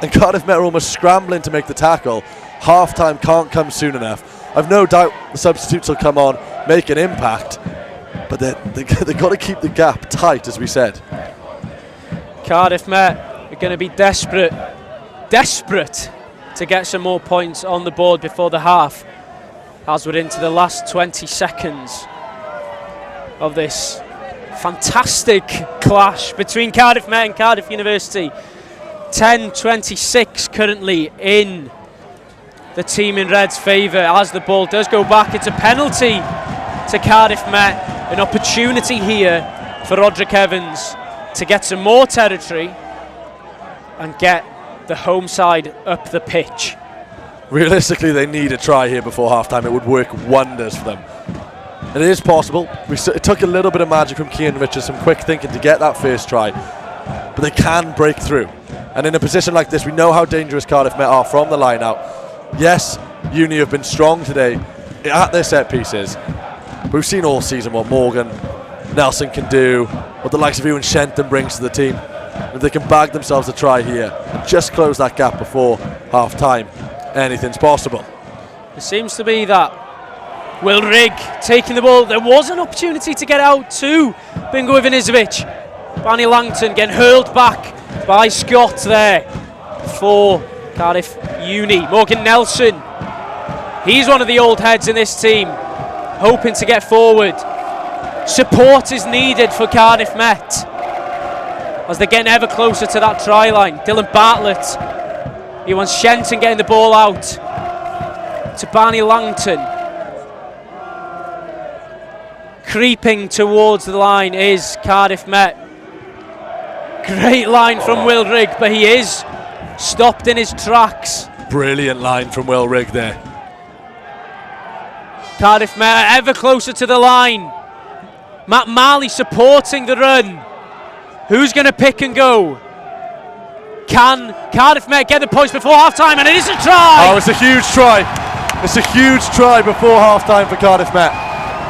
And Cardiff Met are almost scrambling to make the tackle. Half-time can't come soon enough. I've no doubt the substitutes will come on, make an impact. But they've got to keep the gap tight, as we said. Cardiff Met are going to be desperate to get some more points on the board before the half, as we're into the last 20 seconds of this fantastic clash between Cardiff Met and Cardiff University. 10-26 currently in the team in red's favour. As the ball does go back, it's a penalty to Cardiff Met. An opportunity here for Roderick Evans to get some more territory and get the home side up the pitch. Realistically, they need a try here before half-time. It would work wonders for them. And it is possible. It took a little bit of magic from Cian Richards, some quick thinking to get that first try. but they can break through. And in a position like this, we know how dangerous Cardiff Met are from the line out. Yes, Uni have been strong today at their set pieces. We've seen all season what Morgan, Nelson can do, what the likes of Ewan Shenton brings to the team. If they can bag themselves a try here and just close that gap before half-time, anything's possible. It seems to be that Will Rigg taking the ball. There was an opportunity to get out to Bingo Ivanisevic. Barney Langton getting hurled back by Scott there for Cardiff Uni. Morgan Nelson, he's one of the old heads in this team, hoping to get forward. Support is needed for Cardiff Met as they're getting ever closer to that try line. Dylan Bartlett, he wants Shenton getting the ball out to Barney Langton. Creeping towards the line is Cardiff Met. Great line from Will Rigg, but he is stopped in his tracks. Brilliant line from Will Rigg there. Cardiff Met ever closer to the line. Matt Marley supporting the run. Who's going to pick and go? Can Cardiff Met get the points before half-time? And it is a try! Oh, it's a huge try. It's a huge try before half-time for Cardiff Met.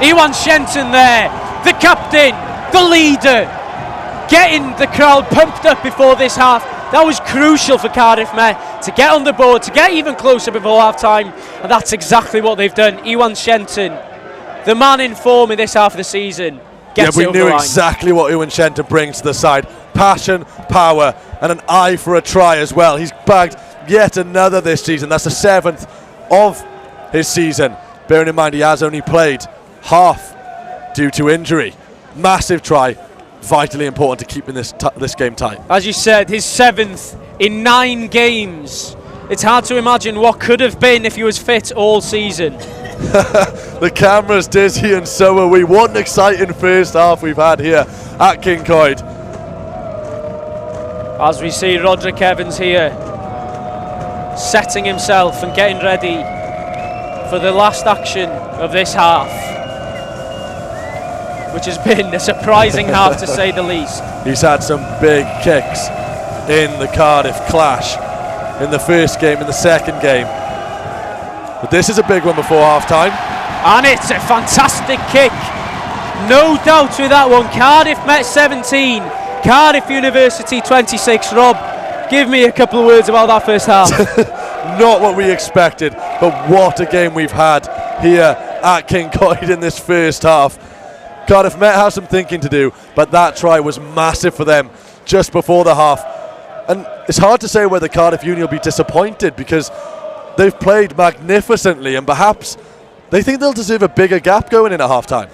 Ewan Shenton there, the captain, the leader, getting the crowd pumped up before this half. That was crucial for Cardiff Met to get on the board, to get even closer before half-time, and that's exactly what they've done. Ewan Shenton, the man in form in this half of the season, gets we it over knew the line. exactly what Ewan Shenton brings to the side. Passion, power, and an eye for a try as well. He's bagged yet another this season. That's the 7th of his season. Bearing in mind he has only played half due to injury. Massive try, vitally important to keeping this game tight. As you said, his 7th in 9 games. It's hard to imagine what could have been if he was fit all season. The camera's dizzy and so are we. What an exciting first half we've had here at Kincoid. As we see Roderick Evans here, setting himself and getting ready for the last action of this half, which has been a surprising half to say the least. He's had some big kicks in the Cardiff clash, in the first game, in the second game. But this is a big one before half-time. And it's a fantastic kick. No doubt with that one. Cardiff Met 17, Cardiff University 26. Rob, give me a couple of words about that first half. Not what we expected, but what a game we've had here at Kincoid in this first half. Cardiff Met have some thinking to do, but that try was massive for them just before the half. And it's hard to say whether Cardiff Uni will be disappointed because they've played magnificently and perhaps they think they'll deserve a bigger gap going in at half-time.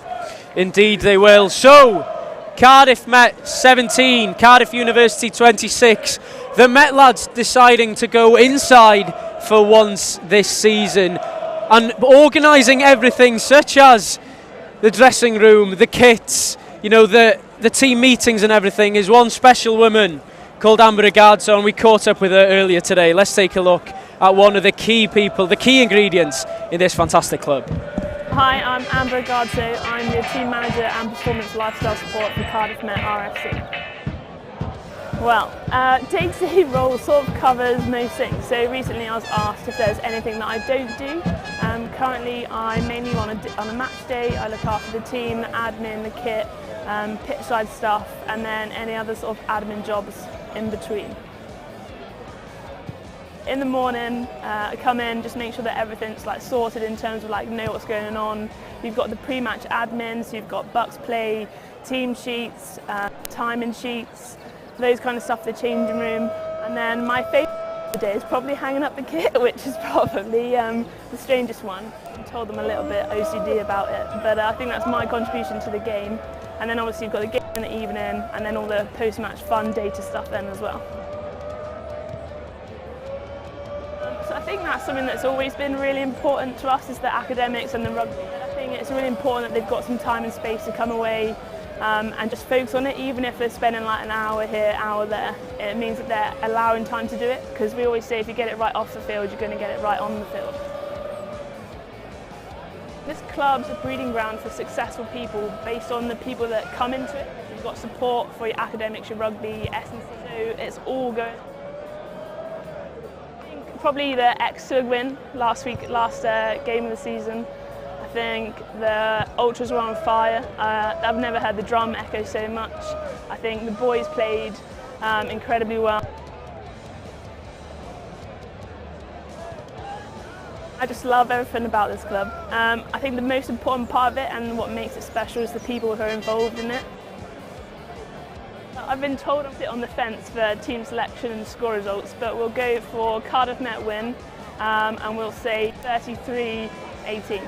Indeed they will. So, Cardiff Met 17, Cardiff University 26. The Met lads deciding to go inside for once this season and organising everything such as the dressing room, the kits, you know, the team meetings and everything is one special woman called Amber Agardso, and we caught up with her earlier today. Let's take a look at one of the key people, the key ingredients in this fantastic club. Hi, I'm Amber Agardso. I'm the team manager and performance lifestyle support for Cardiff Met RFC. Well, day-to-day role sort of covers most things. So recently I was asked if there's anything that I don't do. Currently I mainly on a match day, I look after the team, the admin, the kit, pitch side stuff, and then any other sort of admin jobs in between. In the morning, I come in, just make sure that everything's like sorted in terms of like know what's going on. You've got the pre-match admin, so you've got BUCS play, team sheets, timing sheets, those kind of stuff, the changing room. And then my favourite today is probably hanging up the kit, which is probably the strangest one. I told them a little bit OCD about it, but I think that's my contribution to the game. And then obviously you've got the game in the evening, and then all the post-match fun data stuff then as well. So I think that's something that's always been really important to us is the academics and the rugby. I think it's really important that they've got some time and space to come away and just focus on it, even if they're spending like an hour here, hour there. It means that they're allowing time to do it, because we always say if you get it right off the field, you're going to get it right on the field. This club's a breeding ground for successful people based on the people that come into it. You've got support for your academics, your rugby, your S&C. it's all going. I think probably the Exeter win last game of the season. I think the Ultras were on fire. I've never heard the drum echo so much. I think the boys played incredibly well. I just love everything about this club. I think the most important part of it and what makes it special is the people who are involved in it. I've been told I'm on the fence for team selection and score results, but we'll go for Cardiff Met win and we'll say 33-18.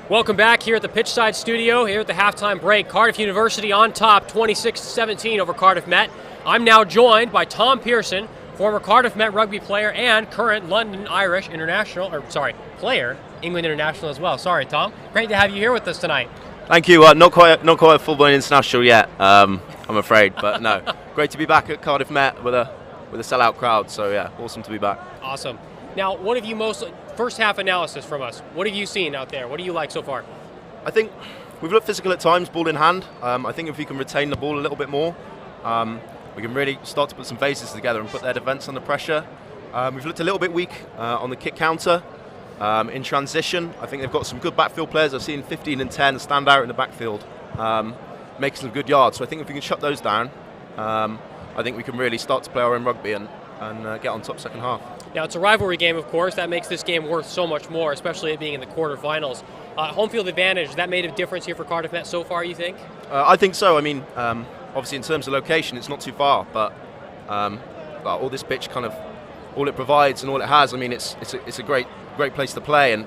Welcome back here at the Pitchside Studio, here at the halftime break. Cardiff University on top, 26-17 over Cardiff Met. I'm now joined by Tom Pearson, former Cardiff Met rugby player and current London Irish player, England international as well. Sorry, Tom. Great to have you here with us tonight. Thank you. Not quite a full-blown international yet, I'm afraid, but no. Great to be back at Cardiff Met with a sellout crowd. So yeah, awesome to be back. Awesome. Now, what have you first half analysis from us? What have you seen out there? What do you like so far? I think we've looked physical at times, ball in hand. I think if we can retain the ball a little bit more, we can really start to put some faces together and put their defence under pressure. We've looked a little bit weak on the kick counter. In transition, I think they've got some good backfield players. I've seen 15 and 10 stand out in the backfield, making some good yards. So I think if we can shut those down, I think we can really start to play our own rugby and get on top second half. Now, it's a rivalry game, of course. That makes this game worth so much more, especially it being in the quarterfinals. Home field advantage, that made a difference here for Cardiff Met so far, you think? I think so. I mean, obviously in terms of location, it's not too far, but all this pitch kind of, all it provides and all it has, I mean, it's a great place to play, and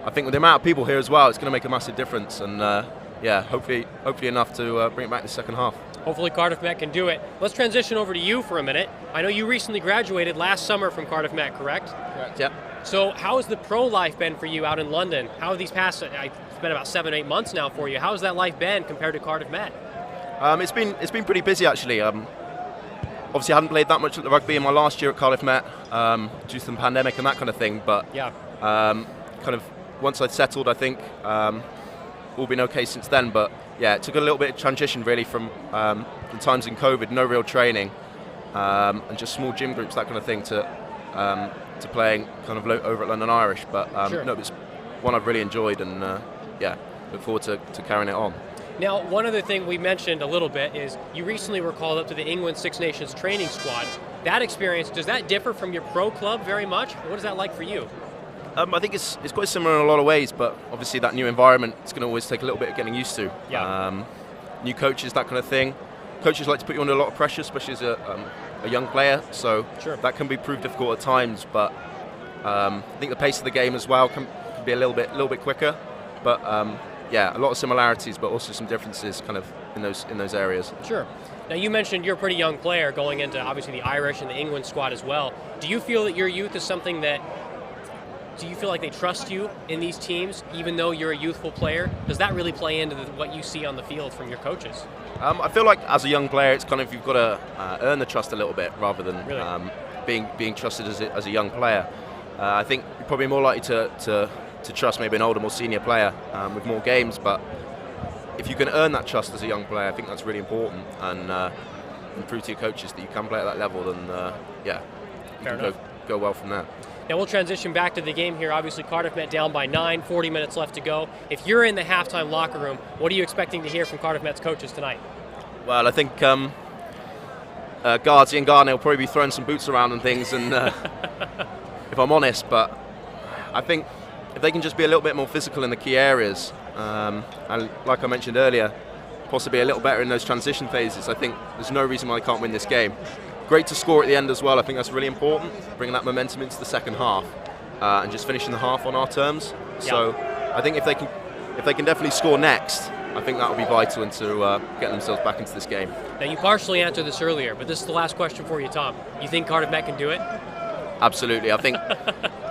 I think with the amount of people here as well, it's going to make a massive difference, and yeah, hopefully enough to bring it back in the second half. Hopefully Cardiff Met can do it. Let's transition over to you for a minute. I know you recently graduated last summer from Cardiff Met, correct? Correct, yep. So how has the pro life been for you out in London? How have these past, it's been about 7-8 months now for you. How has that life been compared to Cardiff Met? It's been pretty busy actually. Obviously I hadn't played that much at the rugby in my last year at Cardiff Met due to the pandemic and that kind of thing, but yeah. Kind of once I'd settled, I think all been okay since then, but yeah, it took a little bit of transition really from the times in COVID, no real training, and just small gym groups, that kind of thing, to playing kind of over at London Irish. But sure. No, it's one I've really enjoyed, and yeah, look forward to carrying it on. Now, one other thing we mentioned a little bit is you recently were called up to the England Six Nations training squad. That experience, does that differ from your pro club very much? What is that like for you? I think it's quite similar in a lot of ways, but obviously that new environment, it's going to always take a little bit of getting used to. Yeah. New coaches, that kind of thing. Coaches like to put you under a lot of pressure, especially as a young player, so sure. That can prove difficult at times, but I think the pace of the game as well can be a little bit quicker, but yeah, a lot of similarities, but also some differences kind of in those areas. Sure. Now, you mentioned you're a pretty young player going into obviously the Irish and the England squad as well. Do you feel that your youth is something that, do you feel like they trust you in these teams, even though you're a youthful player? Does that really play into what you see on the field from your coaches? I feel like as a young player, it's kind of, you've got to earn the trust a little bit rather than really? being trusted as a young player. I think you're probably more likely to trust maybe an older, more senior player with more games, but if you can earn that trust as a young player, I think that's really important, and prove to your coaches that you can play at that level, then yeah, you can go well from there. Now we'll transition back to the game here. Obviously Cardiff Met down by 9, 40 minutes left to go. If you're in the halftime locker room, what are you expecting to hear from Cardiff Met's coaches tonight? Well, I think Guardsy and Garner will probably be throwing some boots around and things, and if I'm honest, but I think if they can just be a little bit more physical in the key areas, and like I mentioned earlier, possibly a little better in those transition phases, I think there's no reason why they can't win this game. Great to score at the end as well. I think that's really important, bringing that momentum into the second half and just finishing the half on our terms. Yeah. So I think if they can definitely score next, I think that will be vital into getting themselves back into this game. Now you partially answered this earlier, but this is the last question for you, Tom. You think Cardiff Met can do it? Absolutely. I think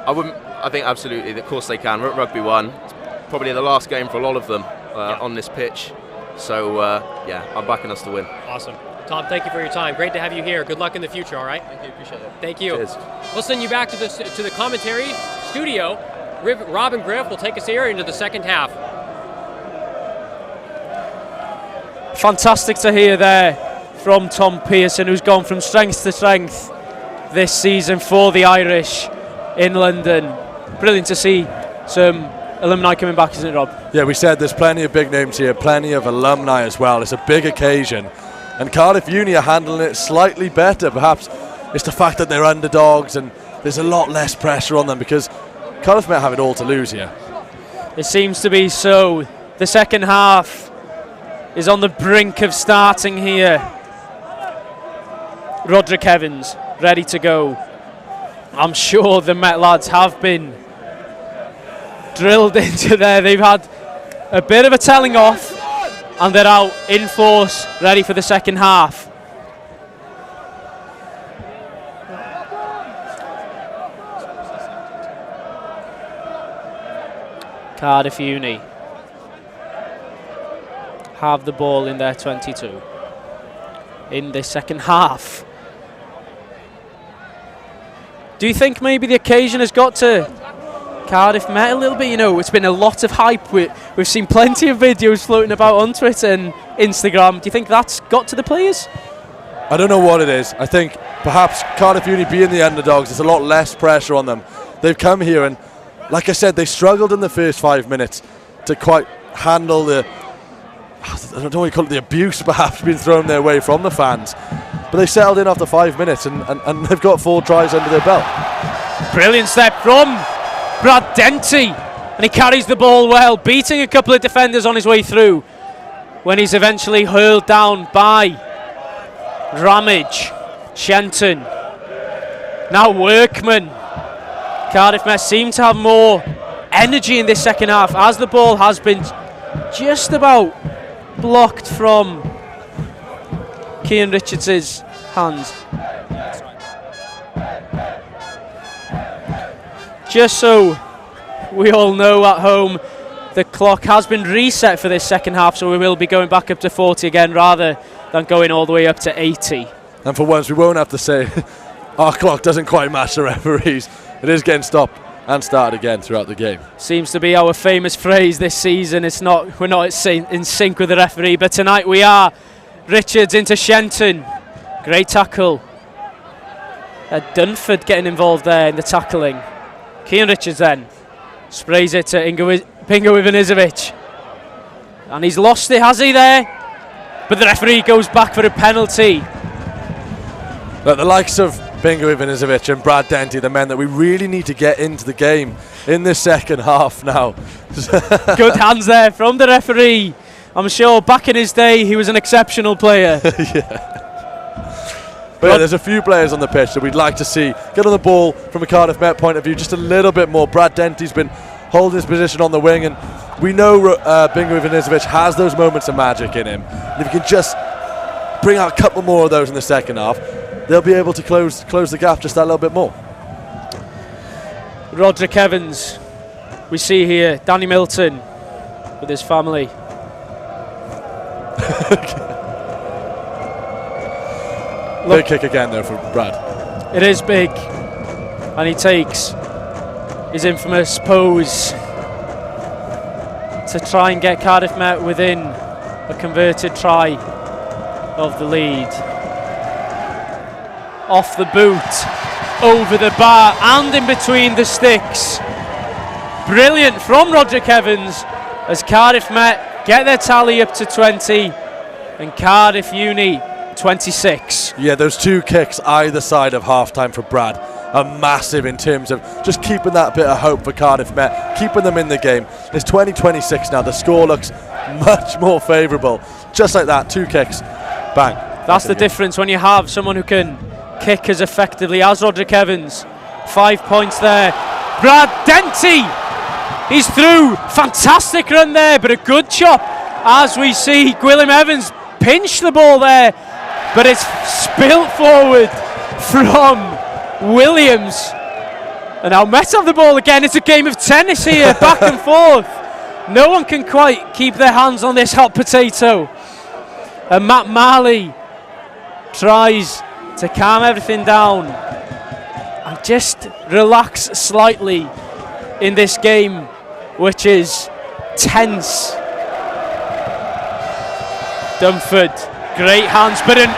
absolutely. Of course they can. We're at Rugby 1. It's probably the last game for a lot of them on this pitch. So yeah, I'm backing us to win. Awesome. Tom, thank you for your time. Great to have you here. Good luck in the future, all right? Thank you, appreciate it. Thank you. Cheers. We'll send you back to the commentary studio. Rob and Griff will take us here into the second half. fantastic to hear there from Tom Pearson, who's gone from strength to strength this season for the Irish in London. Brilliant to see some alumni coming back, isn't it, Rob? Yeah, we said there's plenty of big names here, plenty of alumni as well. It's a big occasion, and Cardiff Uni are handling it slightly better. Perhaps it's the fact that they're underdogs and there's a lot less pressure on them, because Cardiff might have it all to lose here. It seems to be so. The second half is on the brink of starting here. Roderick Evans ready to go. I'm sure the Met lads have been drilled into there. They've had a bit of a telling off, and they're out in force, ready for the second half. Cardiff Uni have the ball in their 22 in this second half. Do you think maybe the occasion has got to Cardiff Met a little bit? You know, it's been a lot of hype. We've seen plenty of videos floating about on Twitter and Instagram. Do you think that's got to the players? I don't know what it is. I think perhaps Cardiff Uni being the underdogs, there's a lot less pressure on them. They've come here and, like I said, they struggled in the first 5 minutes to quite handle the, I don't know what you call it, the abuse perhaps being thrown their way from the fans. But they settled in after 5 minutes and they've got 4 tries under their belt. Brilliant step from Brad Denty, and he carries the ball well, beating a couple of defenders on his way through when he's eventually hurled down by Ramage. Shenton. Now Workman. Cardiff Met seem to have more energy in this second half, as the ball has been just about blocked from Cian Richards' hands. Just so we all know at home, the clock has been reset for this second half, so we will be going back up to 40 again rather than going all the way up to 80. And for once, we won't have to say our clock doesn't quite match the referees. It is getting stopped and started again throughout the game. Seems to be our famous phrase this season. We're not in sync with the referee, but tonight we are. Richards into Shenton. Great tackle. Dunford getting involved there in the tackling. Cian Richards then sprays it to Pingo Ivanisevic. And he's lost it, has he there? But the referee goes back for a penalty. But the likes of Pingo Ivanisevic and Brad Denty, the men that we really need to get into the game in this second half now. Good hands there from the referee. I'm sure back in his day he was an exceptional player. Yeah. But yeah, there's a few players on the pitch that we'd like to see get on the ball from a Cardiff Met point of view just a little bit more. Brad Denty's been holding his position on the wing, and we know Pingo Ivanisevic has those moments of magic in him. And if he can just bring out a couple more of those in the second half, they'll be able to close the gap just that little bit more. Roderick Evans, we see here Danny Milton with his family. Big kick again though for Brad. It is big, and he takes his infamous pose to try and get Cardiff Met within a converted try of the lead. Off the boot, over the bar and in between the sticks. Brilliant from Roderick Evans as Cardiff Met get their tally up to 20 and Cardiff Uni 26. Yeah, those 2 kicks either side of half-time for Brad are massive in terms of just keeping that bit of hope for Cardiff Met, keeping them in the game. It's 20-26 now. The score looks much more favourable. Just like that, 2 kicks, bang. That's the difference when you have someone who can kick as effectively as Roderick Evans. 5 points there. Brad Denty, he's through. Fantastic run there, but a good chop as we see Gwilym Evans pinch the ball there, but it's spilt forward from Williams. And now Met have the ball again. It's a game of tennis here, back and forth. No one can quite keep their hands on this hot potato. And Matt Marley tries to calm everything down and just relax slightly in this game, which is tense. Dunford, great hands, but an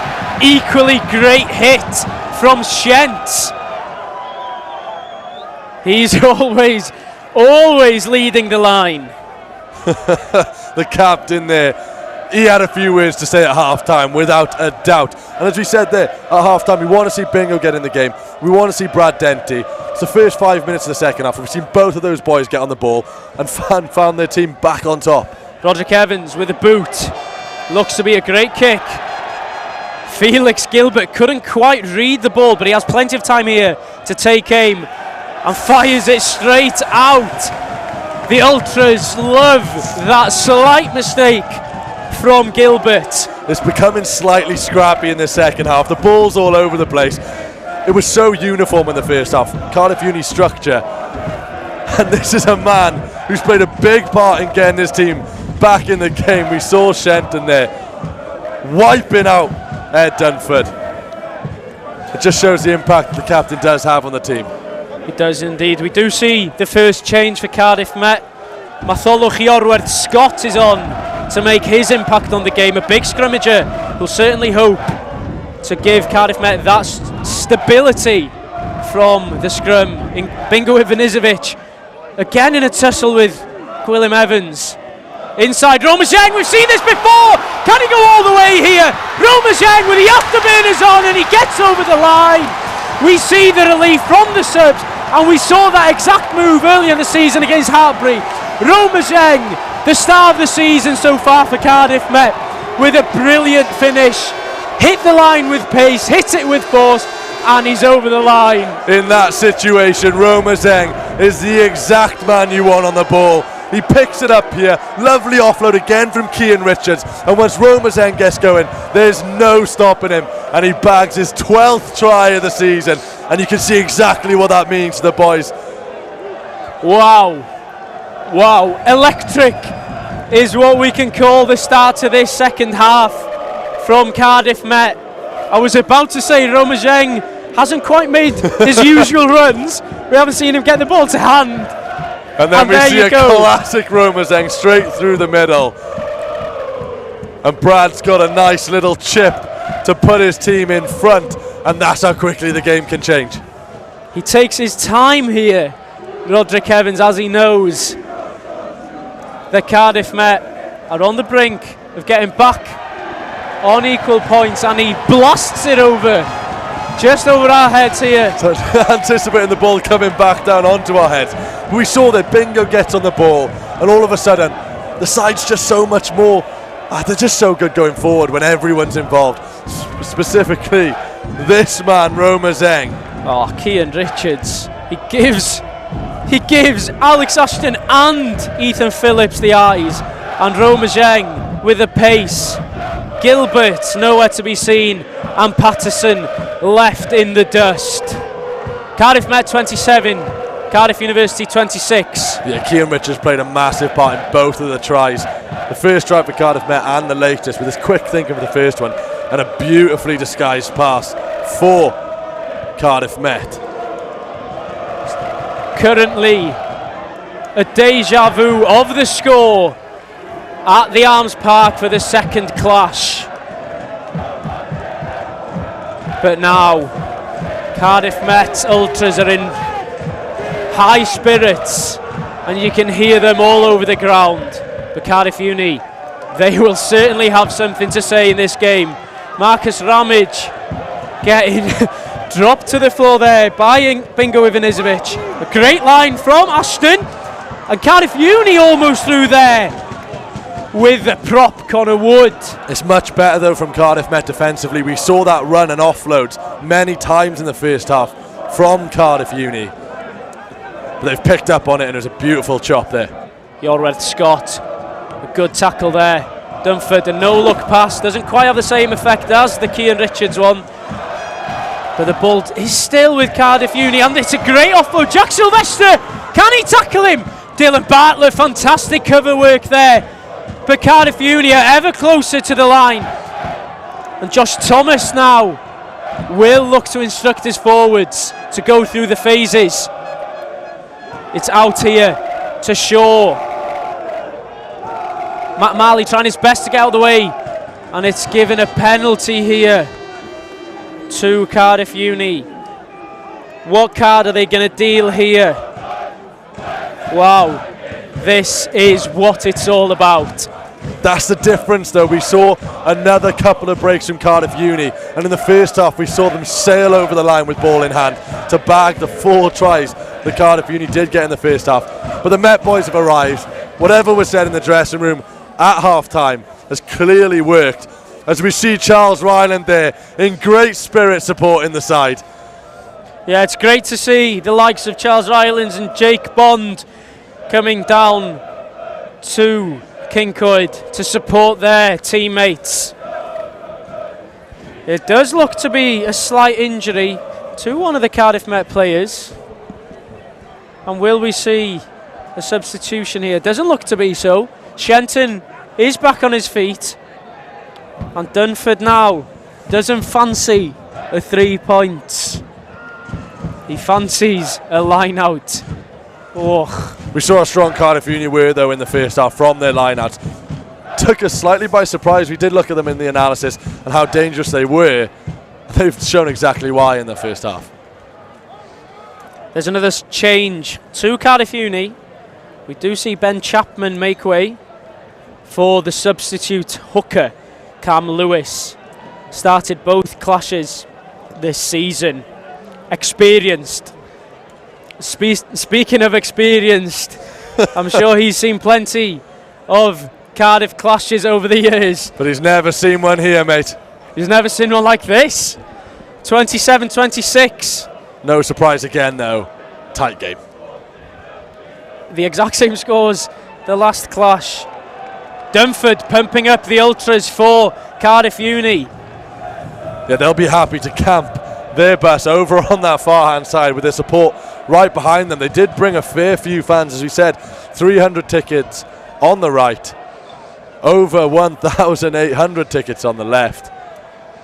equally great hit from Shent. He's always leading the line. The captain there, he had a few words to say at half-time, without a doubt. And as we said there, at half-time, we want to see Bingo get in the game. We want to see Brad Denty. It's the first 5 minutes of the second half. We've seen both of those boys get on the ball and found their team back on top. Roderick Evans with a boot. Looks to be a great kick. Felix Gilbert couldn't quite read the ball, but he has plenty of time here to take aim and fires it straight out. The Ultras love that slight mistake from Gilbert. It's becoming slightly scrappy in the second half. The ball's all over the place. It was so uniform in the first half. Cardiff Uni structure. And this is a man who's played a big part in getting his team back in the game. We saw Shenton there wiping out Ed Dunford. It just shows the impact the captain does have on the team. It does indeed. We do see the first change for Cardiff Met. Matholwch Iorwerth Scott is on to make his impact on the game. A big scrummager who'll certainly hope to give Cardiff Met that stability from the scrum. Bingo Ivanisevic again in a tussle with Gwilym Evans. Inside Romazeng, we've seen this before. Can he go all the way here? Romazeng with the afterburners on, and he gets over the line. We see the relief from the subs, and we saw that exact move earlier in the season against Hartbury. Romazeng, the star of the season so far for Cardiff Met, with a brilliant finish. Hit the line with pace, hit it with force, and he's over the line. In that situation, Romazeng is the exact man you want on the ball. He picks it up here, lovely offload again from Cian Richards, and once Romazeng gets going, there's no stopping him, and he bags his 12th try of the season, and you can see exactly what that means to the boys. Wow, electric is what we can call the start to this second half from Cardiff Met. I was about to say Romazeng hasn't quite made his usual runs. We haven't seen him get the ball to hand. And then we see a classic Romazeng straight through the middle. And Brad's got a nice little chip to put his team in front, and that's how quickly the game can change. He takes his time here, Roderick Evans, as he knows that Cardiff Met are on the brink of getting back on equal points, and he blasts it over, just over our heads here. So anticipating the ball coming back down onto our heads. We saw that Bingo gets on the ball, and all of a sudden the side's just so much more, they're just so good going forward when everyone's involved. Specifically this man Romazeng. Oh, Cian Richards, he gives Alex Ashton and Ethan Phillips the eyes, and Romazeng with the pace. Gilbert nowhere to be seen, and Patterson left in the dust. Cardiff Met 27, Cardiff University 26. Yeah, Cian Richards played a massive part in both of the tries. The first try for Cardiff Met and the latest, with his quick thinking for the first one, and a beautifully disguised pass for Cardiff Met. Currently a deja vu of the score at the Arms Park for the second clash. But now Cardiff Met Ultras are in high spirits, and you can hear them all over the ground. But Cardiff Uni, they will certainly have something to say in this game. Marcus Ramage getting dropped to the floor there by Bingo Ivanisevic. A great line from Ashton, and Cardiff Uni almost through there with the prop, Connor Wood. It's much better though from Cardiff Met defensively. We saw that run and offloads many times in the first half from Cardiff Uni, but they've picked up on it, and it was a beautiful chop there. Iorwerth Scott, a good tackle there. Dunford, a no-look pass, doesn't quite have the same effect as the Cian Richards one, but the ball is still with Cardiff Uni, and it's a great offload. Jack Sylvester, can he tackle him? Dylan Bartlett, fantastic cover work there. But Cardiff Uni are ever closer to the line, and Josh Thomas now will look to instruct his forwards to go through the phases. It's out here to Shaw. Matt Marley trying his best to get out of the way and it's given a penalty here to Cardiff Uni. What card are they going to deal here? Wow, this is what it's all about. That's the difference, though. We saw another couple of breaks from Cardiff Uni, and in the first half we saw them sail over the line with ball in hand to bag the 4 tries that Cardiff Uni did get in the first half. But the Met boys have arrived. Whatever was said in the dressing room at half-time has clearly worked, as we see Charles Ryland there in great spirit supporting the side. Yeah, it's great to see the likes of Charles Rylands and Jake Bond coming down to Kincoid to support their teammates. It does look to be a slight injury to one of the Cardiff Met players. And will we see a substitution here? Doesn't look to be so. Shenton is back on his feet. And Dunford now doesn't fancy a 3 points. He fancies a line out. Oh. We saw a strong Cardiff Uni were, though, in the first half from their line-outs. Took us slightly by surprise. We did look at them in the analysis and how dangerous they were. They've shown exactly why in the first half. There's another change to Cardiff Uni. We do see Ben Chapman make way for the substitute hooker, Cam Lewis. Started both clashes this season. Experienced. Speaking of experienced, I'm sure he's seen plenty of Cardiff clashes over the years. But he's never seen one here, mate. He's never seen one like this. 27-26. No surprise again, though. Tight game. The exact same scores, the last clash. Dunford pumping up the ultras for Cardiff Uni. Yeah, they'll be happy to camp their bus over on that far-hand side with their support right behind them. They did bring a fair few fans, as we said, 300 tickets on the right, over 1,800 tickets on the left.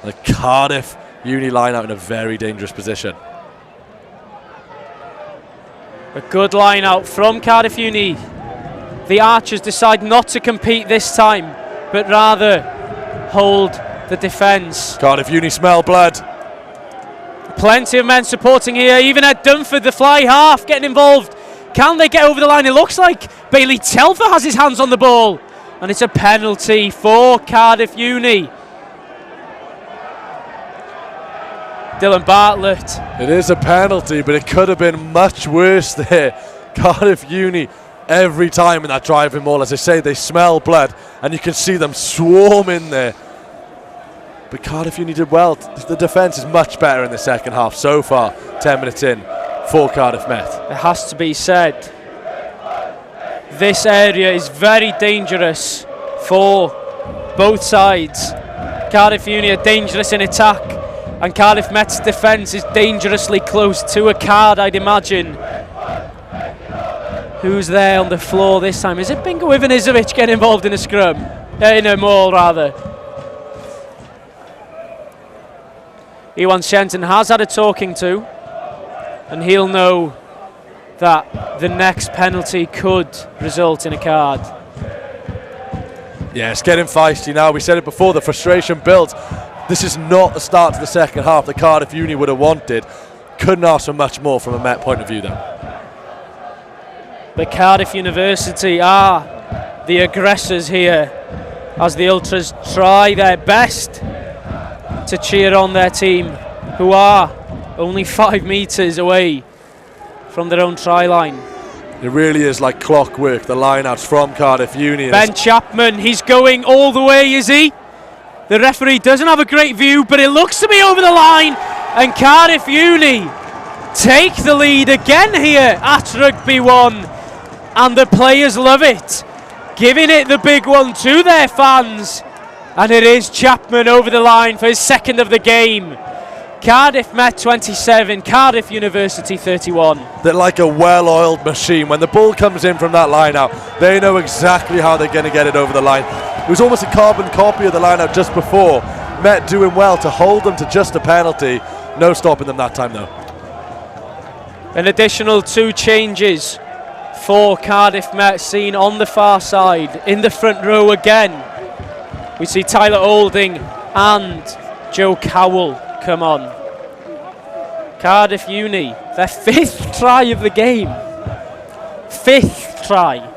The Cardiff Uni line out in a very dangerous position. A good line out from Cardiff Uni. The Archers decide not to compete this time, but rather hold the defence. Cardiff Uni smell blood. Plenty of men supporting here, even at Dunford, the fly half getting involved. Can they get over the line? It looks like Bailey Telfer has his hands on the ball, and it's a penalty for Cardiff Uni. Dylan Bartlett. It is a penalty, but it could have been much worse there. Cardiff Uni, every time in that driving maul, as I say, they smell blood, and you can see them swarm in there. But Cardiff Uni did well. The defence is much better in the second half so far, 10 minutes in, for Cardiff Met. It has to be said, this area is very dangerous for both sides. Cardiff Uni are dangerous in attack, and Cardiff Met's defence is dangerously close to a card, I'd imagine. Who's there on the floor this time? Is it Bingo Ivanisevic getting involved in a scrum? In a maul, rather. Ewan Shenton has had a talking to, and he'll know that the next penalty could result in a card. Yeah, it's getting feisty now. We said it before, the frustration builds. This is not the start to the second half that Cardiff Uni would have wanted. Couldn't ask for much more from a Met point of view, though. But Cardiff University are the aggressors here, as the Ultras try their best to cheer on their team, who are only 5 metres away from their own try line. It really is like clockwork, the lineouts from Cardiff Uni. Ben Chapman, he's going all the way, is he? The referee doesn't have a great view, but it looks to be over the line, and Cardiff Uni take the lead again here at Rugby 1, and the players love it, giving it the big one to their fans. And it is Chapman over the line for his second of the game. Cardiff Met 27, Cardiff University 31. They're like a well-oiled machine. When the ball comes in from that line-out, they know exactly how they're going to get it over the line. It was almost a carbon copy of the line-out just before. Met doing well to hold them to just a penalty. No stopping them that time, though. An additional 2 changes for Cardiff Met seen on the far side. In the front row again, We see Tyler Olding and Joe Cowell come on. Cardiff Uni, their 5th try of the game. 5th try.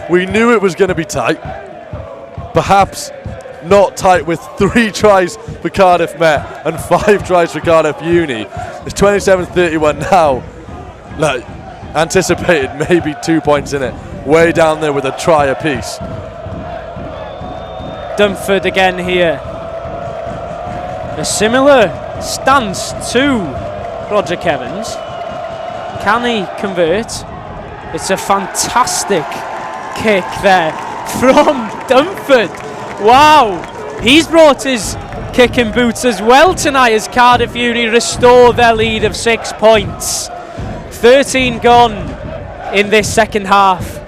We knew it was going to be tight. Perhaps not tight with 3 tries for Cardiff Met and 5 tries for Cardiff Uni. It's 27-31 now. Look, anticipated maybe 2 points in it. Way down there with a try apiece. Dunford again here. A similar stance to Roger Evans. Can he convert? It's a fantastic kick there from Dunford. Wow, he's brought his kicking boots as well tonight as Cardiff Uni restore their lead of 6 points. 13 gone in this second half.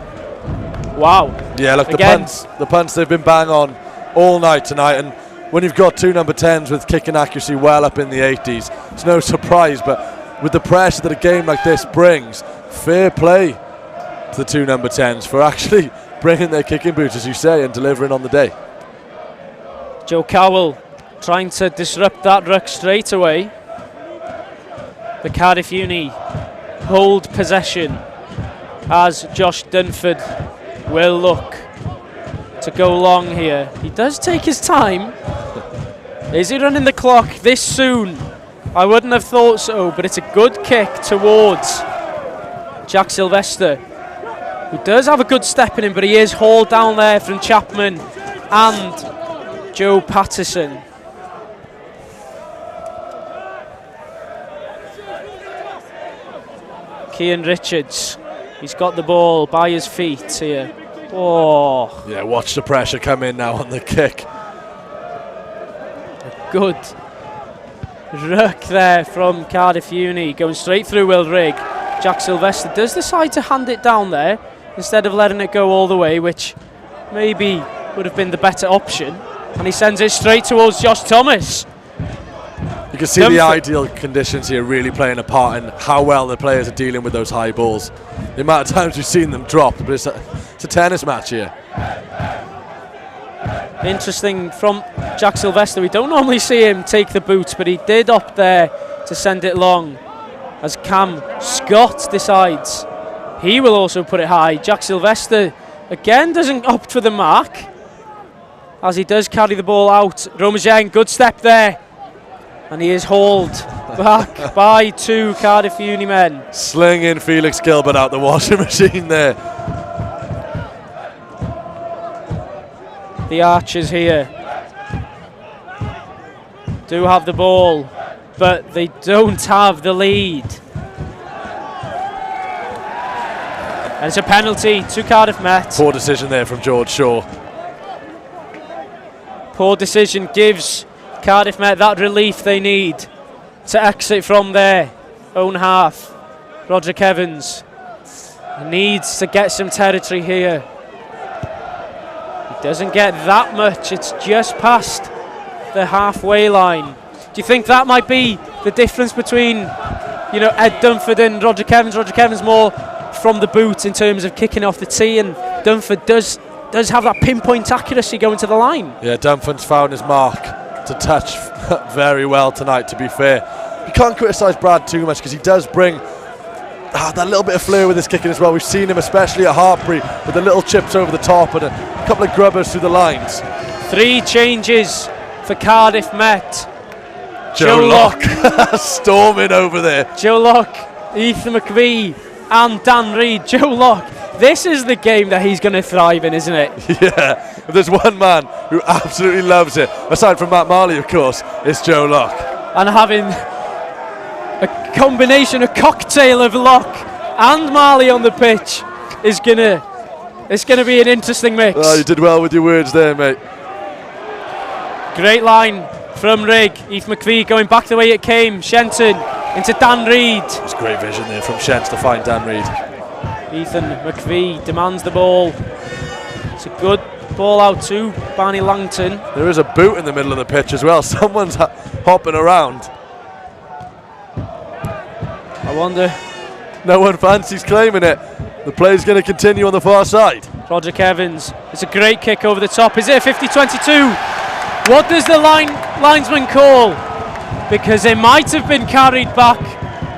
Wow. Yeah, look, the punts they've been bang on all night tonight, and when you've got 2 number 10s with kicking accuracy well up in the 80s, it's no surprise, but with the pressure that a game like this brings, fair play to the 2 number 10s for actually bringing their kicking boots, as you say, and delivering on the day. Joe Cowell trying to disrupt that ruck straight away. The Cardiff Uni hold possession as Josh Dunford will look to go long here. He does take his time. Is he running the clock this soon? I wouldn't have thought so, but it's a good kick towards Jack Sylvester, who does have a good step in him, but he is hauled down there from Chapman and Joe Patterson. Cian Richards, he's got the ball by his feet here. Oh. Yeah, watch the pressure come in now on the kick. A good ruck there from Cardiff Uni, going straight through Will Rigg. Jack Sylvester does decide to hand it down there instead of letting it go all the way, which maybe would have been the better option. And he sends it straight towards Josh Thomas. You can see the ideal conditions here really playing a part in how well the players are dealing with those high balls. The amount of times we've seen them drop, but it's a tennis match here. Interesting from Jack Sylvester. We don't normally see him take the boots, but he did opt there to send it long as Cam Scott decides he will also put it high. Jack Sylvester again doesn't opt for the mark as he does carry the ball out. Romageng, good step there. And he is hauled back by 2 Cardiff Uni men. Slinging Felix Gilbert out the washing machine there. The Archers here do have the ball, but they don't have the lead. And it's a penalty to Cardiff Met. Poor decision there from George Shaw. Poor decision gives Cardiff Met that relief they need to exit from their own half. Roderick Evans needs to get some territory here. He doesn't get that much, it's just past the halfway line. Do you think that might be the difference between, you know, Ed Dunford and Roderick Evans? Roderick Evans more from the boot in terms of kicking off the tee, and Dunford does have that pinpoint accuracy going to the line. Yeah, Dunford's found his mark to touch very well tonight, to be fair. You can't criticise Brad too much because he does bring that little bit of flair with his kicking as well. We've seen him especially at Hartpury with the little chips over the top and a couple of grubbers through the lines. 3 changes for Cardiff Met. Joe Locke storming over there. Joe Locke, Ethan McVie and Dan Reid. Joe Locke, this is the game that he's going to thrive in, isn't it? Yeah, if there's one man who absolutely loves it, aside from Matt Marley of course, it's Joe Locke. And having a combination, a cocktail of Locke and Marley on the pitch is gonna be an interesting mix. Oh, you did well with your words there, mate. Great line from Rigg. Ethan McVie going back the way it came. Shenton into Dan Reid. It's great vision there from Shents to find Dan Reid. Ethan McVie demands the ball. It's a good ball out to Barney Langton. There is a boot in the middle of the pitch as well. Someone's hopping around. I wonder. No one fancies claiming it. The play's going to continue on the far side. Roderick Evans. It's a great kick over the top. Is it a 50-22? What does the linesman call? Because it might have been carried back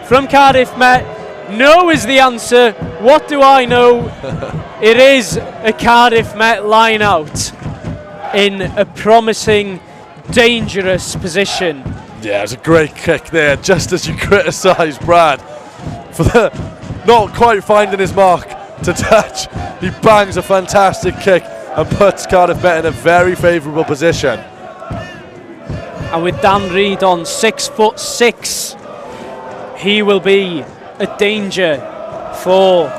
from Cardiff Met. No is the answer. What do I know? It is a Cardiff Met line out in a promising, dangerous position. Yeah, it was a great kick there, just as you criticised Brad for not quite finding his mark to touch. He bangs a fantastic kick and puts Cardiff Met in a very favourable position. And with Dan Reid on 6'6", he will be a danger for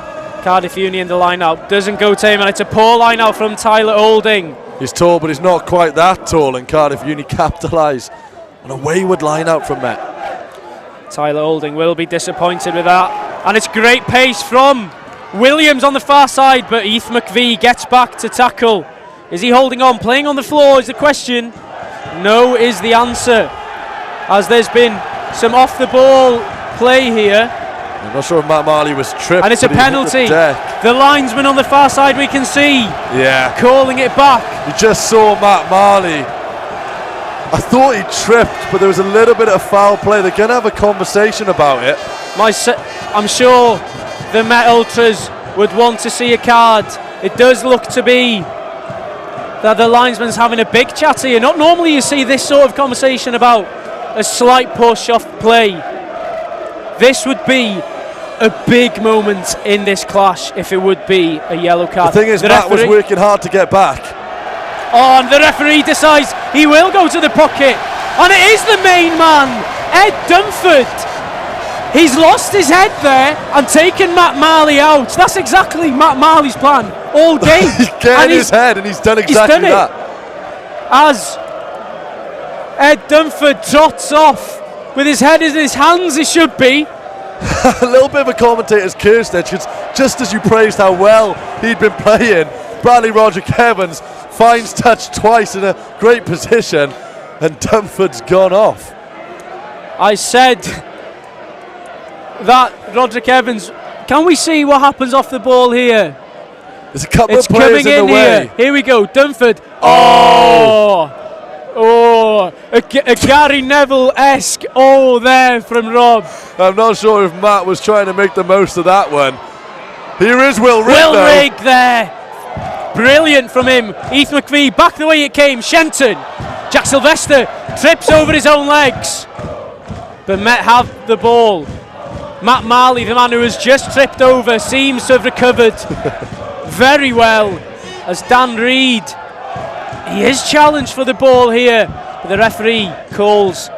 Cardiff Uni in the line-out. Doesn't go to him, and it's a poor line-out from Tyler Olding. He's tall, but he's not quite that tall, and Cardiff Uni capitalise on a wayward line-out from Met. Tyler Olding will be disappointed with that. And it's great pace from Williams on the far side, but Heath McVie gets back to tackle. Is he holding on? Playing on the floor is the question. No is the answer, as there's been some off-the-ball play here. I'm not sure if Matt Marley was tripped. And it's a penalty. The linesman on the far side, we can see. Yeah. Calling it back. You just saw Matt Marley. I thought he tripped, but there was a little bit of foul play. They're going to have a conversation about it. I'm sure the Met Ultras would want to see a card. It does look to be that the linesman's having a big chat here. Not normally you see this sort of conversation about a slight push off play. This would be a big moment in this clash if it would be a yellow card. The thing is, Matt was working hard to get back. Oh, and the referee decides he will go to the pocket. And it is the main man, Ed Dunford. He's lost his head there and taken Matt Marley out. That's exactly Matt Marley's plan all game. He's getting his head, and he's done exactly that. As Ed Dunford trots off with his head in his hands, he should be. A little bit of a commentator's curse there, because just as you praised how well he'd been playing, Bradley Roderick Evans finds touch twice in a great position, and Dunford's gone off. I said that Roderick Evans. Can we see what happens off the ball here? There's a couple of players in the way. Here we go, Dunford. A Gary Neville-esque there from Rob. I'm not sure if Matt was trying to make the most of that one. Here is Will Rigg. Will Rigg there. Brilliant from him. Heath McVie back the way it came. Shenton. Jack Sylvester trips over his own legs. But Met have the ball. Matt Marley, the man who has just tripped over, seems to have recovered very well, as Dan Reid, he is challenged for the ball here, but the referee calls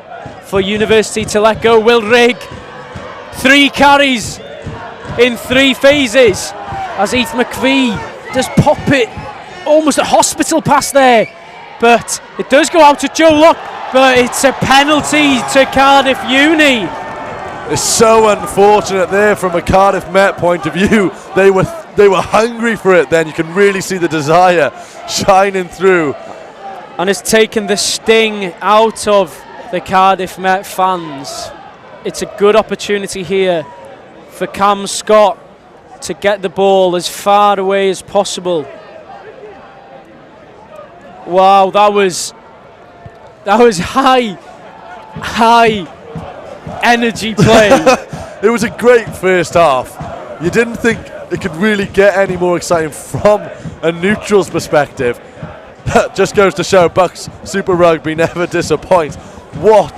for University to let go. Will Rigg, 3 carries in 3 phases, as Heath McVie does pop it, almost a hospital pass there, but it does go out to Joe Luck, but it's a penalty to Cardiff Uni. It's so unfortunate there from a Cardiff Met point of view. They were hungry for it then. You can really see the desire shining through. And it's taken the sting out of the Cardiff Met fans. It's a good opportunity here for Cam Scott to get the ball as far away as possible. Wow, that was high energy play. It was a great first half. You didn't think it could really get any more exciting from a neutral's perspective. Just goes to show BUCS Super Rugby never disappoints. What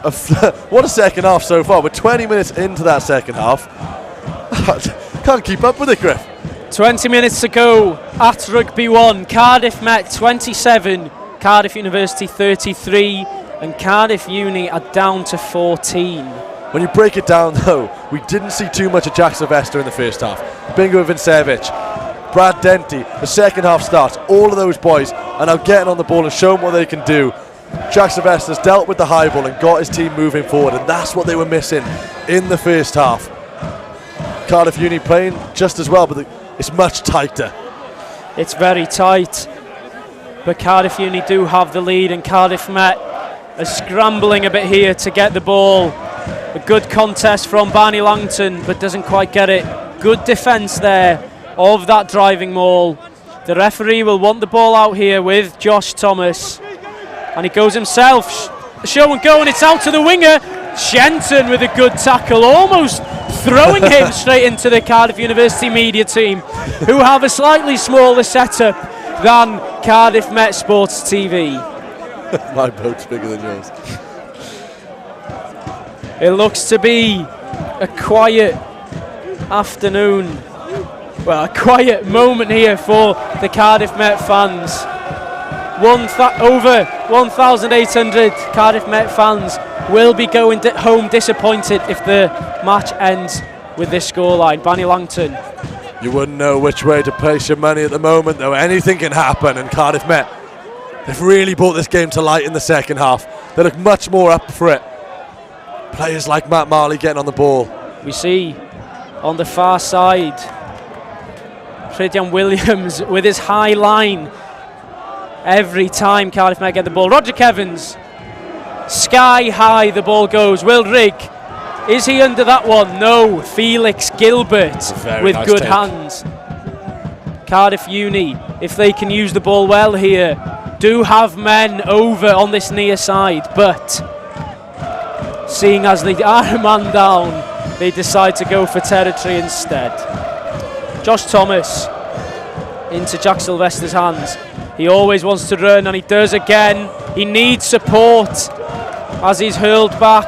a second half so far. We're 20 minutes into that second half. Can't keep up with it, Griff. 20 minutes to go at Rugby 1. Cardiff Met 27, Cardiff University 33, and Cardiff Uni are down to 14. When you break it down, though, we didn't see too much of Jack Sylvester in the first half. Bingo Vincevic, Brad Denty, the second half starts. All of those boys are now getting on the ball and showing what they can do. Jack Sylvester's dealt with the high ball and got his team moving forward, and that's what they were missing in the first half. Cardiff Uni playing just as well, but it's much tighter. It's very tight, but Cardiff Uni do have the lead, and Cardiff Met are scrambling a bit here to get the ball. A good contest from Barney Langton, but doesn't quite get it. Good defence there of that driving maul. The referee will want the ball out here with Josh Thomas. And he goes himself. Show and go, and it's out to the winger. Shenton with a good tackle, almost throwing him straight into the Cardiff University media team, who have a slightly smaller setup than Cardiff Met Sports TV. My boat's bigger than yours. It looks to be a quiet afternoon. Well, a quiet moment here for the Cardiff Met fans. Over 1,800 Cardiff Met fans will be going home disappointed if the match ends with this scoreline. Banny Langton. You wouldn't know which way to place your money at the moment, though. Anything can happen, and Cardiff Met, they've really brought this game to light in the second half. They look much more up for it. Players like Matt Marley getting on the ball. We see on the far side Pregame Williams with his high line. Every time Cardiff Met get the ball. Roger Kevins, sky high the ball goes. Will Rigg, is he under that one? No. Felix Gilbert with nice good hands. Cardiff Uni, if they can use the ball well here, do have men over on this near side, but seeing as they are a man down, they decide to go for territory instead. Josh Thomas into Jack Sylvester's hands. He always wants to run, and he does again. He needs support as he's hurled back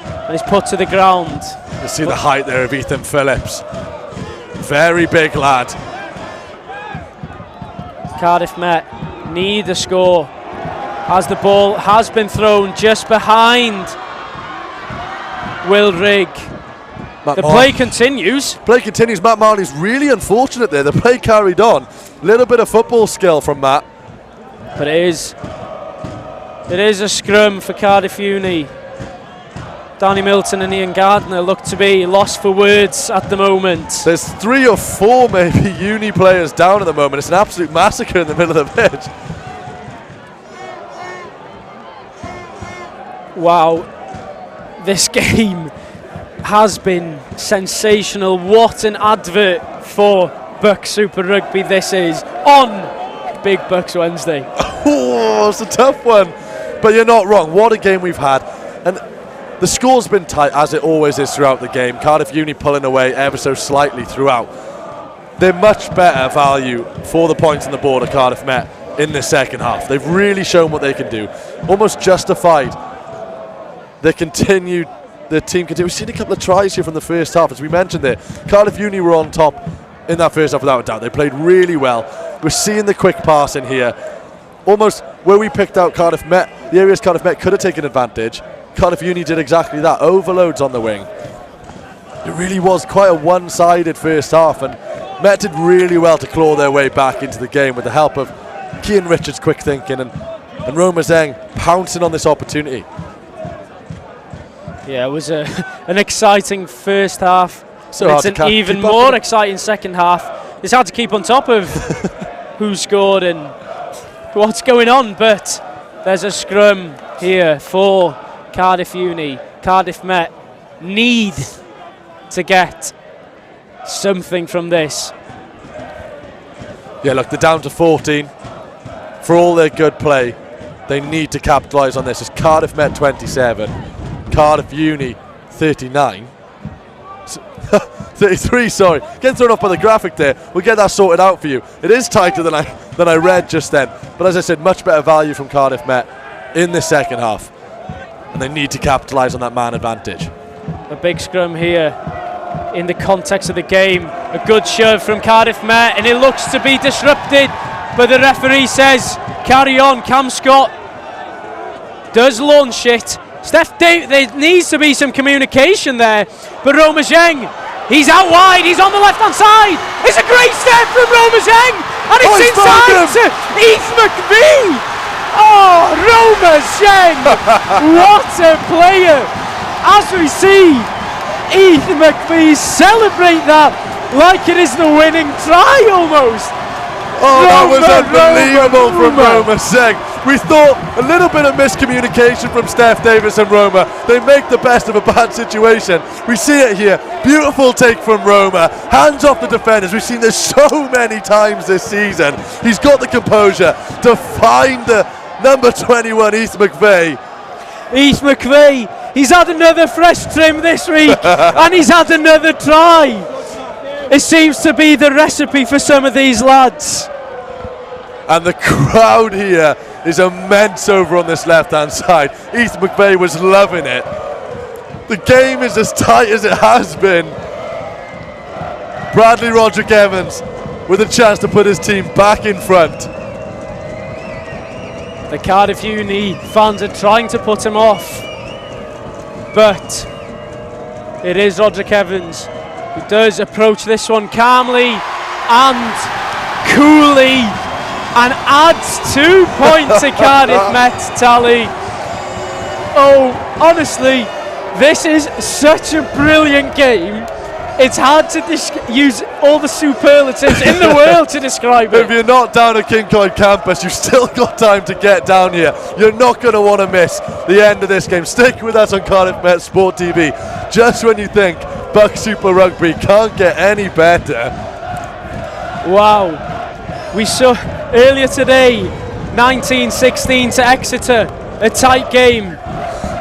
and he's put to the ground. You see the height there of Ethan Phillips. Very big lad. Cardiff Met need a score as the ball has been thrown just behind Will Rigg. The play continues. Play continues. Matt Marley's really unfortunate there. The play carried on. Little bit of football skill from Matt. But it is a scrum for Cardiff Uni. Danny Milton and Ian Gardner look to be lost for words at the moment. There's 3 or 4 maybe Uni players down at the moment. It's an absolute massacre in the middle of the pitch. Wow. This game has been sensational. What an advert for BUCS Super Rugby this is on Big BUCS Wednesday. Oh, it's a tough one. But you're not wrong. What a game we've had. And the score's been tight, as it always is throughout the game. Cardiff Uni pulling away ever so slightly throughout. They're much better value for the points on the board at Cardiff Met in this second half. They've really shown what they can do. Almost justified the team continued. We've seen a couple of tries here from the first half, as we mentioned there. Cardiff Uni were on top in that first half without a doubt. They played really well. We're seeing the quick pass in here. Almost where we picked out Cardiff Met, the areas Cardiff Met could have taken advantage. Cardiff Uni did exactly that. Overloads on the wing. It really was quite a one-sided first half, and Met did really well to claw their way back into the game with the help of Cian Richards' quick thinking and Roma Zeng pouncing on this opportunity. Yeah, it was an exciting first half. So it's an even more exciting second half. It's hard to keep on top of who scored and what's going on, but there's a scrum here for Cardiff Uni. Cardiff Met need to get something from this. Yeah, look, they're down to 14. For all their good play, they need to capitalise on this. It's Cardiff Met 27. Cardiff Uni 39. 33, sorry. Getting thrown off by the graphic there. We'll get that sorted out for you. It is tighter than I read just then. But as I said, much better value from Cardiff Met in the second half. And they need to capitalise on that man advantage. A big scrum here in the context of the game. A good shove from Cardiff Met, and it looks to be disrupted. But the referee says, carry on. Cam Scott does launch it. There needs to be some communication there, but Roma Zeng, he's out wide, he's on the left-hand side. It's a great step from Roma Zeng, and it's inside to Heath McVie. Oh, Roma Zeng, what a player. As we see Heath McVie celebrate that like it is the winning try almost. Oh, that was unbelievable from Roma Zeng. We thought a little bit of miscommunication from Steph Davis and Roma. They make the best of a bad situation. We see it here. Beautiful take from Roma. Hands off the defenders. We've seen this so many times this season. He's got the composure to find the number 21, Heath McVeigh. Heath McVeigh, he's had another fresh trim this week and he's had another try. It seems to be the recipe for some of these lads. And the crowd here is immense over on this left-hand side. Heath McVeigh was loving it. The game is as tight as it has been. Bradley Roderick Evans with a chance to put his team back in front. The Cardiff Uni fans are trying to put him off, but it is Roderick Evans who does approach this one calmly and coolly and adds 2 points to Cardiff Met's tally. Oh, honestly, this is such a brilliant game. It's hard to use all the superlatives in the world to describe it. If you're not down at Kincoid campus, you've still got time to get down here. You're not going to want to miss the end of this game. Stick with us on Cardiff Met Sport TV. Just when you think BUCS Super Rugby can't get any better. Wow. We saw earlier today, 19-16 to Exeter, a tight game.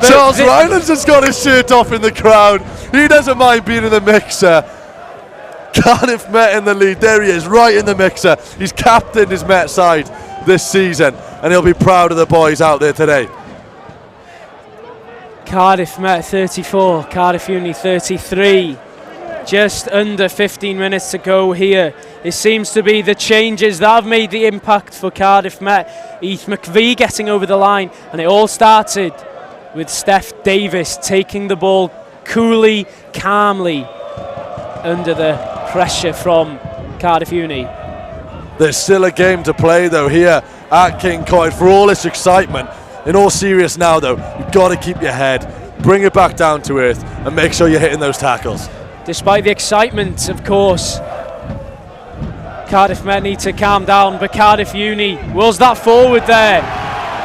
Charles Rylands has got his shirt off in the crowd. He doesn't mind being in the mixer. Cardiff Met in the lead. There he is, right in the mixer. He's captained his Met side this season, and he'll be proud of the boys out there today. Cardiff Met 34, Cardiff Uni 33. Just under 15 minutes to go here. It seems to be the changes that have made the impact for Cardiff Met. Heath McVeigh getting over the line, and it all started with Steph Davis taking the ball coolly, calmly, under the pressure from Cardiff Uni. There's still a game to play though here at Kincoid. For all its excitement, in all seriousness now though, you've got to keep your head, bring it back down to earth, and make sure you're hitting those tackles. Despite the excitement, of course, Cardiff Met need to calm down, but Cardiff Uni, was that forward there?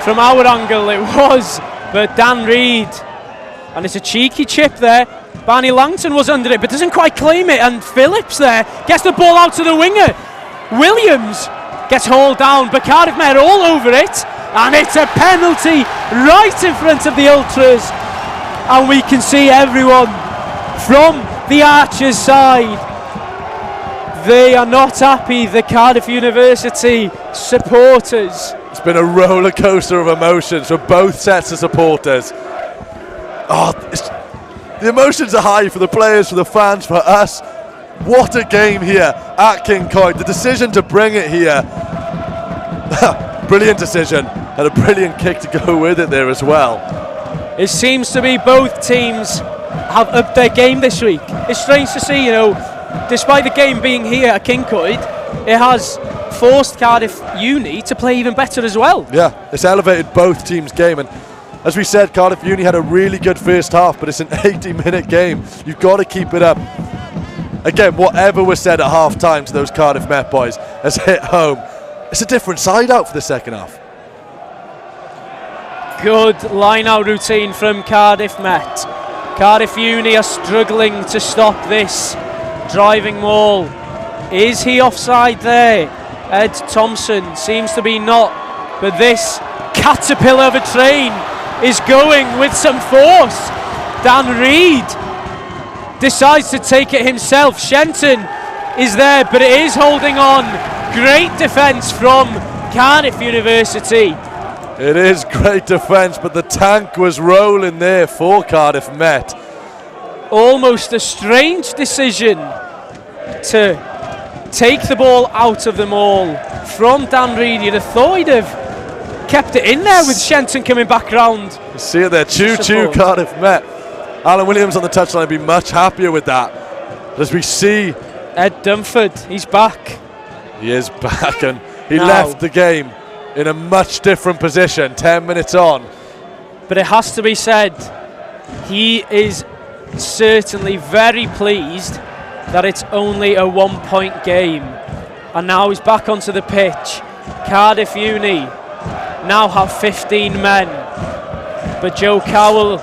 From our angle it was, but Dan Reid, and it's a cheeky chip there. Barney Langton was under it but doesn't quite claim it, and Phillips there gets the ball out to the winger. Williams gets hauled down, but Cardiff Met are all over it, and it's a penalty right in front of the Ultras, and we can see everyone from the Archers side. They are not happy, the Cardiff University supporters. It's been a roller coaster of emotions for both sets of supporters. Oh, the emotions are high for the players, for the fans, for us. What a game here at Kincoid. The decision to bring it here, brilliant decision, and a brilliant kick to go with it there as well. It seems to be both teams have upped their game this week. It's strange to see, you know, despite the game being here at Kincoid, it has forced Cardiff Uni to play even better as well. Yeah, it's elevated both teams' game, and as we said, Cardiff Uni had a really good first half, but it's an 80-minute game. You've got to keep it up. Again, whatever was said at half-time to those Cardiff Met boys has hit home. It's a different side out for the second half. Good line-out routine from Cardiff Met. Cardiff Uni are struggling to stop this driving maul. Is he offside there? Ed Thompson seems to be not, but this caterpillar of a train is going with some force. Dan Reid decides to take it himself. Shenton is there, but it is holding on. Great defence from Cardiff University. It is great defence, but the tank was rolling there for Cardiff Met. Almost a strange decision to take the ball out of the maul from Dan Reid. You'd have thought he'd have kept it in there with Shenton coming back round. You see it there, choo-choo Cardiff Met. Alan Williams on the touchline would be much happier with that. As we see Ed Dunford, he's back. He is back, and he left the game in a much different position 10 minutes on. But it has to be said, he is certainly very pleased that it's only a 1-point game. And now he's back onto the pitch. Cardiff Uni now have 15 men. But Joe Cowell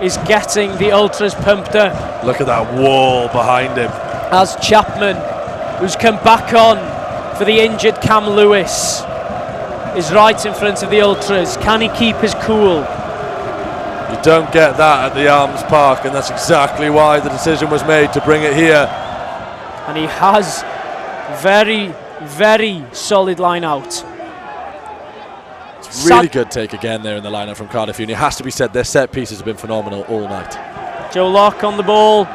is getting the Ultras pumped up. Look at that wall behind him. As Chapman, who's come back on for the injured Cam Lewis, is right in front of the Ultras. Can he keep his cool? You don't get that at the Arms Park, and that's exactly why the decision was made to bring it here. And he has very, very solid line out. Really good take again there in the lineup from Cardiff Uni. It has to be said, their set pieces have been phenomenal all night. Joe Locke on the ball.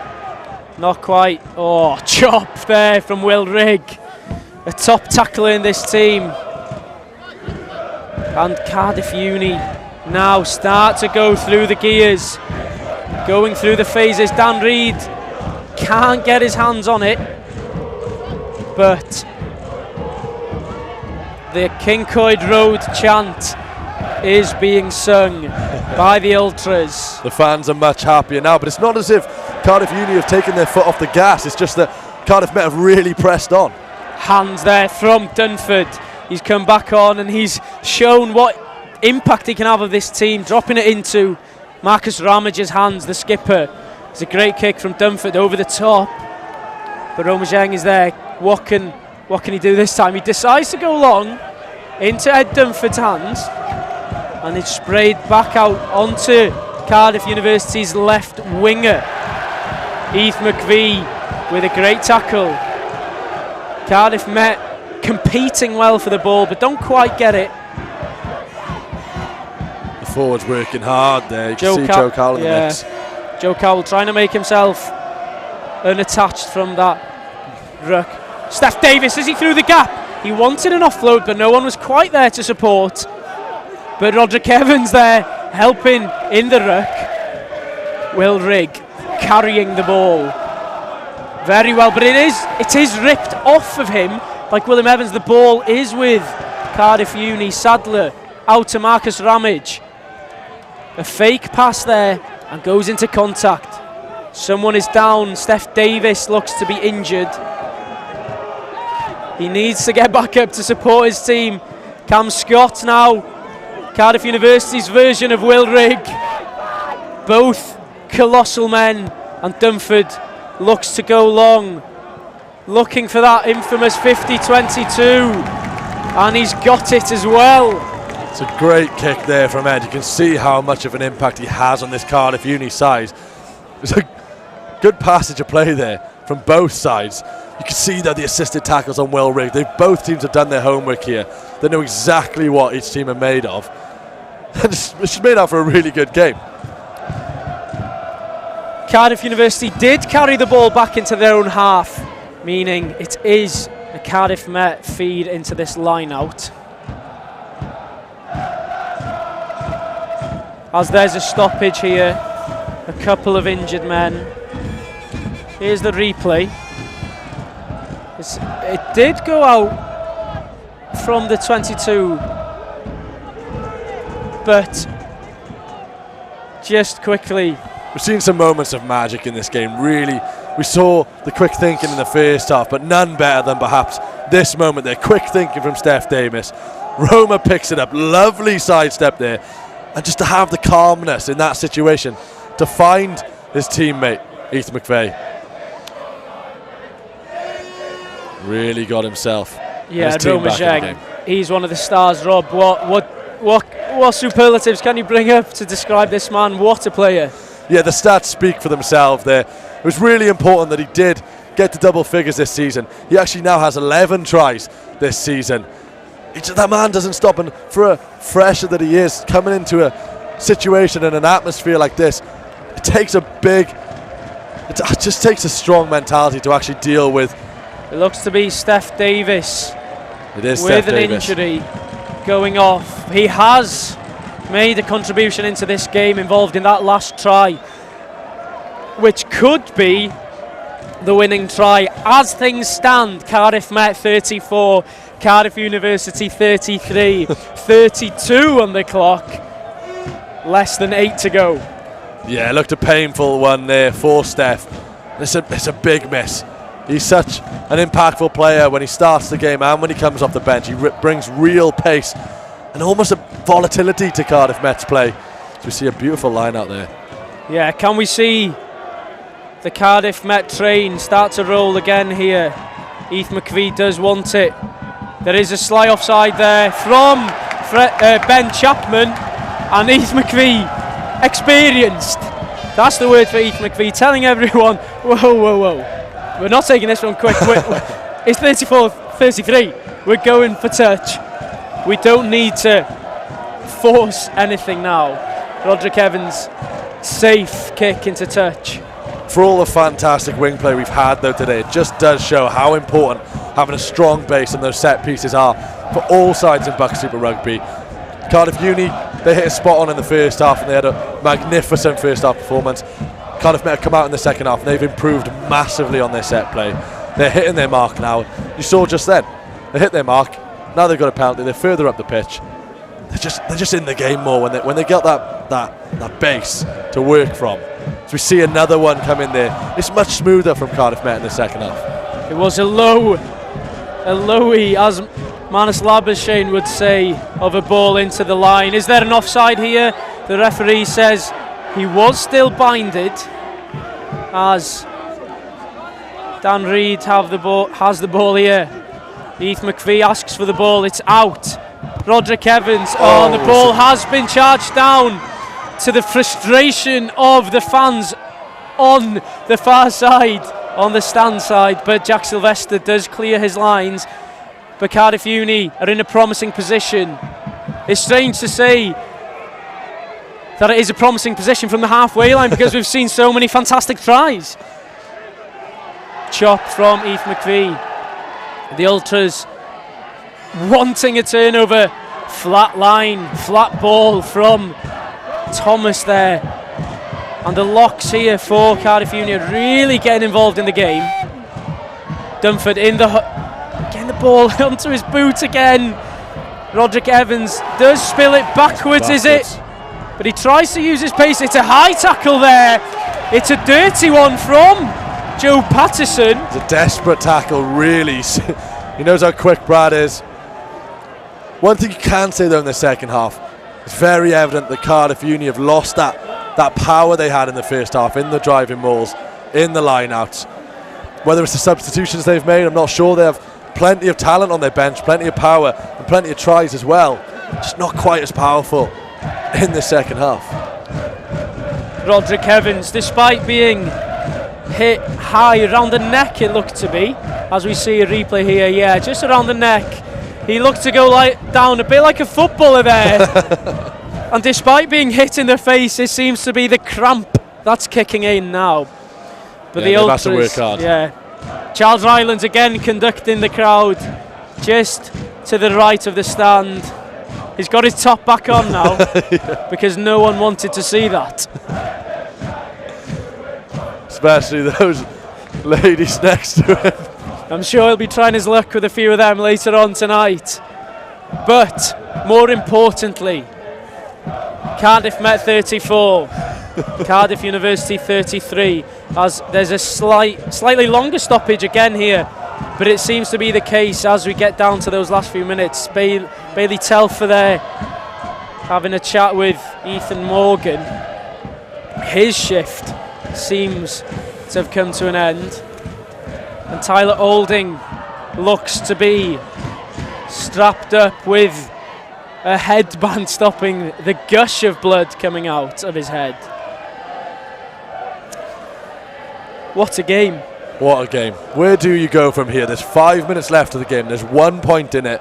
Not quite. Oh, chop there from Will Rigg. A top tackler in this team. And Cardiff Uni now start to go through the gears. Going through the phases. Dan Reid can't get his hands on it. But the Kincoid Road chant is being sung by the Ultras. The fans are much happier now, but it's not as if Cardiff Uni have taken their foot off the gas. It's just that Cardiff Met have really pressed on. Hands there from Dunford. He's come back on and he's shown what impact he can have of this team, dropping it into Marcus Ramage's hands, the skipper. It's a great kick from Dunford over the top, but Romajang is there. What can he do this time? He decides to go long into Ed Dunford's hands, and it's sprayed back out onto Cardiff University's left winger. Heath McVie with a great tackle. Cardiff Met competing well for the ball, but don't quite get it. The forwards working hard there. You can see Joe Cowell in the mix. Joe Cowell trying to make himself unattached from that ruck. Steph Davis, is he through the gap? He wanted an offload, but no one was quite there to support. But Roderick Evans there, helping in the ruck. Will Rigg carrying the ball very well, but it is ripped off of him by William Evans. The ball is with Cardiff Uni. Sadler out to Marcus Ramage. A fake pass there and goes into contact. Someone is down. Steph Davis looks to be injured. He needs to get back up to support his team. Cam Scott now, Cardiff University's version of Will Rigg. Both colossal men, and Dunford looks to go long, looking for that infamous 50-22, and he's got it as well. It's a great kick there from Ed. You can see how much of an impact he has on this Cardiff Uni side. It's a good passage of play there from both sides. You can see that the assisted tackles on Will Rigg. Both teams have done their homework here. They know exactly what each team are made of. And it's made out for a really good game. Cardiff University did carry the ball back into their own half, meaning it is a Cardiff Met feed into this line out. As there's a stoppage here, a couple of injured men. Here's the replay. It did go out from the 22, but just quickly. We've seen some moments of magic in this game, really. We saw the quick thinking in the first half, but none better than perhaps this moment there. Quick thinking from Steph Davis. Roma picks it up, lovely sidestep there. And just to have the calmness in that situation, to find his teammate, Heath McVeigh. Really got himself. Yeah, Romajang, he's one of the stars, Rob. What superlatives can you bring up to describe this man? What a player. Yeah, the stats speak for themselves there. It was really important that he did get to double figures this season. He actually now has 11 tries this season. That man doesn't stop, and for a fresher that he is, coming into a situation and an atmosphere like this, it just takes a strong mentality to actually deal with. It looks to be Steph Davis. It is with Steph an Davis. Injury going off. He has made a contribution into this game, involved in that last try, which could be the winning try. As things stand, Cardiff Met 34, Cardiff University 33, 32 on the clock, less than 8 to go. Yeah, it looked a painful one there for Steph. It's a big miss. He's such an impactful player when he starts the game and when he comes off the bench. He brings real pace and almost a volatility to Cardiff Met's play. So we see a beautiful line out there. Yeah, can we see the Cardiff Met train start to roll again here? Heath McVie does want it. There is a sly offside there from Ben Chapman, and Heath McVie, experienced. That's the word for Heath McVie, telling everyone, whoa. We're not taking this one quick. It's 34-33. We're going for touch. We don't need to force anything now. Roderick Evans, safe kick into touch. For all the fantastic wing play we've had though today, it just does show how important having a strong base and those set pieces are for all sides in BUCS Super Rugby. Cardiff Uni, they hit a spot on in the first half and they had a magnificent first half performance. Cardiff Met have come out in the second half and they've improved massively on their set play. They're hitting their mark now. You saw just then, they hit their mark. Now they've got a penalty. They're further up the pitch. They're just in the game more when they get that base to work from. So we see another one come in there. It's much smoother from Cardiff Met in the second half. It was a lowy, as Manus Labuschagne would say, of a ball into the line. Is there an offside here? The referee says he was still binded, as Dan Reid has the ball here. Heath McVie asks for the ball. It's out. Roderick Evans. The ball has been charged down, to the frustration of the fans on the far side, on the stand side. But Jack Sylvester does clear his lines. But Cardiff Uni are in a promising position. It's strange to say that it is a promising position from the halfway line because we've seen so many fantastic tries. Chop from Heath McVie. The Ultras wanting a turnover. Flat line, flat ball from Thomas there. And the locks here for Cardiff Uni are really getting involved in the game. Dunford getting the ball onto his boot again. Roderick Evans does spill it backwards, is it? But he tries to use his pace. It's a high tackle there. It's a dirty one from Joe Patterson. It's a desperate tackle, really. He knows how quick Brad is. One thing you can say though in the second half, it's very evident that Cardiff Uni have lost that power they had in the first half, in the driving mauls, in the line-outs. Whether it's the substitutions they've made, I'm not sure. They have plenty of talent on their bench, plenty of power, and plenty of tries as well. Just not quite as powerful in the second half. Roderick Evans, despite being hit high around the neck, it looked to be, as we see a replay here, yeah, just around the neck. He looked to go down a bit like a footballer there. And despite being hit in the face, it seems to be the cramp that's kicking in now. But the Ultras, have to work hard. Yeah. Charles Rylands again conducting the crowd just to the right of the stand. He's got his top back on now because no one wanted to see that. Especially those ladies next to him. I'm sure he'll be trying his luck with a few of them later on tonight. But more importantly, Cardiff Met 34, Cardiff University 33, as there's a slightly longer stoppage again here, but it seems to be the case as we get down to those last few minutes. Bailey Telfer there having a chat with Ethan Morgan. His shift seems to have come to an end. And Tyler Olding looks to be strapped up with a headband stopping the gush of blood coming out of his head. What a game. What a game. Where do you go from here? There's 5 minutes left of the game. There's 1 point in it.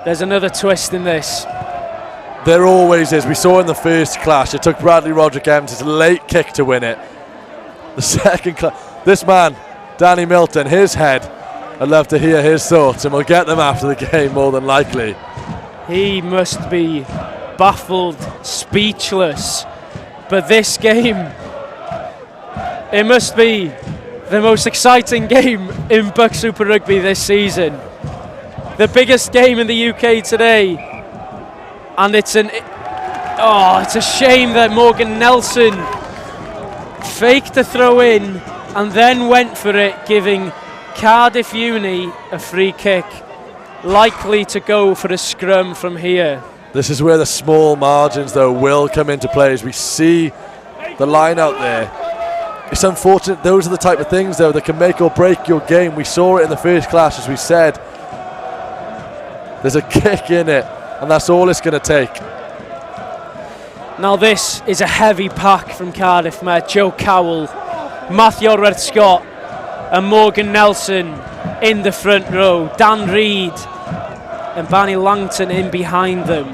There's another twist in this. There always is. We saw in the first clash, it took Bradley Roderick Evans' late kick to win it. The second clash, this man, Danny Milton, his head, I'd love to hear his thoughts, and we'll get them after the game more than likely. He must be baffled, speechless. But this game, it must be the most exciting game in BUCS Super Rugby this season. The biggest game in the UK today. And it's a shame that Morgan Nelson faked the throw in and then went for it, giving Cardiff Uni a free kick, likely to go for a scrum from here. This is where the small margins, though, will come into play as we see the line out there. It's unfortunate. Those are the type of things, though, that can make or break your game. We saw it in the first clash, as we said. There's a kick in it, and that's all it's going to take. Now this is a heavy pack from Cardiff Met. Joe Cowell, Matthew Scott and Morgan Nelson in the front row. Dan Reid and Barney Langton in behind them.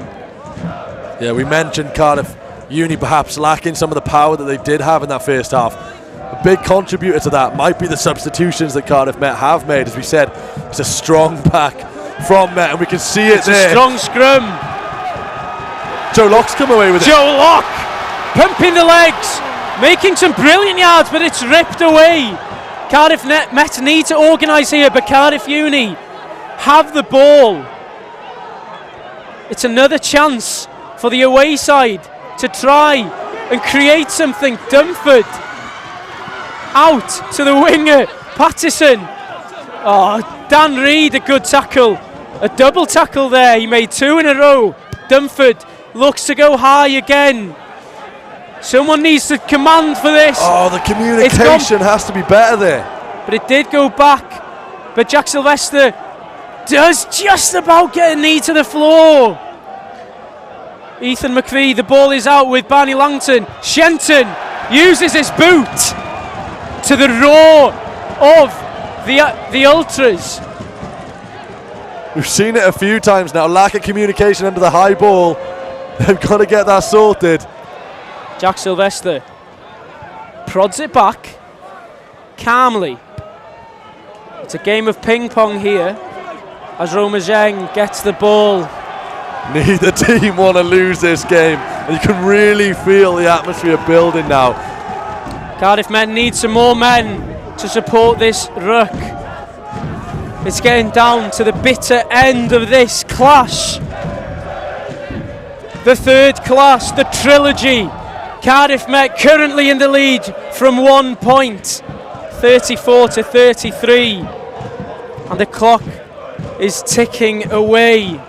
Yeah, we mentioned Cardiff Uni perhaps lacking some of the power that they did have in that first half. A big contributor to that might be the substitutions that Cardiff Met have made. As we said, it's a strong pack from Met, and we can see it there. It's a strong scrum. Joe Locke's come away with it. Joe Locke pumping the legs, making some brilliant yards, but it's ripped away. Cardiff Met need to organise here, but Cardiff Uni have the ball. It's another chance for the away side to try and create something. Dunford out to the winger, Pattison. Oh, Dan Reid, a good tackle. A double tackle there, he made 2 in a row. Dunford looks to go high again. Someone needs to command for this. Oh, the communication has to be better there. But it did go back. But Jack Sylvester does just about get a knee to the floor. Ethan McPhee, the ball is out with Barney Langton. Shenton uses his boot to the roar of the Ultras. We've seen it a few times now. Lack of communication under the high ball. They've got to get that sorted. Jack Sylvester prods it back calmly. It's a game of ping pong here as Roma Zheng gets the ball. Neither team want to lose this game. And you can really feel the atmosphere building now. Cardiff Met need some more men to support this ruck. It's getting down to the bitter end of this clash. The third clash, the trilogy. Cardiff Met currently in the lead from 1 point, 34 to 33. And the clock is ticking away.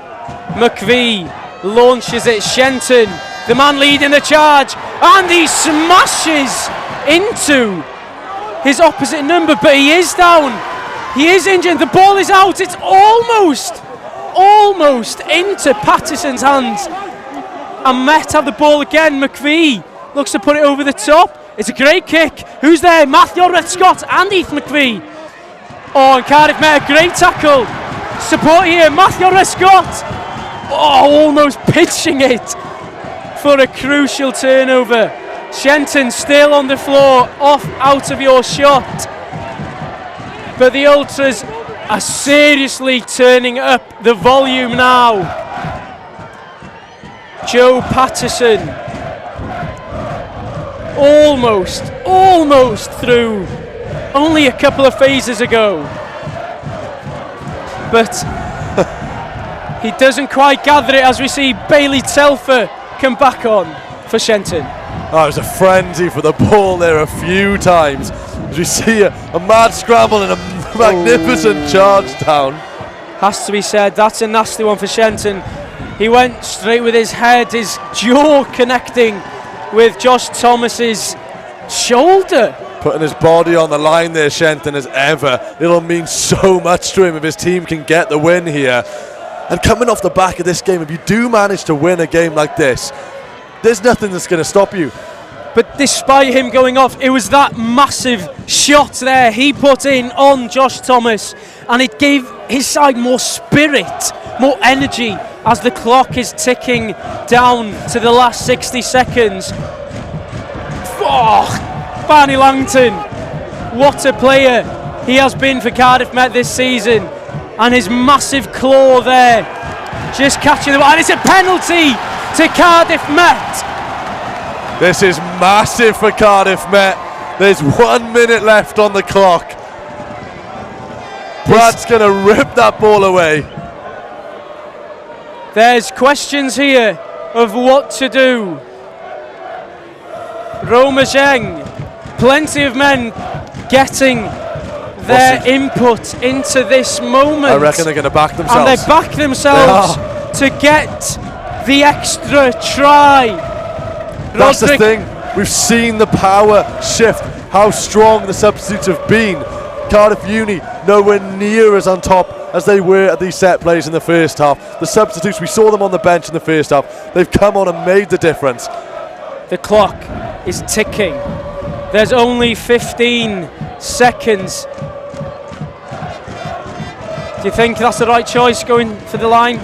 McVie launches it, Shenton, the man leading the charge, and he smashes into his opposite number, but he is down. He is injured, the ball is out, it's almost into Patterson's hands. And Met have the ball again. McVie looks to put it over the top. It's a great kick. Who's there? Matthew Scott and Heath McVie. Oh, and Cardiff Met, a great tackle. Support here, Matthew Scott. Oh, almost pitching it for a crucial turnover. Shenton still on the floor, off out of your shot. But the Ultras are seriously turning up the volume now. Joe Pattison almost through, only a couple of phases ago, but he doesn't quite gather it as we see Bailey Telfer come back on for Shenton. Oh, it was a frenzy for the ball there a few times as we see a mad scramble and a magnificent charge down. Has to be said, that's a nasty one for Shenton. He went straight with his head, his jaw connecting with Josh Thomas's shoulder. Putting his body on the line there, Shenton, as ever. It'll mean so much to him if his team can get the win here. And coming off the back of this game, if you do manage to win a game like this, there's nothing that's going to stop you. But despite him going off, it was that massive shot there he put in on Josh Thomas, and it gave his side more spirit, more energy as the clock is ticking down to the last 60 seconds. Oh, Barney Langton, what a player he has been for Cardiff Met this season, and his massive claw there, just catching the ball, and it's a penalty to Cardiff Met. This is massive for Cardiff Met. There's 1 minute left on the clock. Brad's going to rip that ball away. There's questions here of what to do. Roma Zheng, plenty of men getting their input into this moment. I reckon they're going to back themselves. And they back themselves to get the extra try. That's the thing. We've seen the power shift, how strong the substitutes have been. Cardiff Uni nowhere near as on top as they were at these set plays in the first half. The substitutes, we saw them on the bench in the first half. They've come on and made the difference. The clock is ticking. There's only 15 seconds. Do you think that's the right choice, going for the line?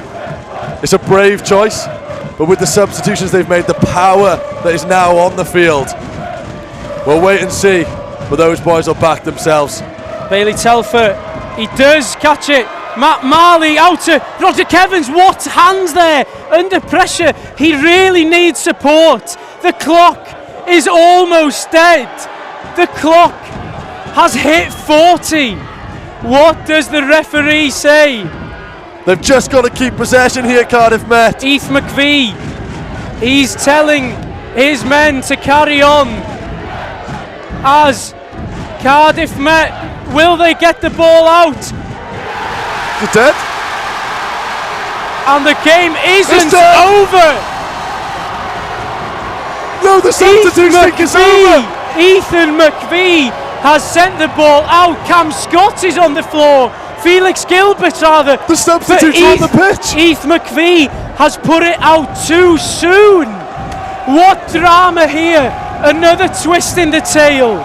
It's a brave choice, but with the substitutions they've made, the power that is now on the field, we'll wait and see, but those boys will back themselves. Bailey Telfer, he does catch it. Matt Marley out to Roger Evans. What hands there under pressure. He really needs support. The clock is almost dead. The clock has hit 40. What does the referee say? They've just got to keep possession here, Cardiff Met. Heath McVie, he's telling his men to carry on. As Cardiff Met, will they get the ball out? They're dead. And the game isn't over. No, the substitutes think it's over. Ethan McVie has sent the ball out. Cam Scott is on the floor. Felix Gilbert, rather. The substitutes are on the pitch. Heath McVie has put it out too soon. What drama here. Another twist in the tale.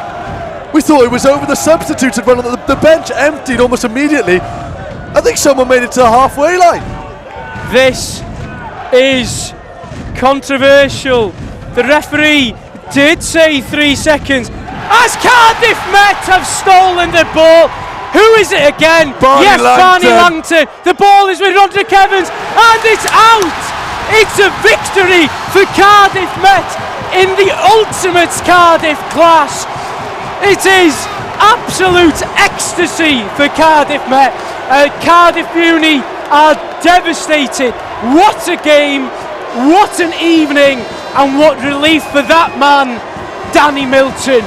We thought it was over. The substitutes had run on the bench, emptied almost immediately. I think someone made it to the halfway line. This is controversial. The referee did say 3 seconds. As Cardiff Met have stolen the ball. Who is it again? Barney Langton. The ball is with Roderick Evans and it's out. It's a victory for Cardiff Met in the ultimate Cardiff clash. It is absolute ecstasy for Cardiff Met. Cardiff Uni are devastated. What a game, what an evening, and what relief for that man, Danny Milton.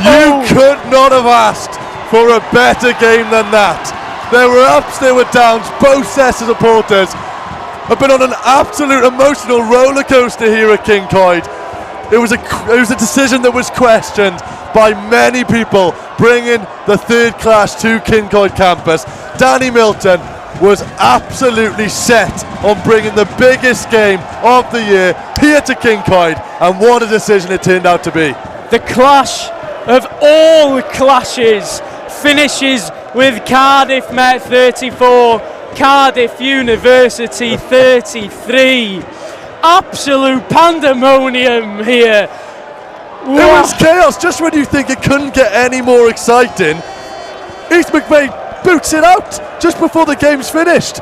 You could not have asked for a better game than that. There were ups, there were downs. Both sets of supporters have been on an absolute emotional roller coaster here at King Coyd. It was a decision that was questioned by many people, bringing the third clash to King Coyd campus. Danny Milton was absolutely set on bringing the biggest game of the year here to King Coyd, and what a decision it turned out to be. The clash of all clashes finishes with Cardiff Met 34, Cardiff University 33. Absolute pandemonium here. It was chaos. Just when you think it couldn't get any more exciting, Heath McVie boots it out just before the game's finished.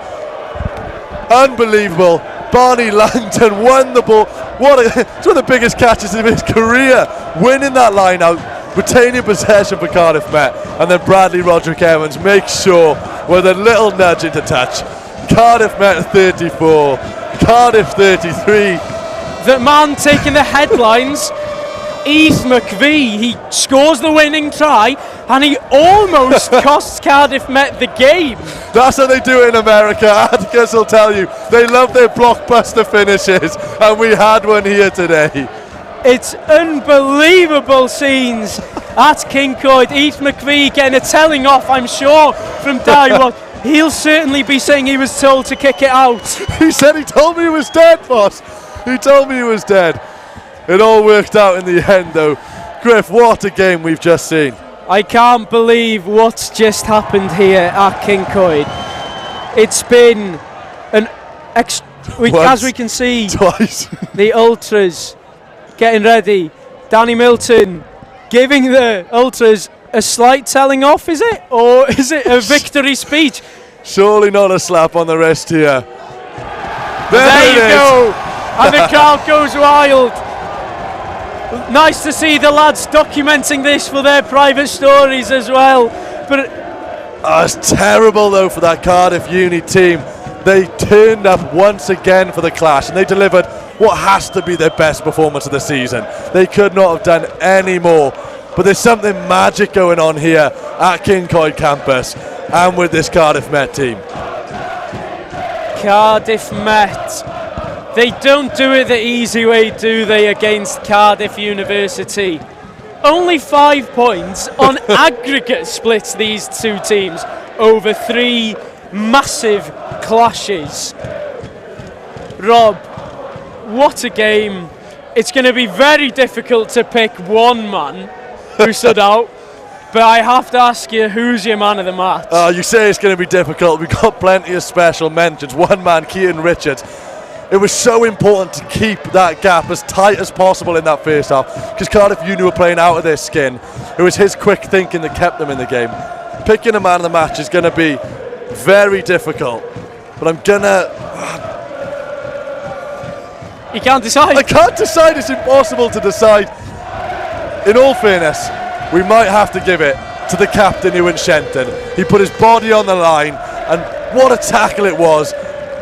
Unbelievable. Barney Langton won the ball. It's one of the biggest catches of his career, winning that line out, retaining possession for Cardiff Met, and then Bradley Roderick Evans makes sure with a little nudge into touch. Cardiff Met 34, Cardiff 33. The man taking the headlines, Heath McVie, he scores the winning try and he almost costs Cardiff Met the game. That's how they do it in America. Atticus will tell you they love their blockbuster finishes, and we had one here today. It's unbelievable scenes at King Coyd. Heath McVie getting a telling off, I'm sure, from Daiwa. He'll certainly be saying he was told to kick it out. He said he told me he was dead, boss. He told me he was dead. It all worked out in the end, though. Griff, what a game we've just seen. I can't believe what's just happened here at King Coyd. It's been an as we can see, twice. The ultras getting ready. Danny Milton giving the ultras a slight telling off, is it? Or is it a victory speech? Surely not a slap on the wrist here. There you go. And the crowd goes wild. Nice to see the lads documenting this for their private stories as well. But it's terrible though for that Cardiff Uni team. They turned up once again for the clash, and they delivered what has to be their best performance of the season. They could not have done any more. But there's something magic going on here at King Coyd campus and with this Cardiff Met team. Cardiff Met They don't do it the easy way, do they, against Cardiff University? Only 5 points on aggregate splits these two teams over 3 massive clashes. Rob, what a game. It's going to be very difficult to pick one man who stood out, but I have to ask you, who's your man of the match? You say it's going to be difficult. We've got plenty of special mentions. One man, Keaton Richards. It was so important to keep that gap as tight as possible in that first half because Cardiff Uni were playing out of their skin. It was his quick thinking that kept them in the game. Picking a man of the match is going to be very difficult, but I'm going to... You can't decide? I can't decide. It's impossible to decide. In all fairness, we might have to give it to the captain, Ewan Shenton. He put his body on the line, and what a tackle it was.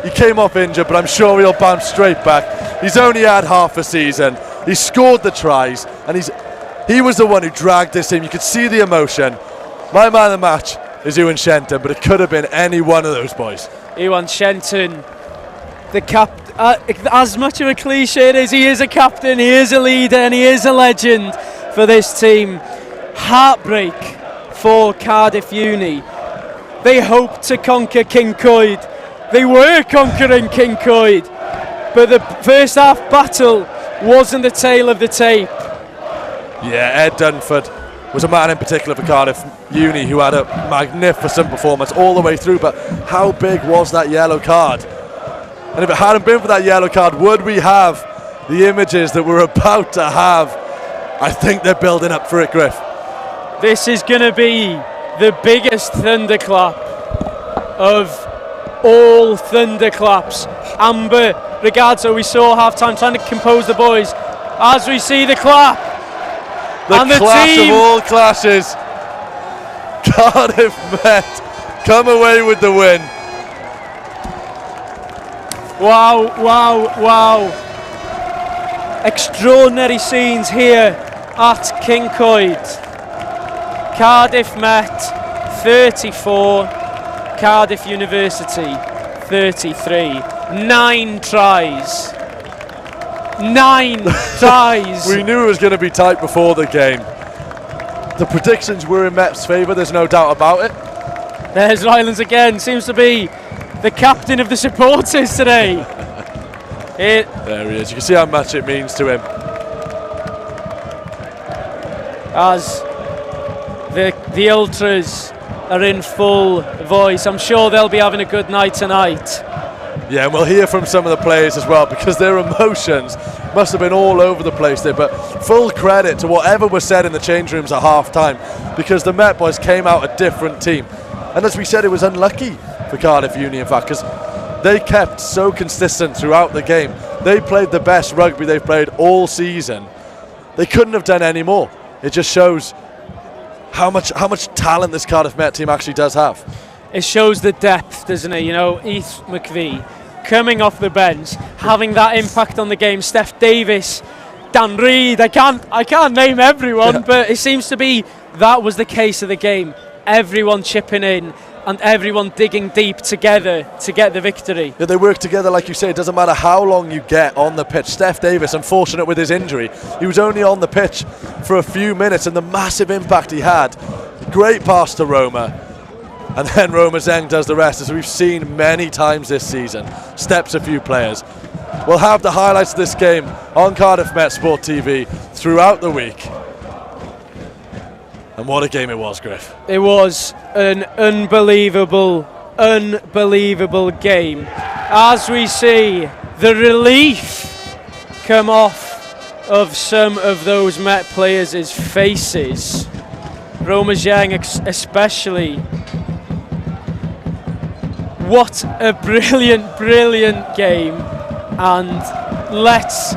He came off injured, but I'm sure he'll bounce straight back. He's only had half a season. He scored the tries, and he was the one who dragged this team. You could see the emotion. My man of the match is Ewan Shenton, but it could have been any one of those boys. Ewan Shenton, the captain. As much of a cliche it is, he is a captain, he is a leader, and he is a legend for this team. Heartbreak for Cardiff Uni. They hoped to conquer Kincoid. They were conquering Kincoid, but the first half battle wasn't the tale of the tape. Yeah, Ed Dunford was a man in particular for Cardiff Uni who had a magnificent performance all the way through, but how big was that yellow card? And if it hadn't been for that yellow card, would we have the images that we're about to have? I think they're building up for it, Griff. This is going to be the biggest thunderclap of all thunderclaps. Amber Ragazzo, we saw half-time trying to compose the boys. As we see the clap. The clash of all clashes. Cardiff Met come away with the win. Wow, wow, wow. Extraordinary scenes here at Kincoid. Cardiff Met 34, Cardiff University 33. 9 tries. 9 tries. We knew it was going to be tight before the game. The predictions were in Met's favour, there's no doubt about it. There's Rylands again, seems to be the captain of the supporters today. There he is. You can see how much it means to him. As the ultras are in full voice, I'm sure they'll be having a good night tonight. Yeah, and we'll hear from some of the players as well because their emotions must have been all over the place there. But full credit to whatever was said in the change rooms at half-time because the Met boys came out a different team. And as we said, it was unlucky for Cardiff Uni, in fact, because they kept so consistent throughout the game. They played the best rugby they've played all season. They couldn't have done any more. It just shows how much talent this Cardiff Met team actually does have. It shows the depth, doesn't it? You know, Heath McVie coming off the bench, having that impact on the game. Steph Davis, Dan Reid. I can't name everyone, but it seems to be that was the case of the game. Everyone chipping in and everyone digging deep together to get the victory. Yeah, they work together, like you say. It doesn't matter how long you get on the pitch. Steph Davis, unfortunate with his injury, he was only on the pitch for a few minutes, and the massive impact he had. Great pass to Roma, and then Roma Zeng does the rest, as we've seen many times this season. Steps a few players. We'll have the highlights of this game on Cardiff Met Sport TV throughout the week. And what a game it was, Griff. It was an unbelievable game. As we see the relief come off of some of those Met players' faces. Roma Zheng especially. What a brilliant game. And let's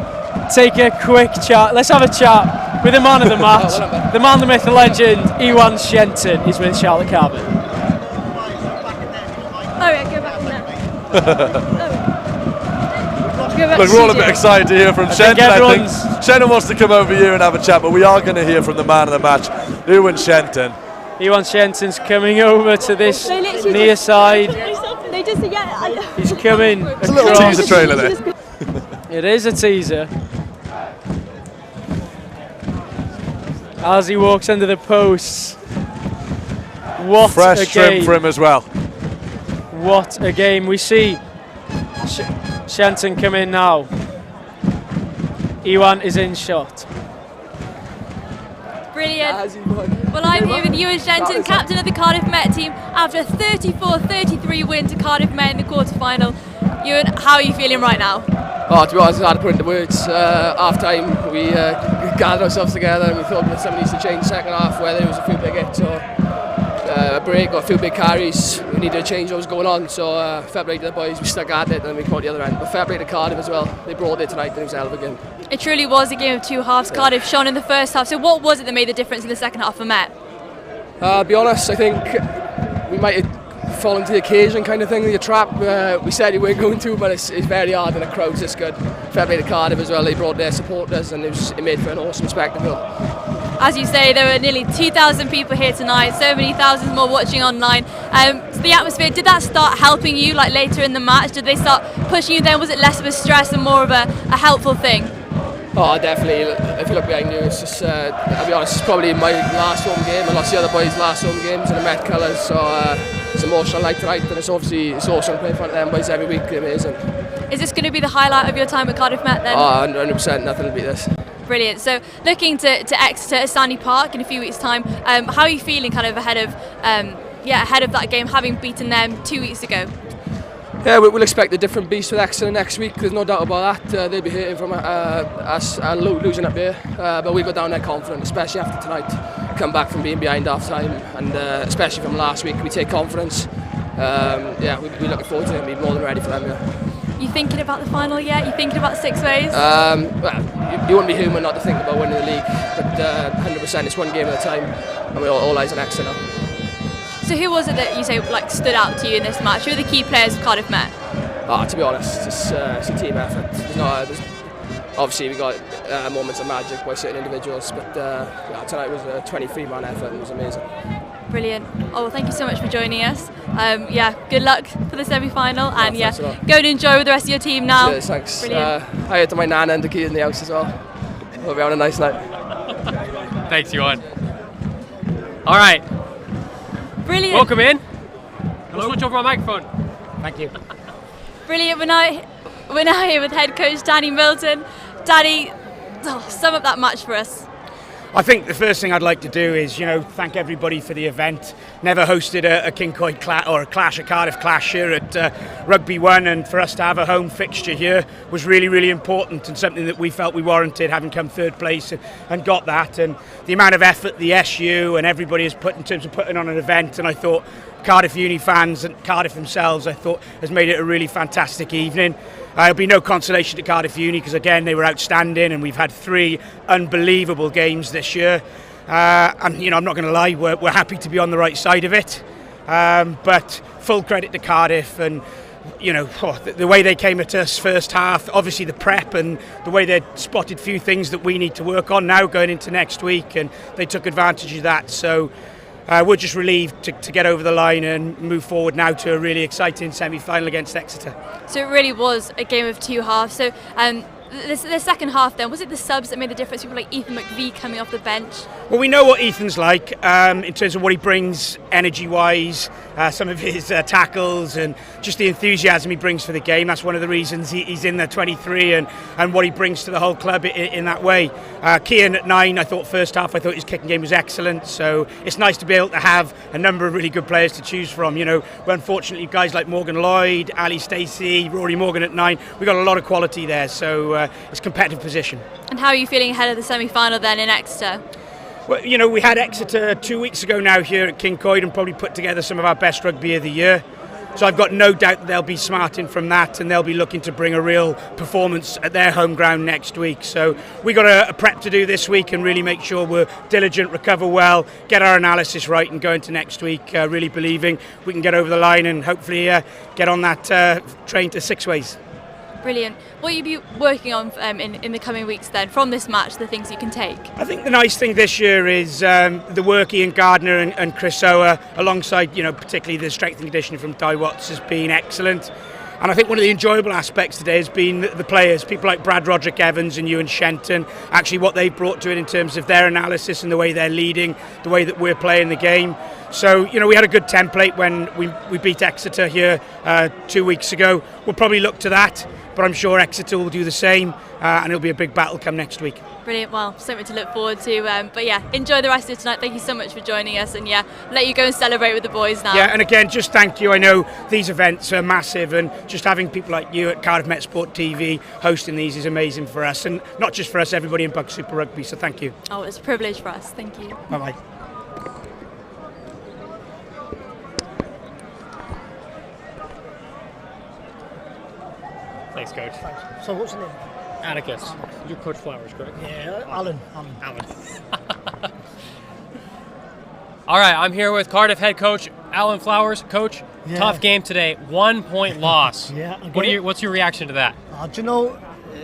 take a quick chat. Let's have a chat with the man of the match, the man, the myth, the legend, Ewan Shenton. He's with Charlotte Carbon. Oh yeah, go back in there. Look, we're all a bit excited to hear from Shenton. I think Shenton wants to come over here and have a chat, but we are going to hear from the man of the match, Ewan Shenton. Ewan Shenton's coming over to this near side. They just, yeah. He's coming. It's a little teaser trailer there. It is a teaser. As he walks under the posts. What fresh a trim game for him as well. What a game. We see Shenton come in now. Iwan is in shot. Brilliant. Well, I'm here with Ewan Shenton, captain of the Cardiff Met team, after a 34-33 win to Cardiff Met in the quarter-final. Ewan, how are you feeling right now? Oh, to be honest, it's hard to put into words. Half time, we gathered ourselves together and we thought that something needs to change second half, whether it was a few big hits or a break or a few big carries. We needed to change what was going on, so fair play to the boys, we stuck at it and we caught the other end. But fair play to Cardiff as well, they brought it tonight and it was a hell of a game. It truly was a game of two halves. Yeah. Cardiff shone in the first half, so what was it that made the difference in the second half for Met? To be honest, I think we might have fallen to the occasion kind of thing, the trap. We said we weren't going to, but it's very hard and the crowd's this good. Fair play to Cardiff as well, they brought their supporters and it made for an awesome spectacle. As you say, there were nearly 2,000 people here tonight, so many thousands more watching online. So the atmosphere, did that start helping you like later in the match? Did they start pushing you then? Was it less of a stress and more of a helpful thing? Oh, definitely. If you look behind you, it's just, I'll be honest, it's probably my last home game and lots of the other boys' last home games in the Met colours, so it's an emotional night tonight and it's awesome playing in front of them boys every week, they're amazing. Is this going to be the highlight of your time at Cardiff Met then? Oh, 100%, nothing will beat this. Brilliant. So looking to Exeter at Stanley Park in a few weeks' time, how are you feeling kind of ahead of that game, having beaten them 2 weeks ago? Yeah, we'll expect a different beast with Exeter next week, there's no doubt about that. They'll be hurting from us and losing up here, but we go down there confident, especially after tonight. Come back from being behind half time, and especially from last week, we take confidence. We're looking forward to it and be more than ready for them. Yeah. You thinking about the final yet? You thinking about six ways? Well, you wouldn't be human not to think about winning the league, but 100% it's one game at a time, and we're all eyes on Exeter now. So who was it that you say stood out to you in this match? Who are the key players of Cardiff Met? To be honest, it's a team effort. Obviously we got moments of magic by certain individuals, but tonight was a 23-man effort and it was amazing. Brilliant. Oh, well, thank you so much for joining us. Good luck for the semi-final, and go and enjoy with the rest of your team now. Cheers, thanks. Brilliant. Hi to my nana and the kid in the house as well. Hope you're having a nice night. Thanks, Ewan. All right. Brilliant. Welcome in. We'll switch over my microphone. Thank you. Brilliant. We're now here with head coach Danny Milton. Danny, sum up that match for us. I think the first thing I'd like to do is, thank everybody for the event. Never hosted a Kincoid clash, a Cardiff clash here at Rugby 1, and for us to have a home fixture here was really, really important and something that we felt we warranted, having come third place and got that. And the amount of effort the SU and everybody has put in terms of putting on an event, and I thought Cardiff Uni fans and Cardiff themselves, I thought, has made it a really fantastic evening. It'll be no consolation to Cardiff Uni because, again, they were outstanding and we've had 3 unbelievable games this year. I'm not going to lie, we're happy to be on the right side of it. But full credit to Cardiff and, the way they came at us first half, obviously the prep and the way they spotted a few things that we need to work on now going into next week, and they took advantage of that. So we're just relieved to get over the line and move forward now to a really exciting semi-final against Exeter. So it really was a game of two halves. So the second half then, was it the subs that made the difference? People like Ethan McVie coming off the bench? Well, we know what Ethan's like in terms of what he brings energy-wise, some of his tackles and just the enthusiasm he brings for the game. That's one of the reasons he's in the 23 and what he brings to the whole club in that way. Kian at 9, I thought first half, I thought his kicking game was excellent. So it's nice to be able to have a number of really good players to choose from. Unfortunately, guys like Morgan Lloyd, Ali Stacey, Rory Morgan at 9, we've got a lot of quality there. So it's a competitive position. And how are you feeling ahead of the semi-final then in Exeter? Well, we had Exeter 2 weeks ago now here at Kincoid and probably put together some of our best rugby of the year. So I've got no doubt that they'll be smarting from that and they'll be looking to bring a real performance at their home ground next week. So we've got a prep to do this week and really make sure we're diligent, recover well, get our analysis right and go into next week really believing we can get over the line and hopefully get on that train to six ways. Brilliant. What will you be working on in the coming weeks then from this match, the things you can take? I think the nice thing this year is the work Ian Gardner and Chris Ower alongside, particularly the strength and conditioning from Di Watts has been excellent. And I think one of the enjoyable aspects today has been the players, people like Brad Roderick Evans and Ewan Shenton, actually what they've brought to it in terms of their analysis and the way they're leading, the way that we're playing the game. So, we had a good template when we beat Exeter here 2 weeks ago. We'll probably look to that, but I'm sure Exeter will do the same, and it'll be a big battle come next week. Brilliant, well, something to look forward to. But yeah, enjoy the rest of tonight. Thank you so much for joining us, and let you go and celebrate with the boys now. Yeah, and again, just thank you. I know these events are massive, and just having people like you at Cardiff Met Sport TV hosting these is amazing for us, and not just for us, everybody in BUCS Super Rugby, so thank you. Oh, it's a privilege for us. Thank you. Bye-bye. Thanks, Coach. So what's the name? Atticus. You're Coach Flowers, correct? Yeah, Alan. All right, I'm here with Cardiff head coach Alan Flowers. Coach, tough game today, 1 point loss. What's your reaction to that? Do you know,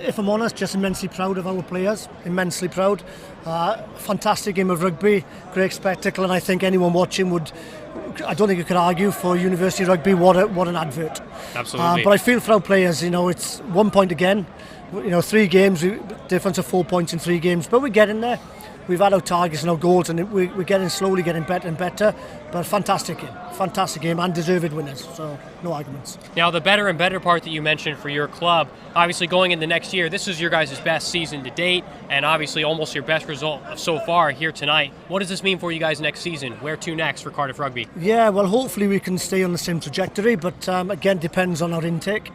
if I'm honest, just immensely proud of our players, immensely proud. Fantastic game of rugby, great spectacle, and I think anyone watching I don't think you could argue for University Rugby, what an advert. Absolutely. But I feel for our players, it's 1 point again. 3 games, difference of 4 points in 3 games, but we're getting there. We've had our targets and our goals, and we're slowly getting better and better. But fantastic game, and deserved winners. So no arguments. Now the better and better part that you mentioned for your club, obviously going into next year, this is your guys' best season to date, and obviously almost your best result so far here tonight. What does this mean for you guys next season? Where to next for Cardiff Rugby? Yeah, well, hopefully we can stay on the same trajectory, but again, depends on our intake.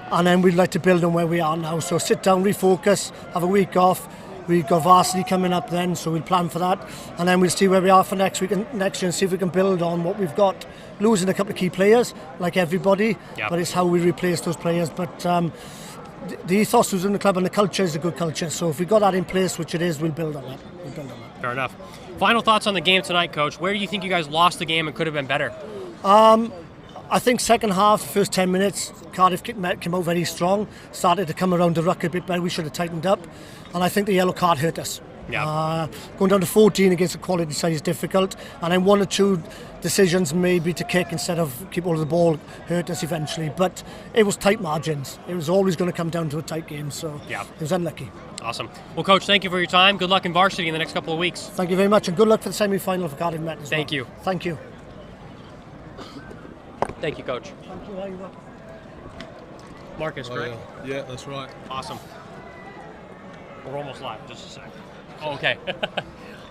And then we'd like to build on where we are now. So sit down, refocus, have a week off. We've got varsity coming up then, so we'll plan for that. And then we'll see where we are for next week and next year and see if we can build on what we've got. Losing a couple of key players, like everybody, but it's how we replace those players. But the ethos within the club and the culture is a good culture. So if we've got that in place, which it is, we'll build on that. Fair enough. Final thoughts on the game tonight, Coach. Where do you think you guys lost the game and could have been better? I think second half, first 10 minutes, Cardiff came out very strong, started to come around the ruck a bit better. We should have tightened up, and I think the yellow card hurt us. Going down to 14 against a quality side is difficult, and then 1 or 2 decisions maybe to kick instead of keep hold of the ball hurt us eventually. But it was tight margins. It was always going to come down to a tight game, so it was unlucky. Awesome. Well, Coach, thank you for your time. Good luck in varsity in the next couple of weeks. Thank you very much, and good luck for the semi-final for Cardiff Met as well. Thank you. Thank you. Thank you, Coach. Thank you. Marcus, correct? Yeah, that's right. Awesome. We're almost live. Just a sec. Oh, okay.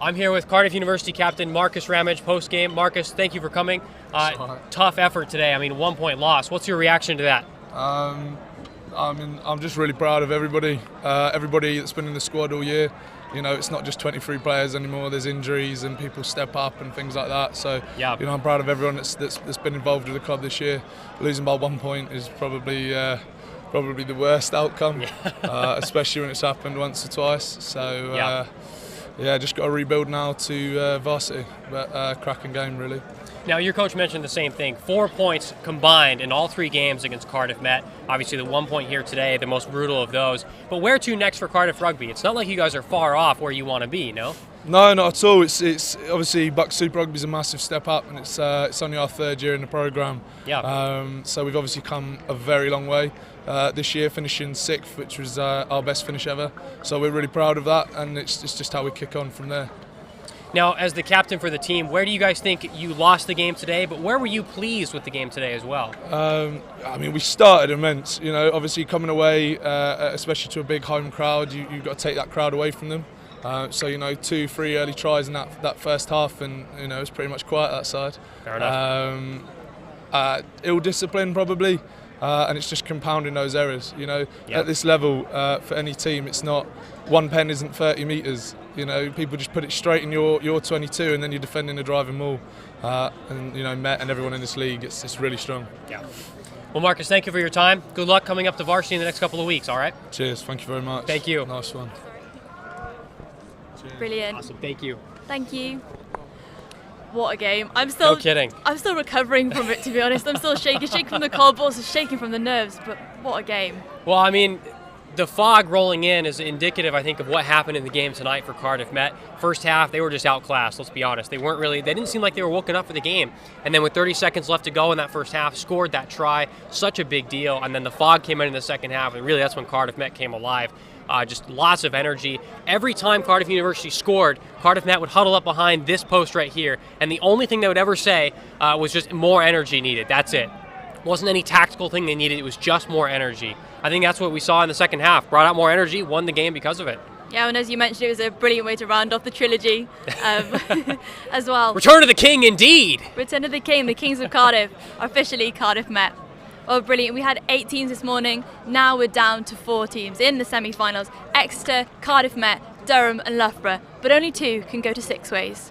I'm here with Cardiff University captain Marcus Ramage post-game. Marcus, thank you for coming. Tough effort today. 1 point loss. What's your reaction to that? I'm just really proud of everybody. Everybody that's been in the squad all year. It's not just 23 players anymore. There's injuries and people step up and things like that. So, I'm proud of everyone that's been involved with the club this year. Losing by 1 point is probably the worst outcome, especially when it's happened once or twice. So, just got to rebuild now to varsity. But cracking game, really. Now, your coach mentioned the same thing. 4 points combined in all 3 games against Cardiff Met. Obviously, the 1 point here today, the most brutal of those. But where to next for Cardiff Rugby? It's not like you guys are far off where you want to be, no? No, not at all. It's obviously BUCS Super Rugby is a massive step up, and it's only our 3rd year in the programme. So we've obviously come a very long way. This year, finishing 6th, which was our best finish ever. So we're really proud of that, and it's just how we kick on from there. Now, as the captain for the team, where do you guys think you lost the game today, but where were you pleased with the game today as well? We started immense. Obviously coming away, especially to a big home crowd, you've got to take that crowd away from them. 2-3 early tries in that first half, and it was pretty much quiet that side. Fair enough. Ill discipline probably, and it's just compounding those errors. At this level, for any team, it's not 1 pen isn't 30 metres. People just put it straight in your 22, and then you're defending the driving maul. Met and everyone in this league, it's really strong. Yeah. Well, Marcus, thank you for your time. Good luck coming up to varsity in the next couple of weeks, all right? Cheers, thank you very much. Thank you. Nice one. Cheers. Brilliant. Awesome, thank you. Thank you. What a game. I'm still recovering from it, to be honest. I'm still shaking from the cold, but also shaking from the nerves, but what a game. Well, The fog rolling in is indicative, I think, of what happened in the game tonight for Cardiff Met. First half, they were just outclassed, let's be honest. They didn't seem like they were woken up for the game. And then with 30 seconds left to go in that first half, scored that try, such a big deal. And then the fog came in the second half, and really that's when Cardiff Met came alive. Just lots of energy. Every time Cardiff University scored, Cardiff Met would huddle up behind this post right here, and the only thing they would ever say was just more energy needed. That's it. Wasn't any tactical thing they needed, it was just more energy. I think that's what we saw in the second half. Brought out more energy, won the game because of it. Yeah, and as you mentioned, it was a brilliant way to round off the trilogy as well. Return of the King, indeed! Return of the King, the Kings of Cardiff, officially Cardiff Met. Oh, brilliant. We had 8 teams this morning. Now we're down to 4 teams in the semi-finals. Exeter, Cardiff Met, Durham and Loughborough. But only 2 can go to 6 ways.